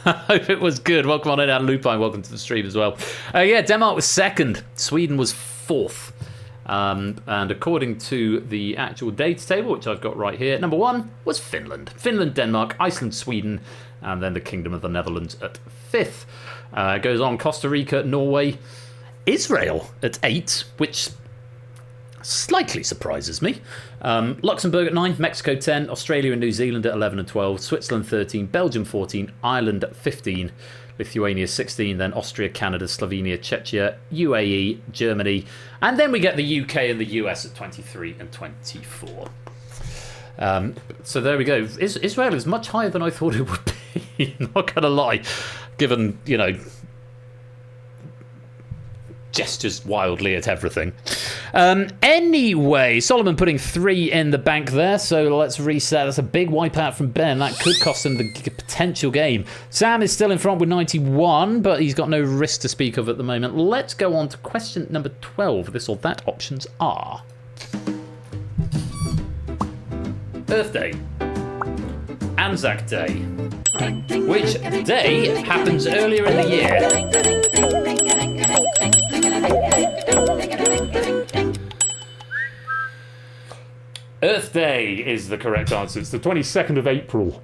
I hope it was good. Welcome on in, Adam Lupine. Welcome to the stream as well. Yeah, Denmark was second. Sweden was fourth. And according to the actual data table, which I've got right here, number 1 was Finland. Finland, Denmark, Iceland, Sweden, and then the Kingdom of the Netherlands at 5th. It goes on Costa Rica, Norway, Israel at 8, which slightly surprises me. Luxembourg at 9, Mexico 10, Australia and New Zealand at 11 and 12, Switzerland 13, Belgium 14, Ireland 15, Lithuania 16, then Austria, Canada, Slovenia, Czechia, UAE, Germany, and then we get the UK and the US at 23 and 24. So there we go. Israel is much higher than I thought it would be, not gonna lie, given, you know, gestures wildly at everything. Anyway, Solomon putting 3 in the bank there, so let's reset. That's a big wipeout from Ben. That could cost him the potential game. Sam is still in front with 91, but he's got no risk to speak of at the moment. Let's go on to question number 12. This or that options are Earth Day, Anzac Day. Which day happens earlier in the year? Earth Day is the correct answer. It's the 22nd of April.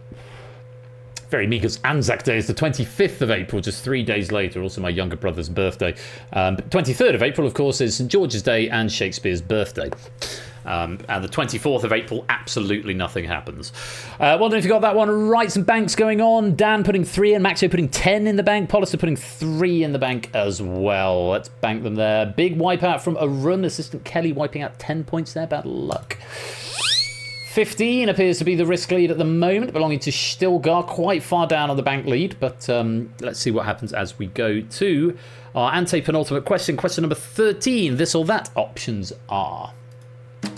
Very mean, because Anzac Day is the 25th of April, just 3 days later. Also my younger brother's birthday. 23rd of April, of course, is St. George's Day and Shakespeare's birthday. And the 24th of April, absolutely nothing happens. Wondering if you got that one right. Some banks going on. Dan putting 3 in. Maxio putting 10 in the bank. Polister putting 3 in the bank as well. Let's bank them there. Big wipeout from Arun. Assistant Kelly wiping out 10 points there. Bad luck. 15 appears to be the risk lead at the moment, belonging to Stilgar, quite far down on the bank lead. But let's see what happens as we go to our ante-penultimate question. Question number 13. This or that options are...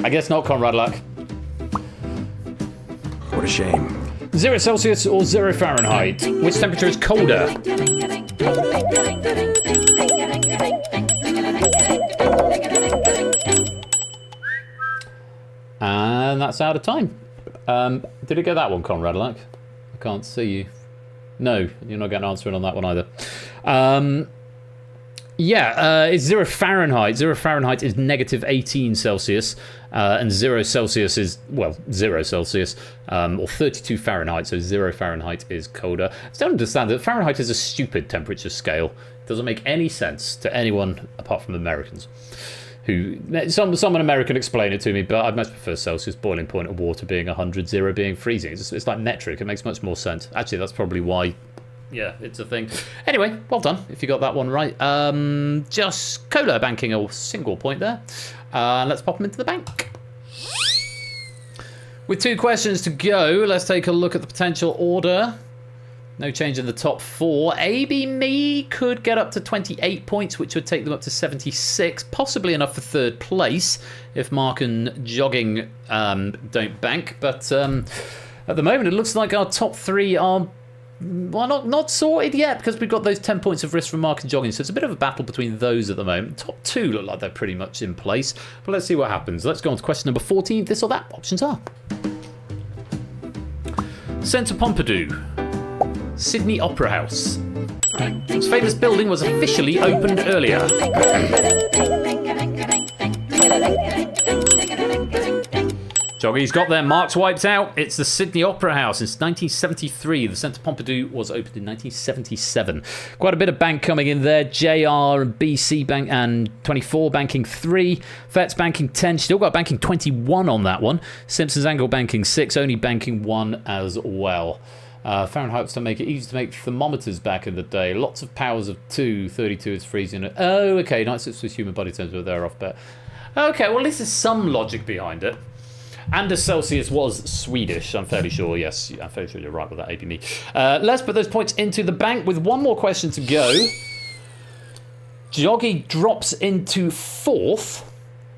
I guess not, Conrad Luck. What a shame. 0 Celsius or 0 Fahrenheit? Which temperature is colder? And that's out of time. Did it get that one, Conrad Luck? I can't see you. No, you're not getting an answer on that one either. It's 0 Fahrenheit. 0 Fahrenheit is negative 18 Celsius. And 0 Celsius is, well, 0 Celsius, or 32 Fahrenheit. So 0 Fahrenheit is colder. I still don't understand that Fahrenheit is a stupid temperature scale. It doesn't make any sense to anyone apart from Americans. Who someone American explain it to me, but I'd much prefer Celsius, boiling point of water being 100, 0 being freezing. It's like metric. It makes much more sense. Actually, that's probably why, yeah, it's a thing. Anyway, well done if you got that one right. Just Cola banking a single point there. Let's pop them into the bank. With 2 questions to go, let's take a look at the potential order. No change in the top 4. AB Me could get up to 28 points, which would take them up to 76. Possibly enough for 3rd place if Mark and Jogging don't bank. But at the moment, it looks like our top 3 are, well, not sorted yet, because we've got those 10 points of risk from Mark and Jogging. So it's a bit of a battle between those at the moment. Top 2 look like they're pretty much in place. But let's see what happens. Let's go on to question number 14. This or that. Options are Centre Pompidou, Sydney Opera House. Its famous building was officially opened earlier. Joggy's got there. Mark's wiped out. It's the Sydney Opera House. Since 1973. The Centre Pompidou was opened in 1977. Quite a bit of bank coming in there. JR and BC Bank and 24 banking 3. Fets banking 10. Still got banking 21 on that one. Simpsons Angle banking 6. Only banking 1 as well. Fahrenheit to make it easy to make thermometers back in the day. Lots of powers of 2. 32 is freezing. Oh, okay. Nice. It's with human body terms, but they're off. But okay, well, this is some logic behind it. Anders Celsius was Swedish, I'm fairly sure. Yes, I'm fairly sure you're right with that, AP me. Let's put those points into the bank with one more question to go. Joggy drops into 4th,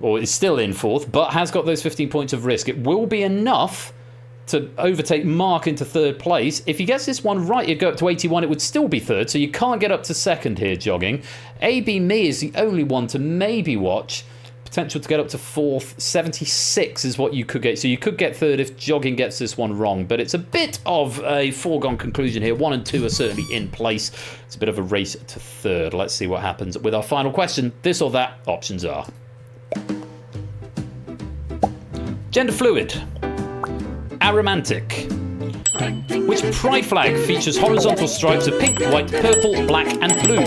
or is still in 4th, but has got those 15 points of risk. It will be enough to overtake Mark into 3rd place. If he gets this one right, he'd go up to 81. It would still be 3rd, so you can't get up to 2nd here, Jogging. AB Me is the only one to maybe watch. Potential to get up to 4th. 76 is what you could get. So you could get 3rd if Jogging gets this one wrong. But it's a bit of a foregone conclusion here. 1 and 2 are certainly in place. It's a bit of a race to 3rd. Let's see what happens with our final question. This or that. Options are gender fluid, aromantic. Which pride flag features horizontal stripes of pink, white, purple, black and blue?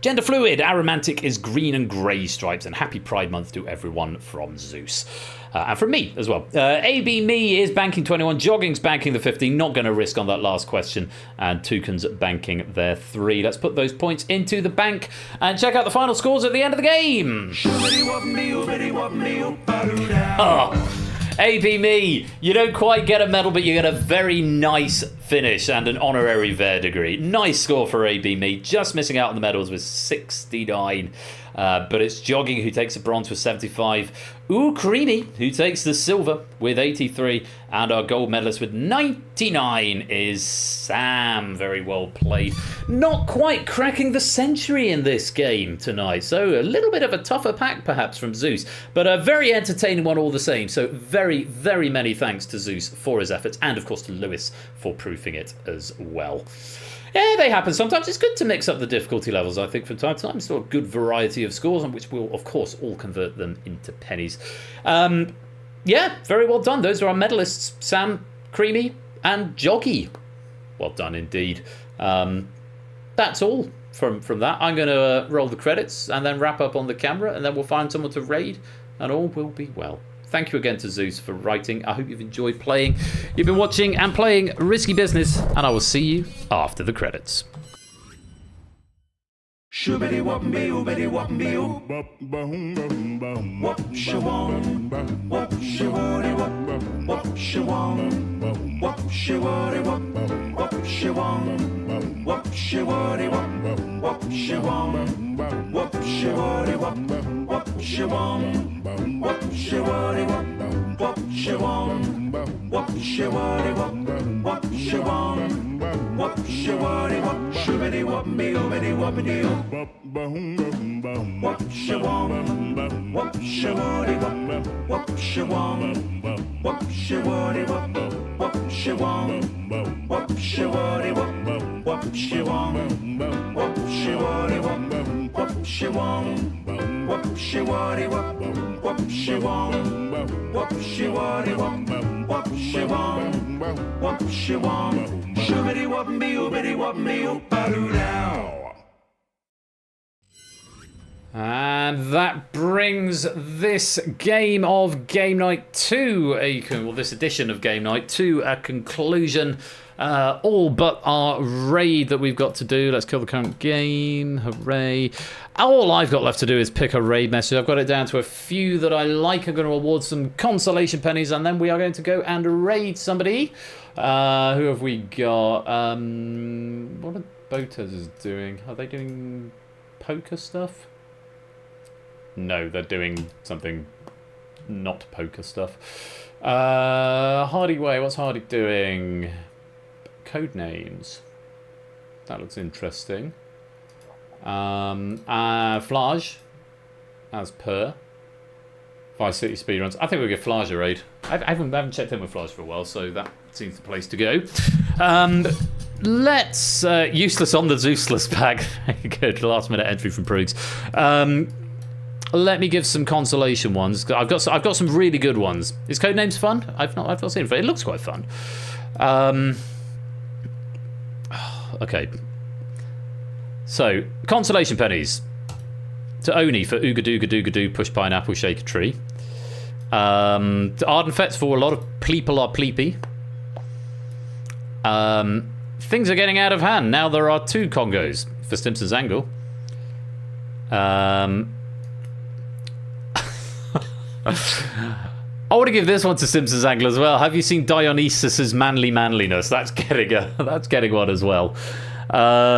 Gender fluid, aromantic is green and grey stripes, and happy Pride Month to everyone from Zeus. And from me as well. AB Me is banking 21, Jogging's banking the 15, not going to risk on that last question, and Toucan's banking their 3. Let's put those points into the bank and check out the final scores at the end of the game. AB Me, you don't quite get a medal, but you get a very nice finish and an honorary Ver degree. Nice score for AB Me, just missing out on the medals with 69. But it's Jogging who takes the bronze with 75. Ooh, Creamy, who takes the silver with 83. And our gold medalist with 99 is Sam. Very well played. Not quite cracking the century in this game tonight. So a little bit of a tougher pack perhaps from Zeus. But a very entertaining one all the same. So very, very many thanks to Zeus for his efforts. And of course to Lewis for proofing it as well. Yeah, they happen sometimes. It's good to mix up the difficulty levels, I think, from time to time. Still a good variety of scores, on which we'll, of course, all convert them into pennies. Yeah, very well done. Those are our medalists, Sam, Creamy, and Joggy. Well done indeed. That's all from that. I'm going to roll the credits and then wrap up on the camera, and then we'll find someone to raid, and all will be well. Thank you again to Zeus for writing. I hope you've enjoyed playing. You've been watching and playing Risky Business, and I will see you after the credits. Shoobity whoopity whoopity whoopity whoop shawam whoop shawari whoop whoop shawam whoop shawari whoop whoop shawam whoop shawari whoop whoop shawam whoop shawari whoop whoop shawam whoop shawari whoop whoop shawam whoop shawari whoop whoop shawam whoop shawari whoop shoobity whoopity whoopity whoopity whoop whoop shawam whoop shawari whoop whoop shawam whoop shawari whoop whoop shawam whoop shawari whoop whoop shawam whoop shawari whoop whoop shawam whoop shawari whoop whoop shawam whoop shawari whoop whoop shawam whoop shawam shoobity whoopity whoopity whoopity whoop now. And that brings this game of Game Night this edition of Game Night to a conclusion. All but our raid that we've got to do. Let's kill the current game. Hooray. All I've got left to do is pick a raid message. I've got it down to a few that I like. I'm going to award some consolation pennies, and then we are going to go and raid somebody. Who have we got? What are Botas doing? Are they doing poker stuff? No, they're doing something not poker stuff. Hardy Way, what's Hardy doing? Code names. That looks interesting. Flage, as per. Vice City speedruns. I think we'll give Flage a raid. I haven't checked in with Flage for a while, so that seems the place to go. Let's useless on the Zeusless pack. Very good. Last minute entry from Prudes. Let me give some consolation ones. I've got some really good ones. Is Codenames fun? I've not seen it. It looks quite fun. Okay. So consolation pennies to Oni for Ooga Dooga Dooga Doo Push Pineapple Shake a Tree. To Ardenfets for a lot of people are pleepy. Things are getting out of hand. Now there are 2 Congos for Stimson's Angle. I want to give this one to Simpsons Angle as well. Have you seen Dionysus's manliness? That's getting one as well. I'm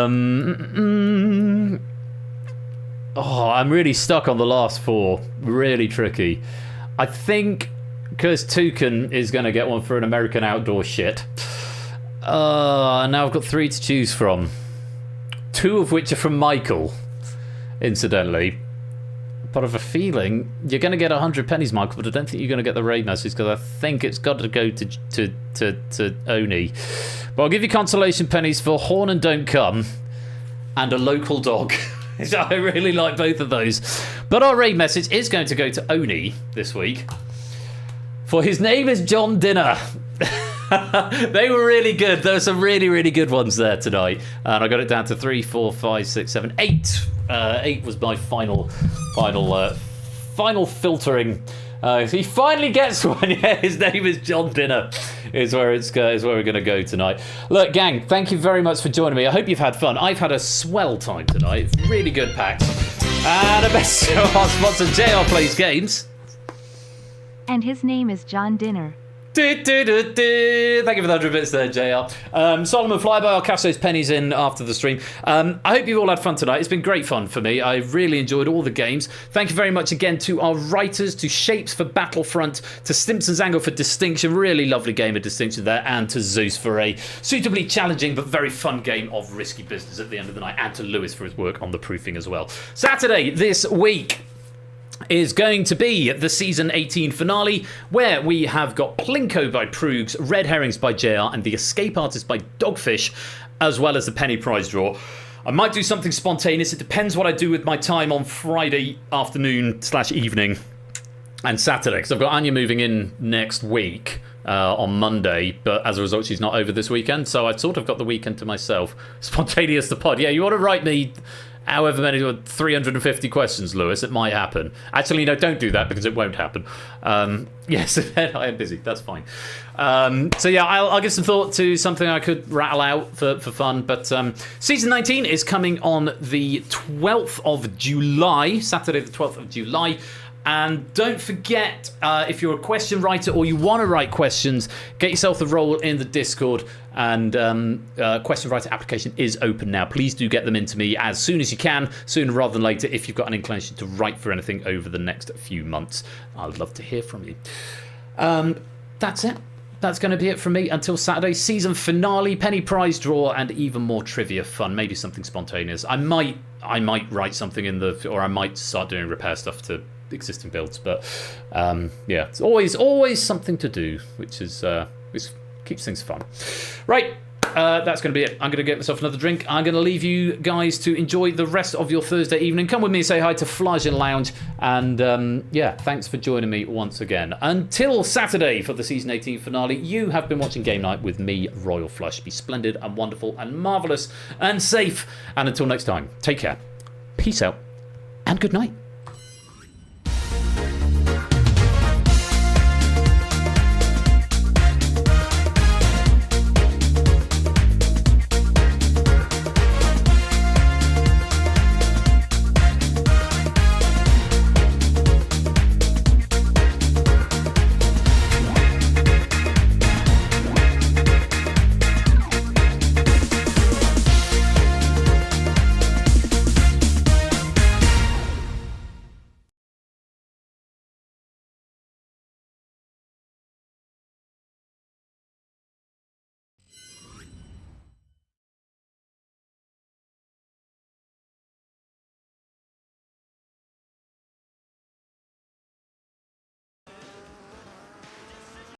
really stuck on the last 4. Really tricky. I think because Toucan is going to get one for an American outdoor shit. Now I've got 3 to choose from. 2 of which are from Michael, incidentally. But I have a feeling you're going to get 100 pennies, Michael, but I don't think you're going to get the raid message because I think it's got to go to Oni. But I'll give you consolation pennies for Horn and Don't Come and a local dog. I really like both of those. But our raid message is going to go to Oni this week. For his name is John Dinner. They were really good. There were some really, really good ones there tonight. And I got it down to 3, 4, 5, 6, 7, 8. 8 was my final filtering. He finally gets one. Yeah, his name is John Dinner. Is where we're going to go tonight. Look, gang, thank you very much for joining me. I hope you've had fun. I've had a swell time tonight. Really good packs. And a best show our sponsor, JR Plays Games. And his name is John Dinner. Thank you for the 100 bits there, JR. Solomon Flyby, I'll cash those pennies in after the stream. I hope you've all had fun tonight. It's been great fun for me. I really enjoyed all the games. Thank you very much again to our writers, to Shapes for Battlefront, to Stimson's Angle for Distinction, really lovely game of Distinction there, and to Zeus for a suitably challenging but very fun game of Risky Business at the end of the night, and to Lewis for his work on the proofing as well. Saturday this week is going to be the Season 18 finale, where we have got Plinko by Proogs, Red Herrings by JR, and The Escape Artist by Dogfish, as well as the penny prize draw. I might do something spontaneous. It depends what I do with my time on Friday afternoon / evening and Saturday, because I've got Anya moving in next week on Monday, but as a result she's not over this weekend, so I've sort of got the weekend to myself. Spontaneous the pod. Yeah, you want to write me however many, 350 questions, Lewis, it might happen. Actually, no, don't do that because it won't happen. Yes, I am busy. That's fine. So yeah, I'll give some thought to something I could rattle out for fun. But Season 19 is coming on the 12th of July, Saturday the 12th of July. And don't forget, if you're a question writer or you want to write questions, get yourself a role in the Discord. And question writer application is open now. Please do get them into me as soon as you can, sooner rather than later, if you've got an inclination to write for anything over the next few months. I'd love to hear from you. That's it. That's going to be it from me until Saturday. Season finale, penny prize draw, and even more trivia fun. Maybe something spontaneous. I might write something in or I might start doing repair stuff to existing builds. But yeah, it's always something to do, which keeps things fun. Right, that's going to be it. I'm going to get myself another drink. I'm going to leave you guys to enjoy the rest of your Thursday evening. Come with me and say hi to Flagen Lounge. And yeah, thanks for joining me once again. Until Saturday for the Season 18 finale, you have been watching Game Night with me, Royal Flush. Be splendid and wonderful and marvellous and safe. And until next time, take care. Peace out. and good night.